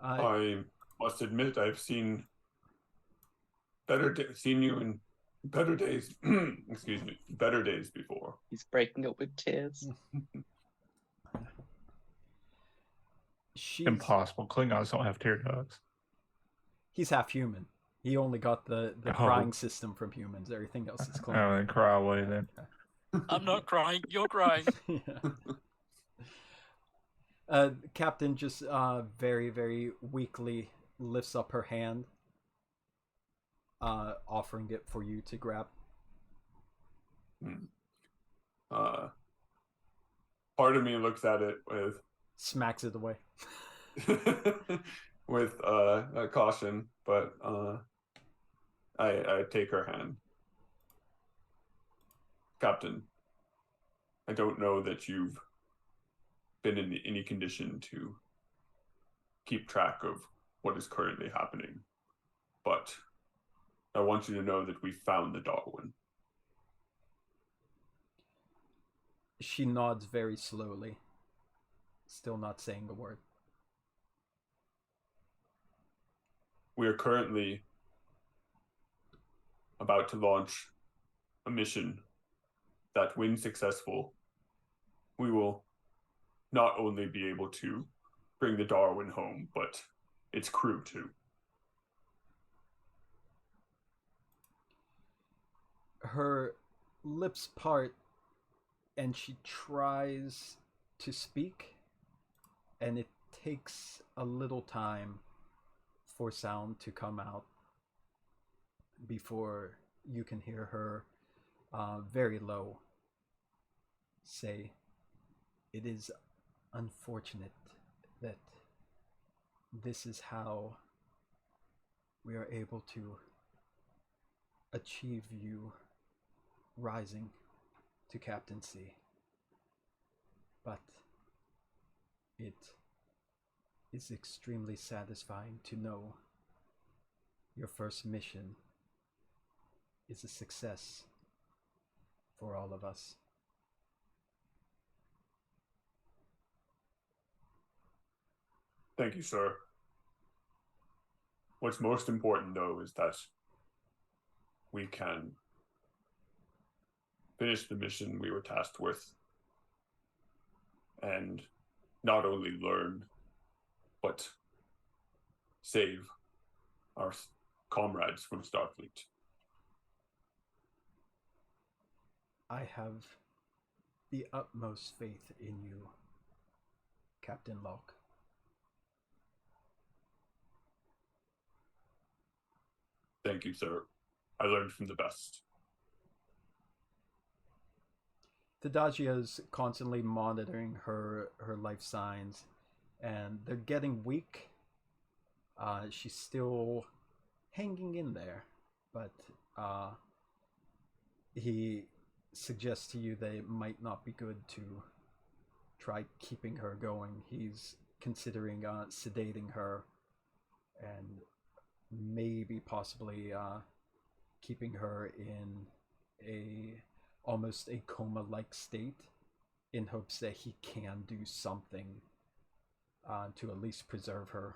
I must admit I've seen you in better days. Excuse me, better days before. He's breaking up with tears. Impossible. Klingons don't have tear ducts. He's half human. He only got the crying system from humans. Everything else is clean. Oh, then cry away then. I'm not crying. You're crying. Captain just very, very weakly lifts up her hand, offering it for you to grab. Part of me looks at it with smacks it away with caution, but I take her hand. Captain, I don't know that you've been in any condition to keep track of what is currently happening, but I want you to know that we found the Darwin. She nods very slowly, still not saying a word. We are currently about to launch a mission that, when successful, we will not only be able to bring the Darwin home, but its crew too. Her lips part and she tries to speak, and it takes a little time for sound to come out before you can hear her very low say, "It is unfortunate that this is how we are able to achieve you rising to captaincy, but it is extremely satisfying to know your first mission is a success for all of us." Thank you, sir. What's most important, though, is that we can finish the mission we were tasked with and not only learn, but save our comrades from Starfleet. I have the utmost faith in you, Captain Locke. Thank you, sir. I learned from the best. Tadagia's constantly monitoring her life signs, and they're getting weak. She's still hanging in there, but he suggests to you that it might not be good to try keeping her going. He's considering sedating her and maybe possibly keeping her in almost a coma-like state in hopes that he can do something to at least preserve her.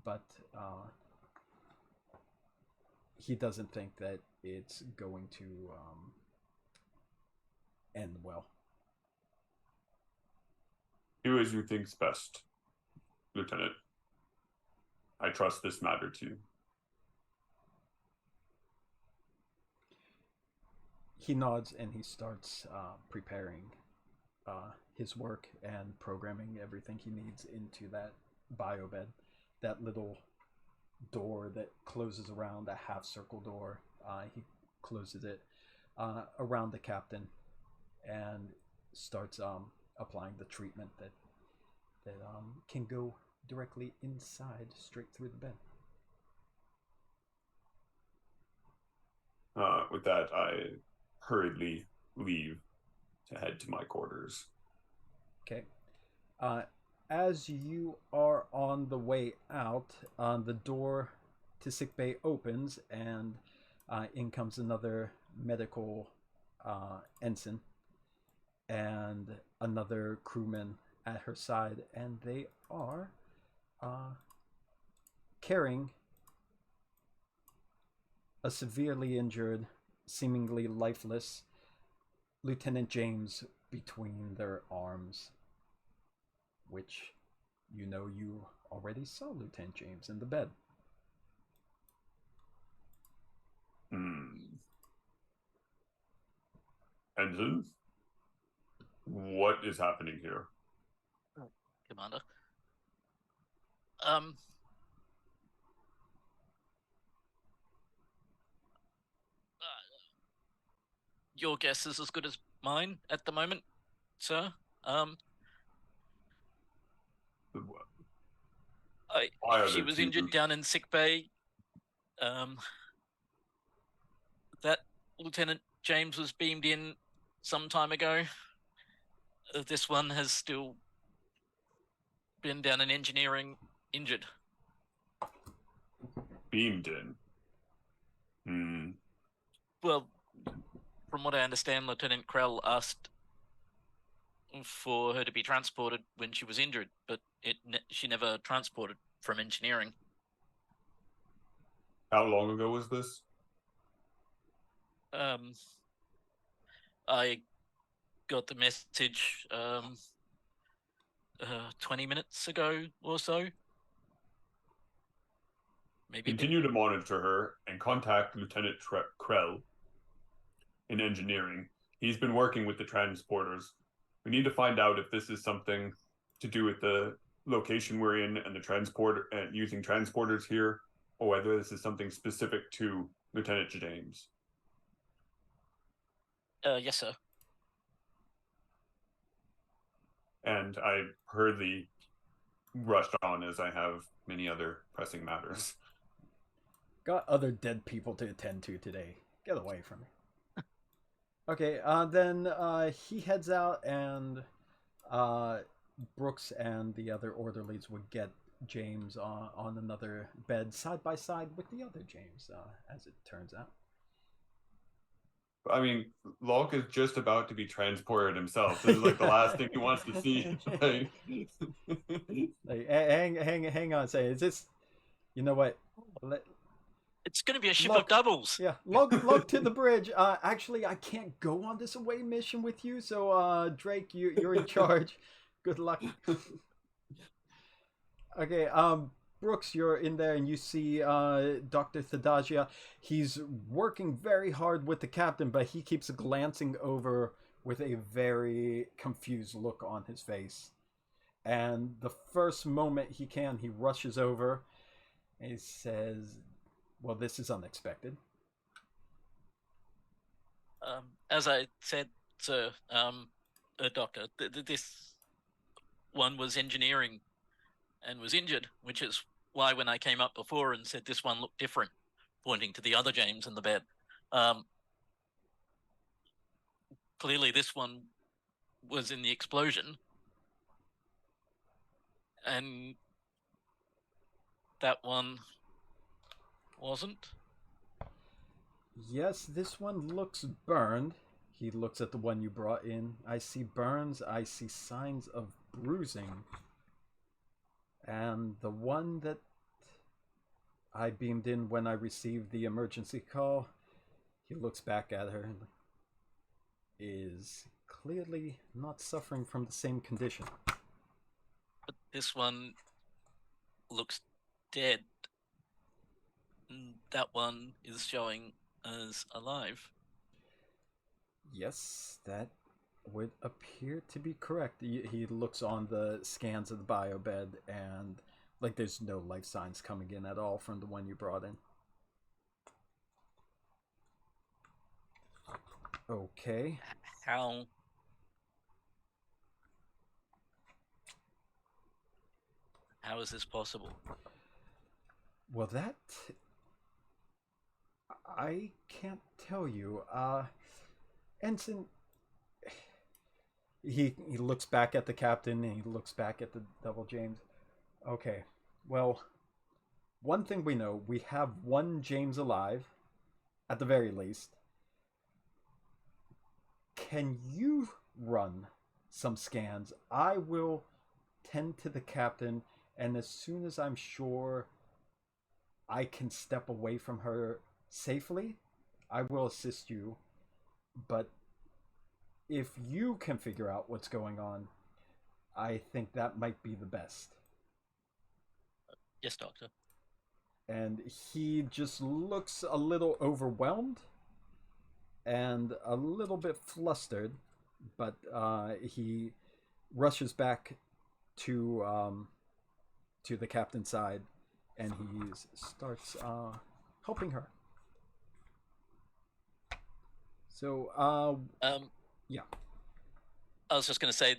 But he doesn't think that it's going to end well. Do as you think's best, Lieutenant. I trust this matter to you. He nods and he starts preparing his work and programming everything he needs into that biobed. That little door that closes around, a half circle door, he closes it around the captain and starts applying the treatment that can go directly inside, straight through the bed. With that, I hurriedly leave to head to my quarters. Okay. As you are on the way out, the door to sickbay opens, and in comes another medical ensign and another crewman at her side, and they are carrying a severely injured, seemingly lifeless Lieutenant James between their arms, which you know you already saw Lieutenant James in the bed. Ensign, what is happening here? Commander. Your guess is as good as mine at the moment, sir. She was injured down in sickbay. That Lieutenant James was beamed in some time ago. This one has still been down in engineering, injured. Beamed in? Well, from what I understand, Lieutenant Krell asked for her to be transported when she was injured, but she never transported from engineering. How long ago was this? I got the message 20 minutes ago or so. Maybe. Continue to monitor her and contact Lieutenant Krell in engineering. He's been working with the transporters. We need to find out if this is something to do with the location we're in and the transporter and using transporters here, or whether this is something specific to Lieutenant James. Yes, sir. And I hurriedly rushed on, as I have many other pressing matters. Got other dead people to attend to today. Get away from me. Okay, then he heads out, and Brooks and the other orderlies would get James on another bed side by side with the other James, as it turns out. I mean, Locke is just about to be transported himself. This is like the last thing he wants to see. Like, hang on a second. Is this You know what? Let, It's going to be a ship Look, of doubles. yeah, log to the bridge. Actually, I can't go on this away mission with you, so Drake, you're in charge. Good luck. Okay, Brooks, you're in there and you see Dr. Thadagia. He's working very hard with the captain, but he keeps glancing over with a very confused look on his face. And the first moment he can, he rushes over and he says, well, this is unexpected. As I said, sir, Doctor, this one was engineering and was injured, which is why when I came up before and said this one looked different, pointing to the other James in the bed, clearly this one was in the explosion, and that one wasn't. Yes, this one looks burned. He looks at the one you brought in. I see burns. I see signs of bruising. And the one that I beamed in when I received the emergency call, he looks back at her and is clearly not suffering from the same condition. But this one looks dead. That one is showing as alive. Yes, that would appear to be correct. He looks on the scans of the biobed and like there's no life signs coming in at all from the one you brought in. Okay. How is this possible? Well, that I can't tell you. Ensign, he looks back at the captain and he looks back at the double James. Okay, well, one thing we know, we have one James alive, at the very least. Can you run some scans? I will tend to the captain, and as soon as I'm sure I can step away from her safely, I will assist you. But if you can figure out what's going on, I think that might be the best. Yes, Doctor. And he just looks a little overwhelmed and a little bit flustered, but he rushes back to the captain's side and he starts helping her. So, yeah. I was just going to say,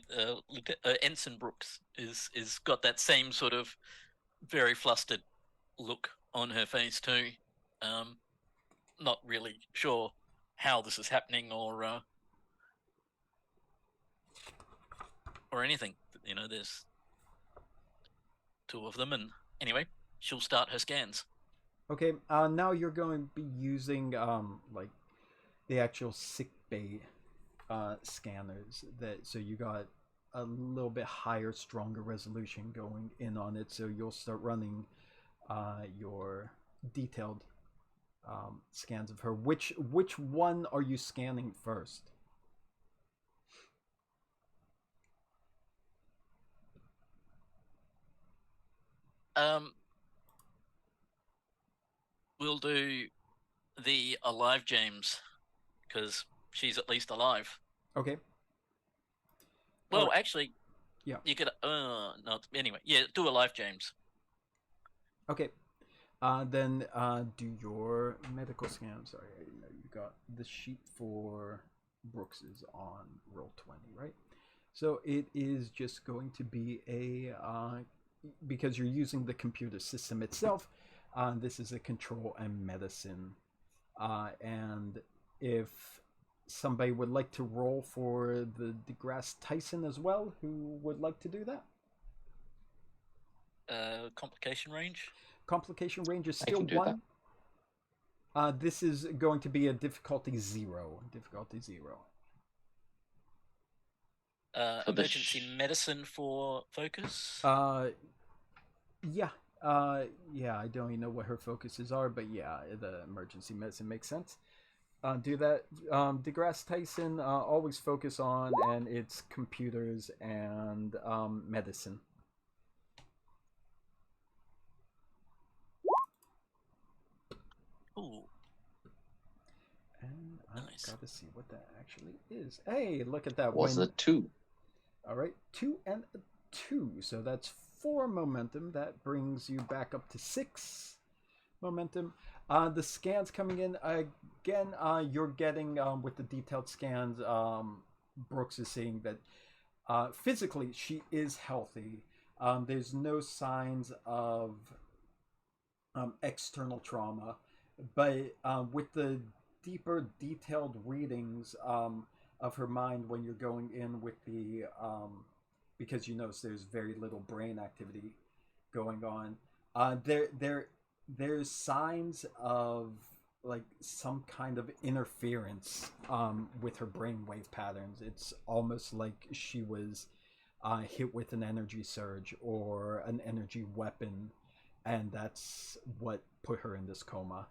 Ensign Brooks is got that same sort of very flustered look on her face too. Not really sure how this is happening or anything. You know, there's two of them, and anyway, she'll start her scans. Okay, now you're going to be using like the actual sick bay scanners. So you got a little bit higher, stronger resolution going in on it. So you'll start running your detailed scans of her. Which one are you scanning first? We'll do the alive James, because she's at least alive. Okay. Well, actually, yeah. You could. No. Anyway, yeah. Do alive James. Okay. Then do your medical scan. Sorry, you got the sheet for Brooks is on roll 20, right? So it is just going to be a because you're using the computer system itself. This is a control and medicine, and if somebody would like to roll for the DeGrasse Tyson as well, who would like to do that? Complication range. Complication range is still 1. This is going to be a difficulty 0. Difficulty 0. Emergency medicine for focus. Yeah, Yeah, I don't even know what her focuses are, but yeah, the emergency medicine makes sense. Do that. DeGrasse Tyson always focus on, and it's computers and medicine. Ooh, And I've nice. got to see what that actually is. Hey, look at that. Was a 2. All right, 2 and a 2. So that's 4 momentum. That brings you back up to 6 momentum. The scans coming in again. You're getting with the detailed scans. Brooks is saying that physically she is healthy. There's no signs of external trauma, but with the deeper, detailed readings of her mind when you're going in with the because you notice there's very little brain activity going on. There's signs of like some kind of interference with her brainwave patterns. It's almost like she was hit with an energy surge or an energy weapon, and that's what put her in this coma.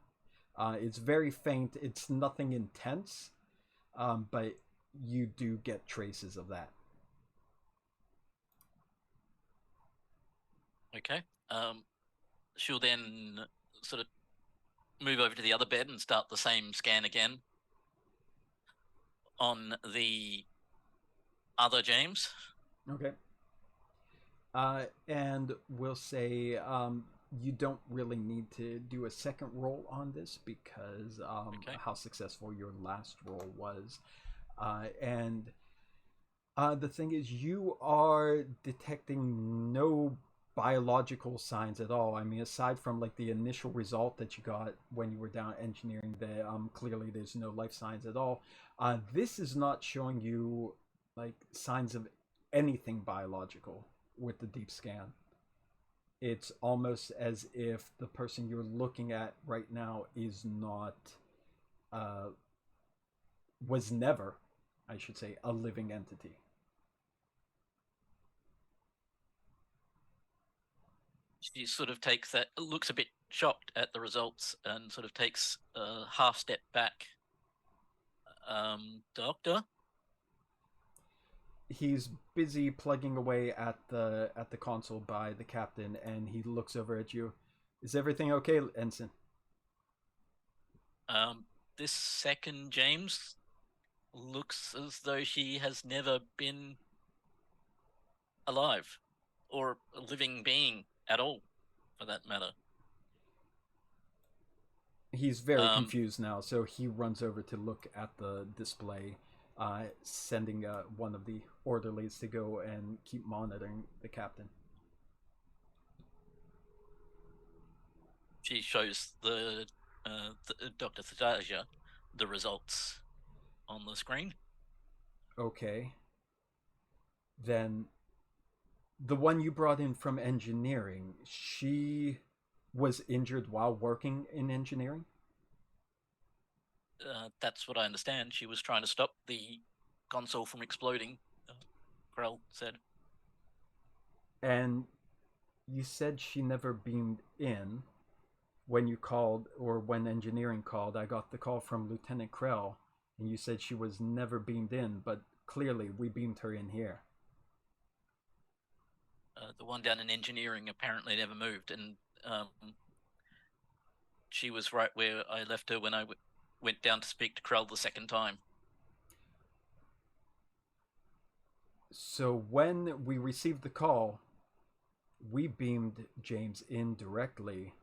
It's very faint. It's nothing intense, but you do get traces of that. Okay. She'll then sort of move over to the other bed and start the same scan again on the other James. Okay. And we'll say you don't really need to do a second roll on this because Okay. how successful your last roll was. And the thing is, you are detecting no biological signs at all. I mean, aside from like the initial result that you got when you were down engineering, that clearly there's no life signs at all. This is not showing you like signs of anything biological with the deep scan. It's almost as if the person you're looking at right now is not, uh, was never, I should say, a living entity. She sort of takes that, looks a bit shocked at the results, and sort of takes a half step back. Doctor? He's busy plugging away at the console by the captain, and he looks over at you. Is everything okay, Ensign? This second James looks as though she has never been alive, or a living being at all, for that matter. He's very confused now, so he runs over to look at the display, sending one of the orderlies to go and keep monitoring the captain. She shows the Dr. Thadasia the results on the screen. Okay. Then the one you brought in from engineering, she was injured while working in engineering? That's what I understand. She was trying to stop the console from exploding, Krell said. And you said she never beamed in. When you called, or when engineering called, I got the call from Lieutenant Krell, and you said she was never beamed in, but clearly we beamed her in here. The one down in engineering apparently never moved, and she was right where I left her when I went down to speak to Krell the second time. So when we received the call, we beamed James in directly,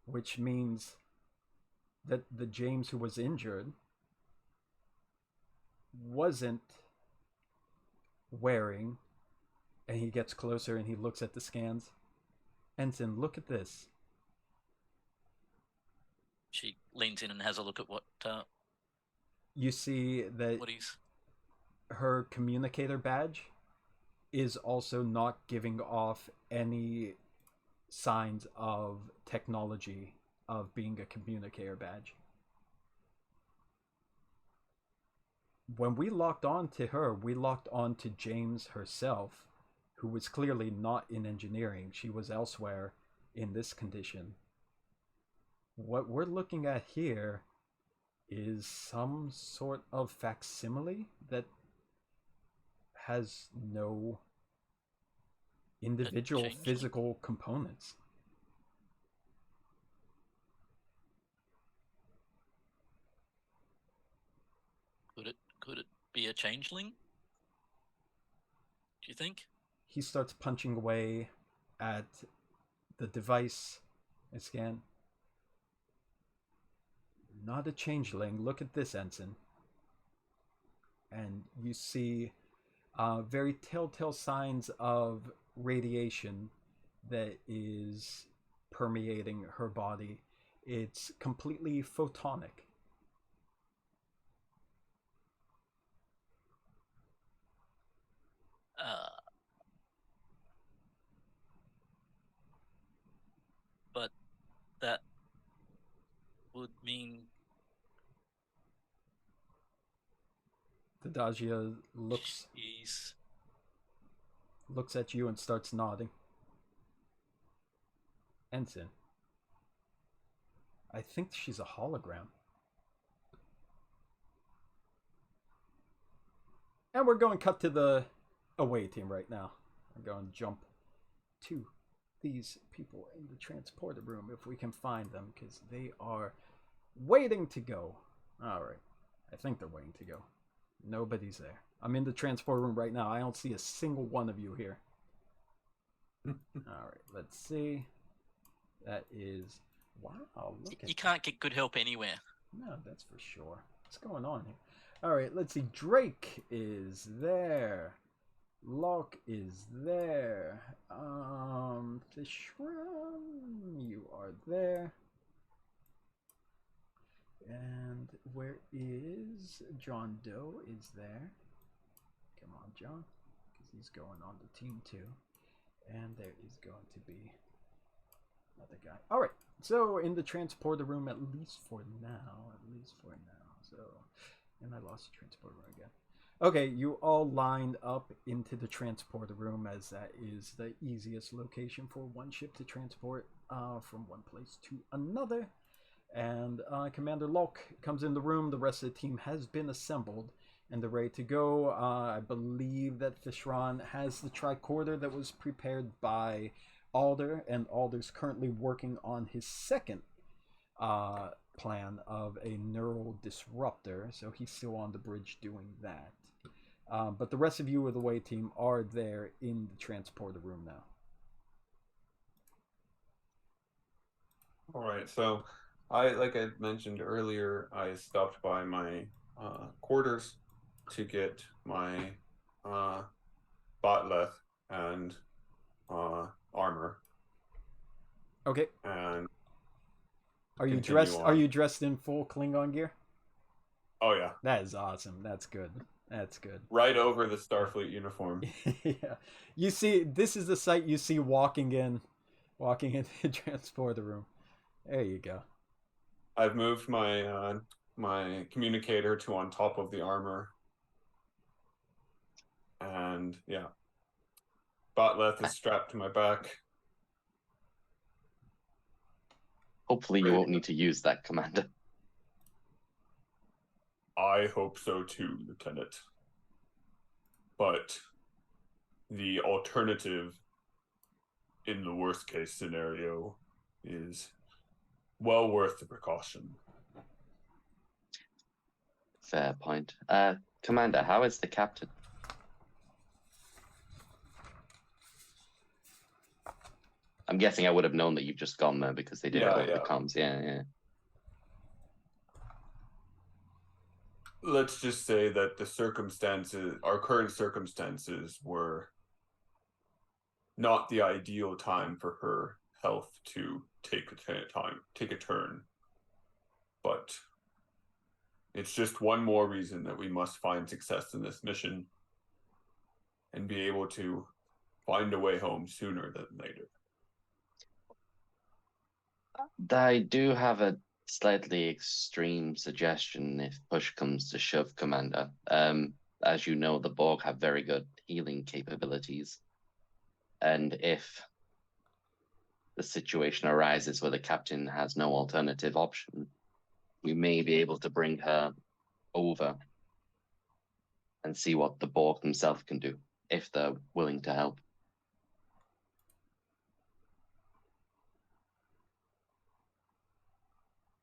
which means that the James who was injured wasn't wearing, and he gets closer and he looks at the scans. Ensign, look at this. She leans in and has a look at what You see that he's... her communicator badge is also not giving off any signs of technology of being a communicator badge. When we locked on to her, we locked on to James herself, who was clearly not in engineering. She was elsewhere in this condition. What we're looking at here is some sort of facsimile that has no individual changeling? physical components. Could it be a changeling? Do you think? He starts punching away at the device and scan. Not a changeling. Look at this, Ensign. And you see very telltale signs of radiation that is permeating her body. It's completely photonic. But that would mean Tadagia looks at you and starts nodding. Ensign, I think she's a hologram. And we're going to cut to the away team right now. We're going to jump to these people in the transporter room if we can find them, because they are waiting to go. All right. I think they're waiting to go. Nobody's there. I'm in the transporter room right now. I don't see a single one of you here. All right. Let's see. That is... Wow. You can't get good help anywhere. No, that's for sure. What's going on here? All right, let's see. Drake is there. Locke is there. Fishram, you are there. And where is John Doe? Is there? Come on, John, because he's going on the team too. And there is going to be another guy. All right. So in the transporter room, at least for now. So, and I lost the transporter room again. Okay, you all lined up into the transporter room, as that is the easiest location for one ship to transport from one place to another. And Commander Locke comes in the room. The rest of the team has been assembled and they're ready to go. I believe that Fishron has the tricorder that was prepared by Alder, and Alder's currently working on his second plan of a neural disruptor, so he's still on the bridge doing that. But the rest of you of the away team are there in the transporter room now. All right, so like I mentioned earlier, I stopped by my quarters to get my botleth and armor. Okay. And are you dressed? Are you dressed in full Klingon gear? Oh yeah. That is awesome. That's good. That's good. Right over the Starfleet uniform. Yeah. You see, this is the sight you see walking into the transporter room. There you go. I've moved my my communicator to on top of the armor. And yeah. Botleth is strapped to my back. Hopefully you won't need to use that, Commander. I hope so too, Lieutenant. But the alternative in the worst case scenario is well worth the precaution. Fair point. Commander, how is the captain? I'm guessing I would have known that you've just gone there because they did it over the comms. Yeah. Let's just say that the circumstances, our current circumstances, were not the ideal time for her health to take a turn. But it's just one more reason that we must find success in this mission and be able to find a way home sooner than later. I do have a slightly extreme suggestion if push comes to shove, Commander. As you know, the Borg have very good healing capabilities. And if the situation arises where the captain has no alternative option, we may be able to bring her over and see what the Borg themselves can do, if they're willing to help.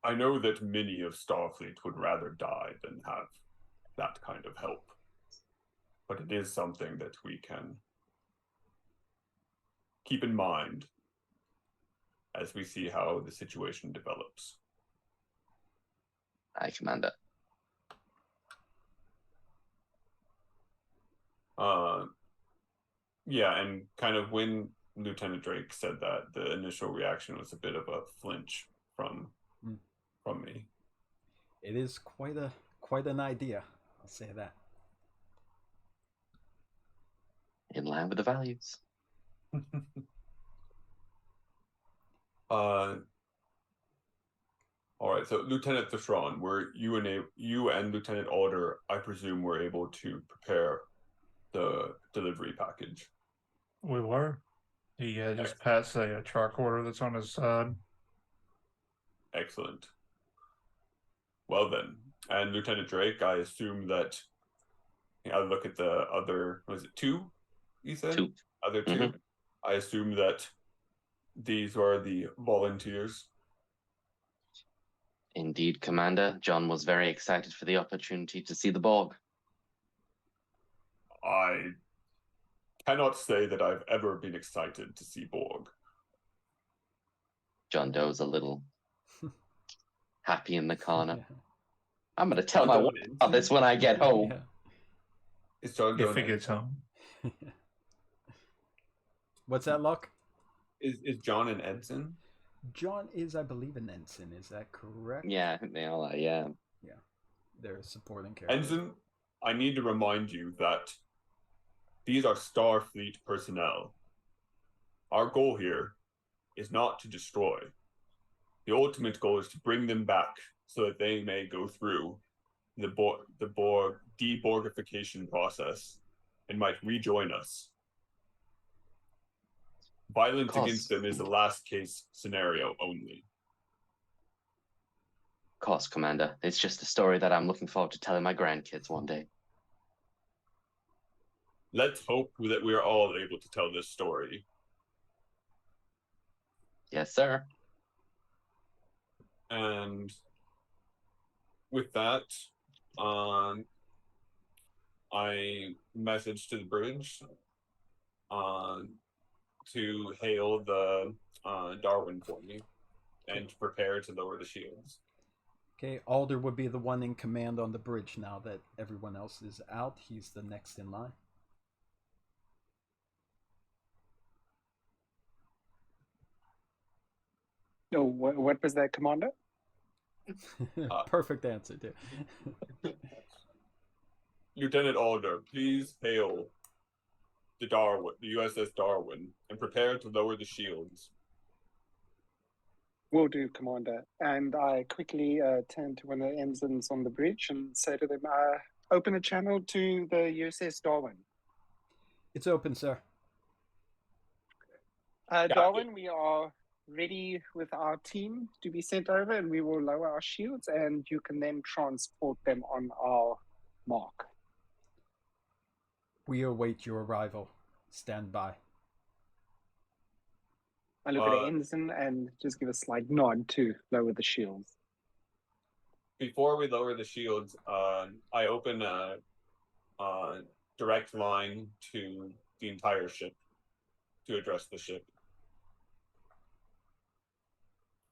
I know that many of Starfleet would rather die than have that kind of help. But it is something that we can keep in mind as we see how the situation develops. Aye, Commander. Yeah, and kind of when Lieutenant Drake said that, the initial reaction was a bit of a flinch from me. It is quite an idea. I'll say that. In line with the values. All right, so Lieutenant Thashron, were you and Lieutenant Alder, I presume, were able to prepare the delivery package? We were. He just passed a truck order that's on his side. Excellent. Well then, and Lieutenant Drake, I assume that I look at the other, was it two? You said? Two. Other two? Mhm. I assume that these are the volunteers. Indeed, Commander. John was very excited for the opportunity to see the Borg. I cannot say that I've ever been excited to see Borg. John Doe's a little happy in the corner. Yeah. I'm going to tell John my Doe wife and about this when I get home. Yeah. Is John If Doe he gets home. What's that, Locke? is John an ensign? John is, I believe, an ensign. Is that correct? Yeah, I think they all are, yeah. They're supporting characters. Ensign, I need to remind you that these are Starfleet personnel. Our goal here is not to destroy. The ultimate goal is to bring them back so that they may go through the Borg deborgification process and might rejoin us. Violence against them is the last case scenario only. Of course, Commander. It's just a story that I'm looking forward to telling my grandkids one day. Let's hope that we are all able to tell this story. Yes, sir. And with that, I message to the bridge to hail the Darwin for me and to prepare to lower the shields. Okay, Alder would be the one in command on the bridge now that everyone else is out. He's the next in line. Oh, what was that, Commander? Perfect answer, too. Lieutenant Alder, please hail the USS Darwin, and prepare to lower the shields. Will do, Commander. And I quickly turn to one of the ensigns on the bridge and say to them, open a channel to the USS Darwin. It's open, sir. Darwin, we are ready with our team to be sent over, and we will lower our shields, and you can then transport them on our mark. We await your arrival. Stand by. I look at the ensign and just give a slight nod to lower the shields. Before we lower the shields, I open a direct line to the entire ship to address the ship.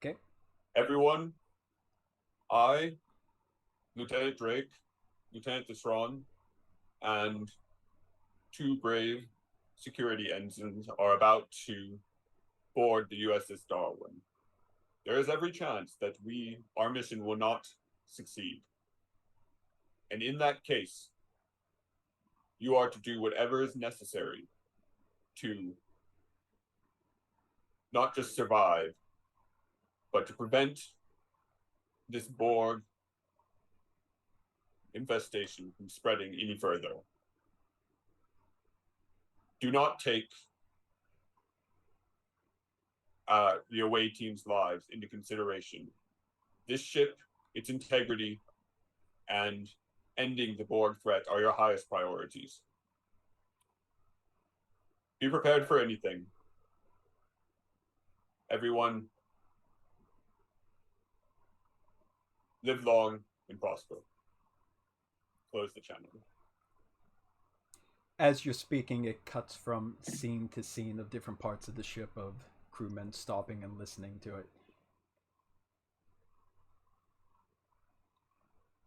Okay. Everyone, I, Lieutenant Drake, Lieutenant Thashron, and two brave security ensigns are about to board the USS Darwin. There is every chance that our mission will not succeed. And in that case, you are to do whatever is necessary to not just survive, but to prevent this Borg infestation from spreading any further. Do not take the away team's lives into consideration. This ship, its integrity, and ending the Borg threat are your highest priorities. Be prepared for anything. Everyone, live long and prosper. Close the channel. As you're speaking, it cuts from scene to scene of different parts of the ship of crewmen stopping and listening to it.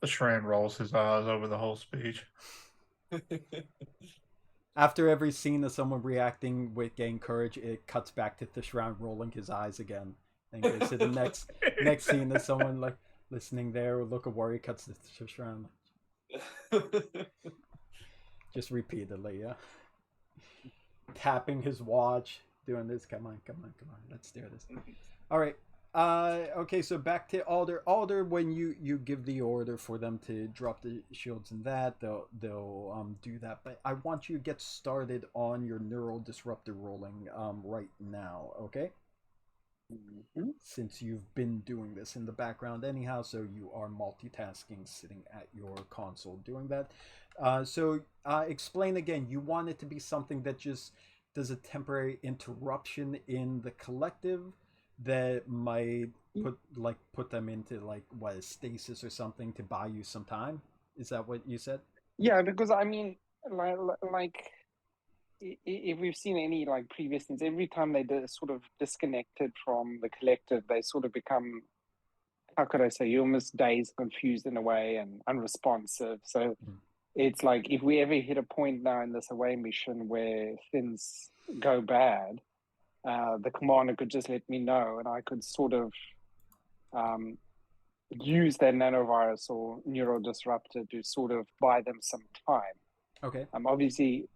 The Shran rolls his eyes over the whole speech. After every scene of someone reacting with gain courage, it cuts back to Thishran rolling his eyes again. And goes to the next scene of someone like listening there, look of worry, cuts to Thishran. Just repeatedly, yeah. Tapping his watch, doing this. Come on. Let's do this. All right. Okay, so back to Alder. Alder, when you give the order for them to drop the shields and that, they'll do that. But I want you to get started on your neural disruptor rolling right now, okay? Mm-hmm. Since you've been doing this in the background anyhow, so you are multitasking, sitting at your console doing that. So explain again. You want it to be something that just does a temporary interruption in the collective that might put them into a stasis or something to buy you some time. Is that what you said? Yeah, because I mean, like if we've seen any previous things, every time they sort of disconnected from the collective, they sort of become, how could I say, you're almost dazed, confused in a way, and unresponsive. So it's like if we ever hit a point now in this away mission where things go bad, the commander could just let me know, and I could sort of use that nanovirus or neural disruptor to sort of buy them some time. Okay. Obviously,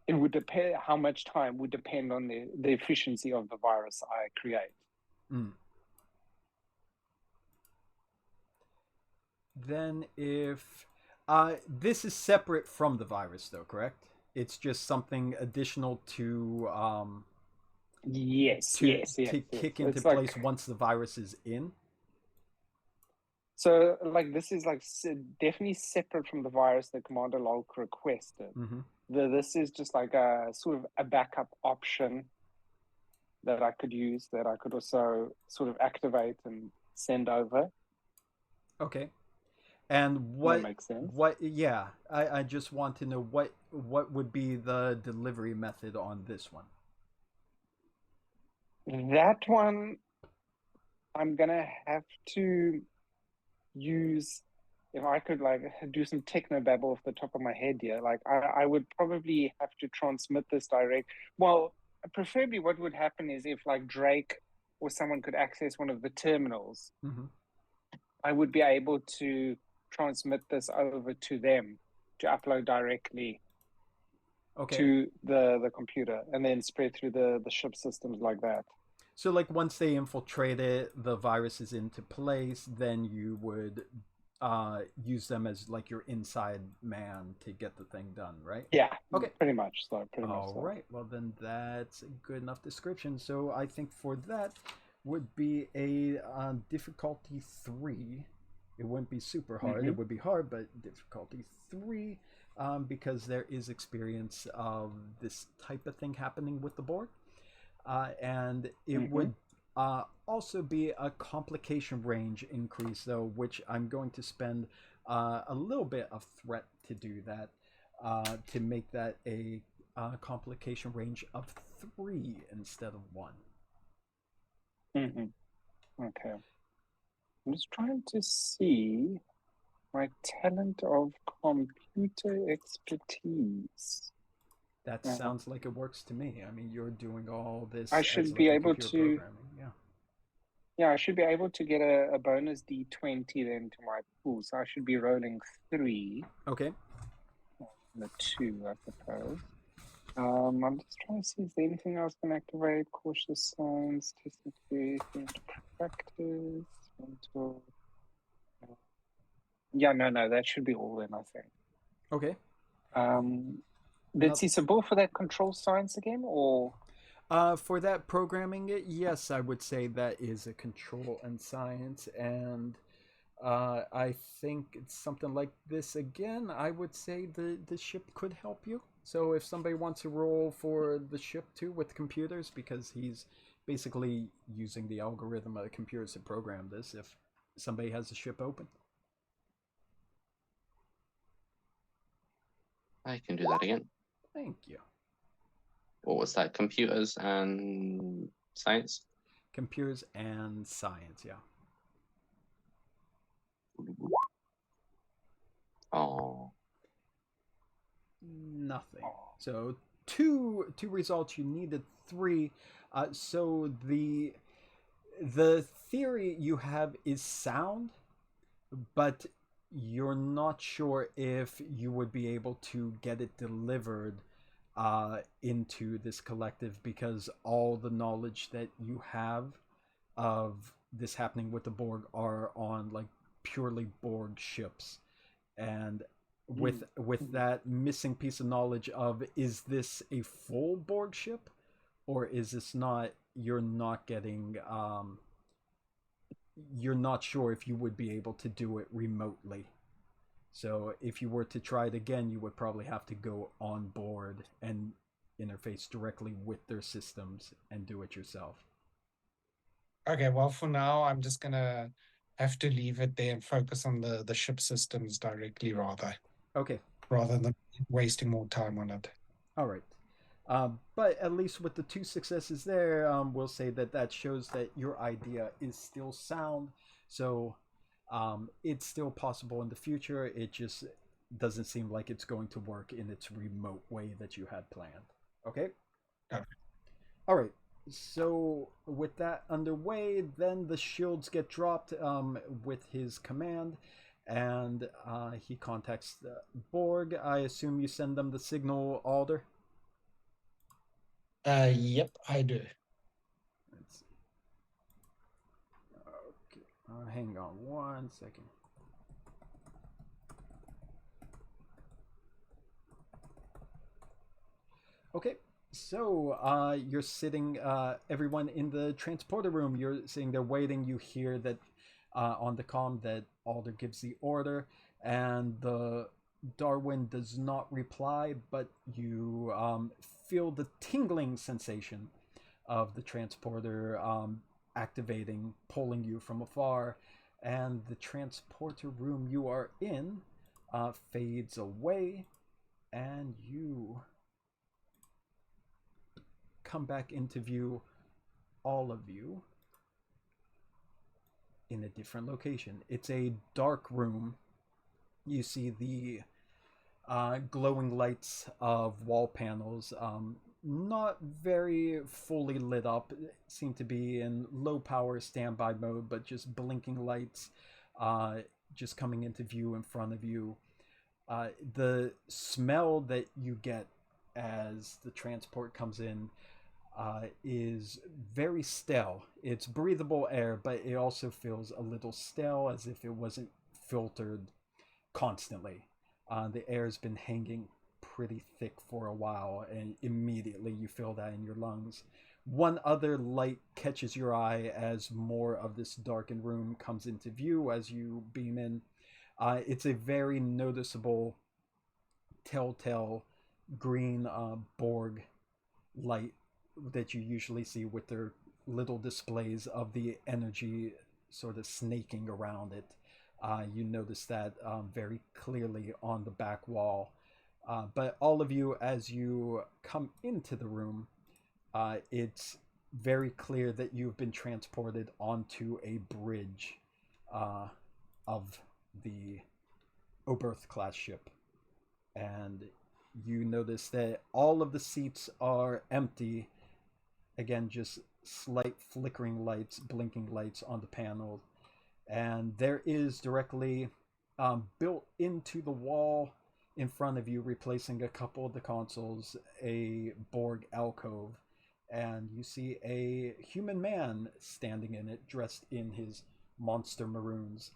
it would depend. How much time would depend on the efficiency of the virus I create. Then if this is separate from the virus, though, correct? It's just something additional to yes, to kick into place once the virus is in. So this is definitely separate from the virus that Commander Lolk requested. Mm-hmm. This is just like a sort of a backup option that I could use, that I could also sort of activate and send over. Okay. And what that makes sense? Yeah, I just want to know what would be the delivery method on this one. That one, I'm gonna have to use, if I could do some techno babble off the top of my head here, I would probably have to transmit this direct. Well, preferably what would happen is if Drake or someone could access one of the terminals, I would be able to transmit this over to them to upload directly to the computer, and then spread through the ship systems like that. So once they infiltrate it, the virus is into place, then you would use them as your inside man to get the thing done, right? Yeah. Okay. Pretty much so. All right. Well, then that's a good enough description. So I think for that would be a difficulty 3. It wouldn't be super hard. It would be hard, but difficulty 3, because there is experience of this type of thing happening with the Borg. And it would also be a complication range increase, though, which I'm going to spend a little bit of threat to do that, to make that a complication range of 3 instead of 1. Okay. I'm just trying to see my talent of computer expertise. That sounds like it works to me. I mean, you're doing all this. I should be able to. Programming. Yeah, I should be able to get a bonus D20 then to my pool. So I should be rolling 3. Okay. The 2, I suppose. I'm just trying to see if there's anything else can activate. Cautious signs, testing practice, mental. Yeah, no, that should be all then, I think. Okay. Let's see. So, Bill, for that control science again, or For that programming, yes, I would say that is a control and science, and I think it's something like this again. I would say the ship could help you. So if somebody wants to roll for the ship too with computers, because he's basically using the algorithm of the computers to program this, if somebody has the ship open. I can do that again. Thank you. What was that? Computers and science? Computers and science, yeah. Oh. Nothing. So two results. You needed three. So the theory you have is sound, but you're not sure if you would be able to get it delivered into this collective, because all the knowledge that you have of this happening with the Borg are on like purely Borg ships, and with that missing piece of knowledge of, is this a full Borg ship or is this not, you're not getting you're not sure if you would be able to do it remotely. So if you were to try it again, you would probably have to go on board and interface directly with their systems and do it yourself. Okay, well, for now, I'm just gonna have to leave it there and focus on the ship systems directly, Okay. rather than wasting more time on it. All right. But at least with the two successes there, we'll say that that shows that your idea is still sound. So it's still possible in the future. It just doesn't seem like it's going to work in its remote way that you had planned. Okay? Okay. All right. So with that underway, then the shields get dropped with his command, and he contacts the Borg. I assume you send them the signal, Alder? Yep, I do. Let's see. Okay. Hang on one second. Okay. So you're sitting, everyone in the transporter room. You're sitting there waiting. You hear that on the comm that Alder gives the order, and the Darwin does not reply, but you feel the tingling sensation of the transporter activating, pulling you from afar, and the transporter room you are in fades away, and you come back into view, all of you, in a different location. It's a dark room. You see the glowing lights of wall panels, not very fully lit up, seem to be in low power standby mode, but just blinking lights just coming into view in front of you. The smell that you get as the transport comes in is very stale. It's breathable air, but it also feels a little stale, as if it wasn't filtered constantly. The air's been hanging pretty thick for a while, and immediately you feel that in your lungs. One other light catches your eye as more of this darkened room comes into view as you beam in. It's a very noticeable telltale green Borg light that you usually see with their little displays of the energy sort of snaking around it. You notice that very clearly on the back wall. But all of you, as you come into the room, it's very clear that you've been transported onto a bridge of the Oberth class ship. And you notice that all of the seats are empty. Again, just slight flickering lights, blinking lights on the panel. And there is directly built into the wall in front of you, replacing a couple of the consoles, a Borg alcove. And you see a human man standing in it, dressed in his monster maroons,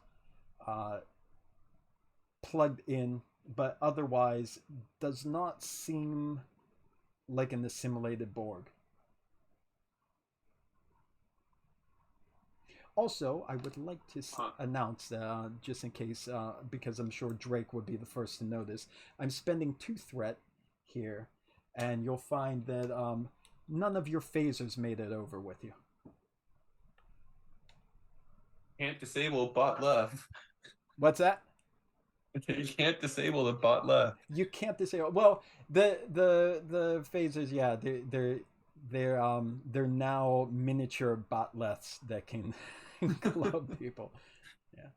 plugged in, but otherwise does not seem like an assimilated Borg. Also, I would like to announce, just in case, because I'm sure Drake would be the first to notice, I'm spending 2 threat here, and you'll find that none of your phasers made it over with you. Can't disable bot left. What's that? You can't disable the bot left. You can't disable. Well, the phasers, yeah, they're now miniature botleths that can club people. Yeah.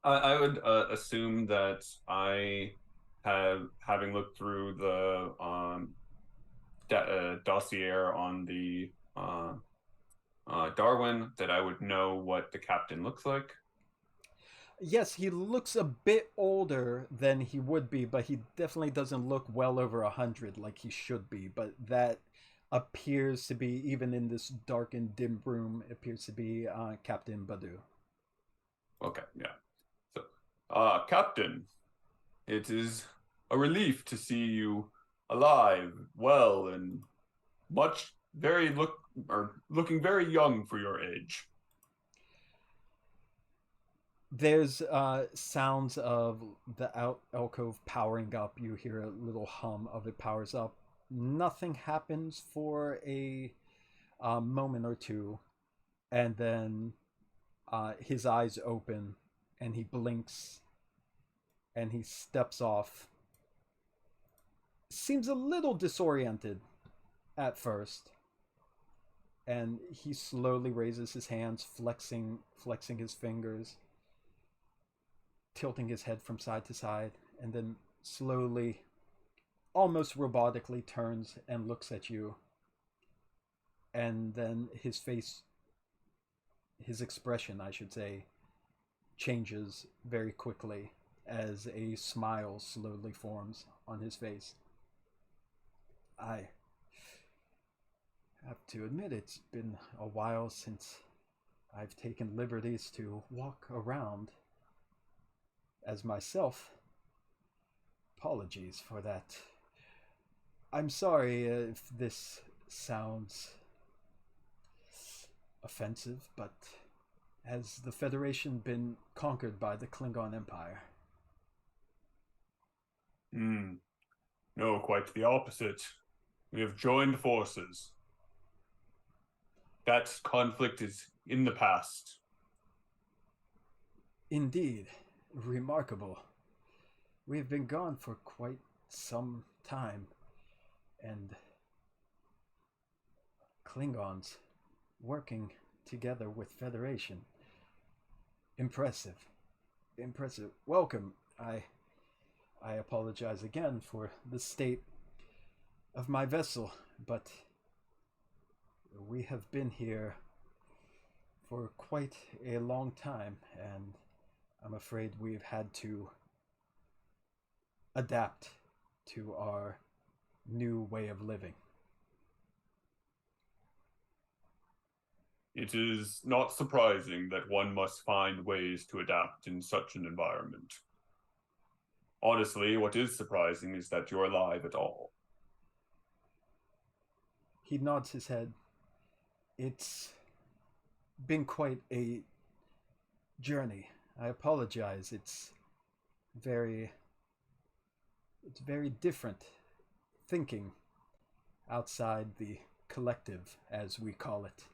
I would assume that having looked through the dossier on the Darwin, that I would know what the captain looks like. Yes, he looks a bit older than he would be, but he definitely doesn't look well over 100 like he should be. But that appears to be, even in this dark and dim room, appears to be Captain Badu. Okay, yeah. So, Captain, it is a relief to see you alive, well, and looking very young for your age. There's sounds of the alcove powering up. You hear a little hum of it powers up. Nothing happens for a moment or two, and then his eyes open, and he blinks, and he steps off. Seems a little disoriented at first, and he slowly raises his hands, flexing his fingers, tilting his head from side to side, and then slowly, almost robotically, turns and looks at you. And then his expression, I should say, changes very quickly as a smile slowly forms on his face. I have to admit, it's been a while since I've taken liberties to walk around as myself. Apologies for that. I'm sorry if this sounds offensive, but has the Federation been conquered by the Klingon Empire? No, quite the opposite. We have joined forces. That conflict is in the past. Indeed. Remarkable. We have been gone for quite some time, and Klingons working together with Federation. Impressive. Welcome. I apologize again for the state of my vessel, but we have been here for quite a long time, and I'm afraid we've had to adapt to our new way of living. It is not surprising that one must find ways to adapt in such an environment. Honestly, what is surprising is that you're alive at all. He nods his head. It's been quite a journey. I apologize. It's very different thinking outside the collective, as we call it.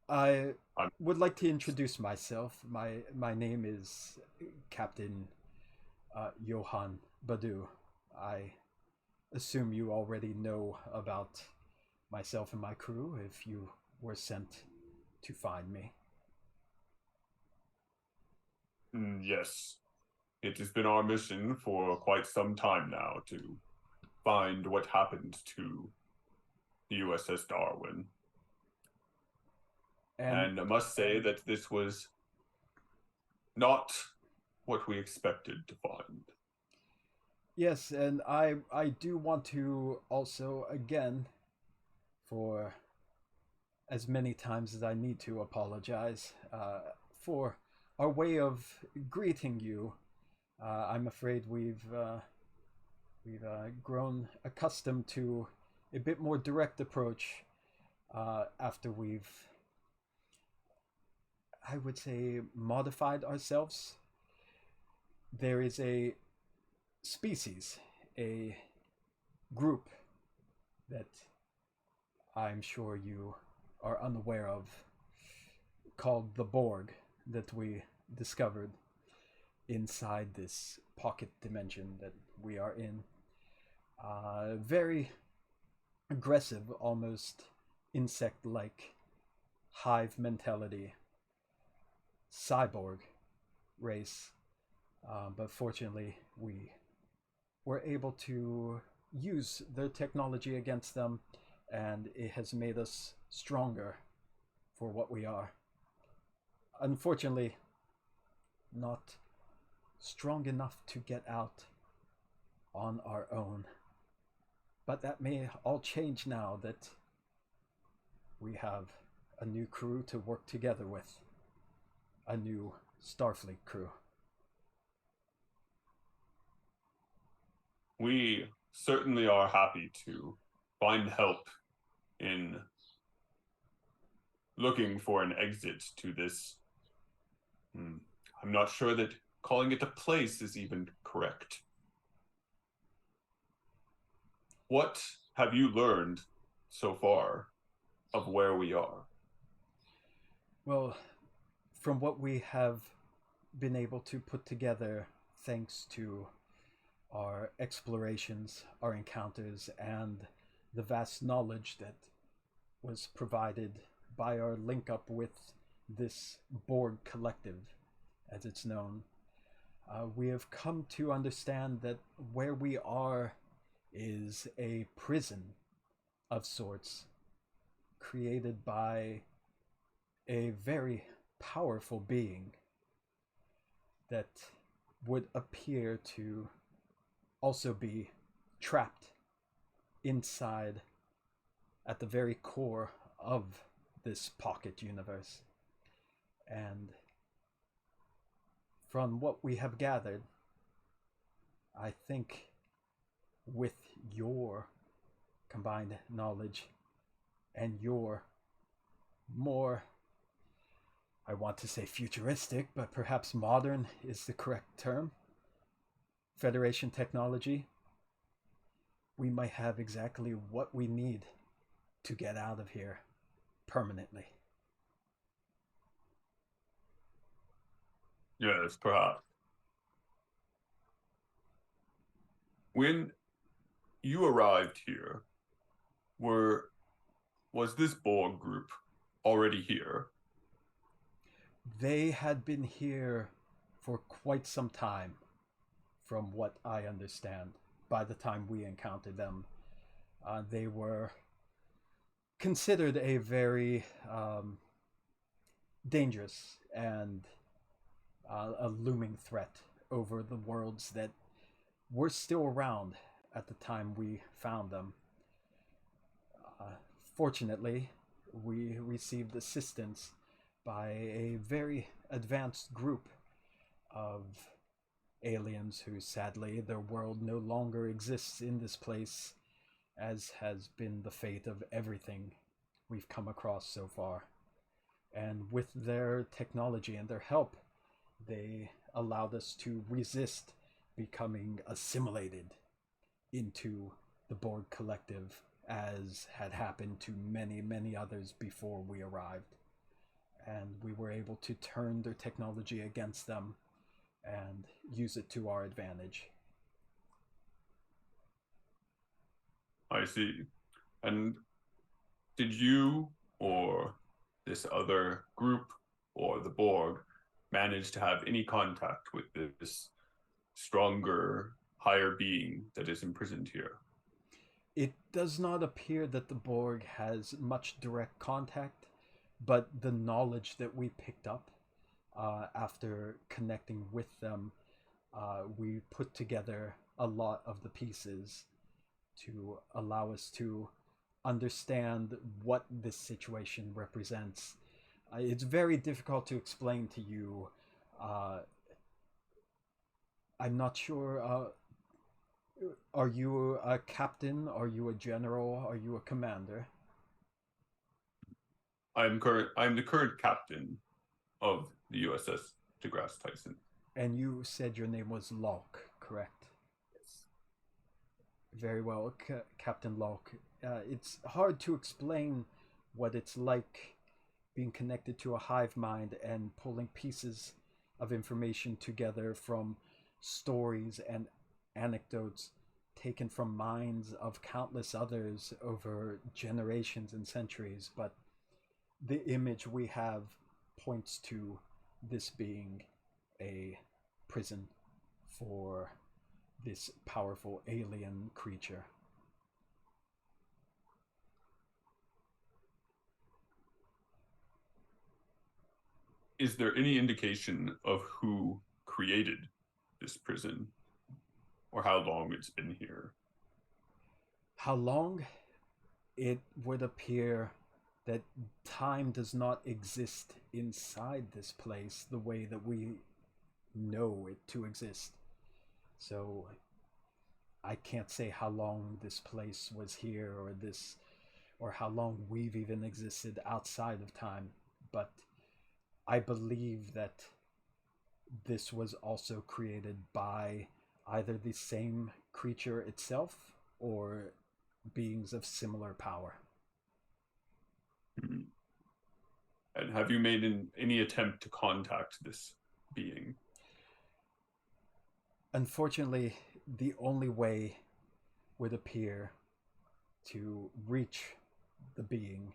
I would like to introduce myself. My name is Captain Johan Badu. I assume you already know about myself and my crew if you were sent to find me. Yes. It has been our mission for quite some time now to find what happened to the USS Darwin. And I must say that this was not what we expected to find. Yes, and I do want to also, again, for as many times as I need to, apologize for our way of greeting you. I'm afraid we've grown accustomed to a bit more direct approach, after we've, I would say, modified ourselves, there is a species, a group that I'm sure you are unaware of, called the Borg, that we discovered inside this pocket dimension that we are in. Very aggressive, almost insect-like hive mentality, cyborg race. But fortunately, we were able to use their technology against them, and it has made us stronger for what we are. Unfortunately, not strong enough to get out on our own. But that may all change now that we have a new crew to work together with. A new Starfleet crew. We certainly are happy to find help in looking for an exit to this. I'm not sure that calling it a place is even correct. What have you learned so far of where we are? Well, from what we have been able to put together thanks to our explorations, our encounters, and the vast knowledge that was provided by our link up with this Borg collective, as it's known, we have come to understand that where we are is a prison of sorts, created by a very powerful being that would appear to also be trapped inside at the very core of this pocket universe. And from what we have gathered, I think with your combined knowledge and your more, I want to say futuristic, but perhaps modern is the correct term, Federation technology, we might have exactly what we need to get out of here permanently. Yes, perhaps. When you arrived here, was this Borg group already here? They had been here for quite some time, from what I understand. By the time we encountered them, they were considered a very dangerous and a looming threat over the worlds that were still around at the time we found them. Fortunately, we received assistance by a very advanced group of aliens who, sadly, their world no longer exists in this place, as has been the fate of everything we've come across so far. And with their technology and their help, they allowed us to resist becoming assimilated into the Borg collective, as had happened to many, many others before we arrived. And we were able to turn their technology against them and use it to our advantage. I see. And did you or this other group or the Borg manage to have any contact with this stronger, higher being that is imprisoned here? It does not appear that the Borg has much direct contact, but the knowledge that we picked up after connecting with them, we put together a lot of the pieces to allow us to understand what this situation represents. It's very difficult to explain to you. I'm not sure. Are you a captain? Are you a general? Are you a commander? I'm the current captain of the USS DEGRASSE TYSON. And you said your name was Locke, correct? Yes. Very well, Captain Locke. It's hard to explain what it's like being connected to a hive mind and pulling pieces of information together from stories and anecdotes taken from minds of countless others over generations and centuries, but the image we have points to this being a prison for this powerful alien creature. Is there any indication of who created this prison or how long it's been here? How long? It would appear that time does not exist inside this place the way that we know it to exist. So I can't say how long this place was here or how long we've even existed outside of time, but I believe that this was also created by either the same creature itself or beings of similar power. And have you made any attempt to contact this being? Unfortunately, the only way would appear to reach the being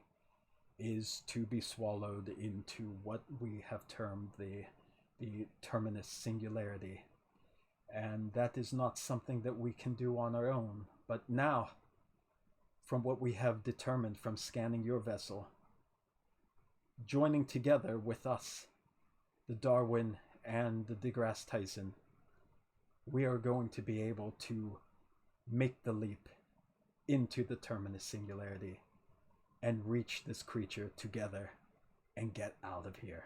is to be swallowed into what we have termed the terminus singularity. And that is not something that we can do on our own. But now, from what we have determined from scanning your vessel, joining together with us, the Darwin and the DEGRASSE TYSON, we are going to be able to make the leap into the terminus singularity and reach this creature together and get out of here.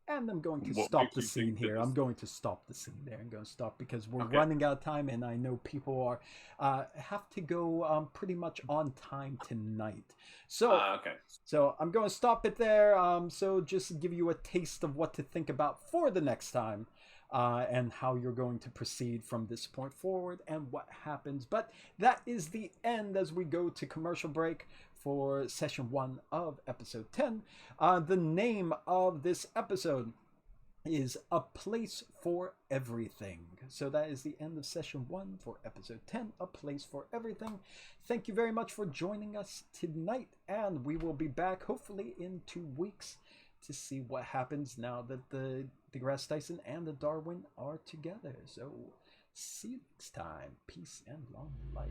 And I'm going to stop the scene here. I'm going to stop the scene there. I'm going to stop because we're running out of time, and I know people are have to go pretty much on time tonight. So so I'm going to stop it there. So just give you a taste of what to think about for the next time. And how you're going to proceed from this point forward and what happens. But that is the end as we go to commercial break for session 1 of episode 10. The name of this episode is A Place for Everything. So that is the end of session 1 for episode 10, A Place for Everything. Thank you very much for joining us tonight, and we will be back hopefully in 2 weeks to see what happens now that the DEGRASSE TYSON and the Darwin are together. So see you next time. Peace and long life.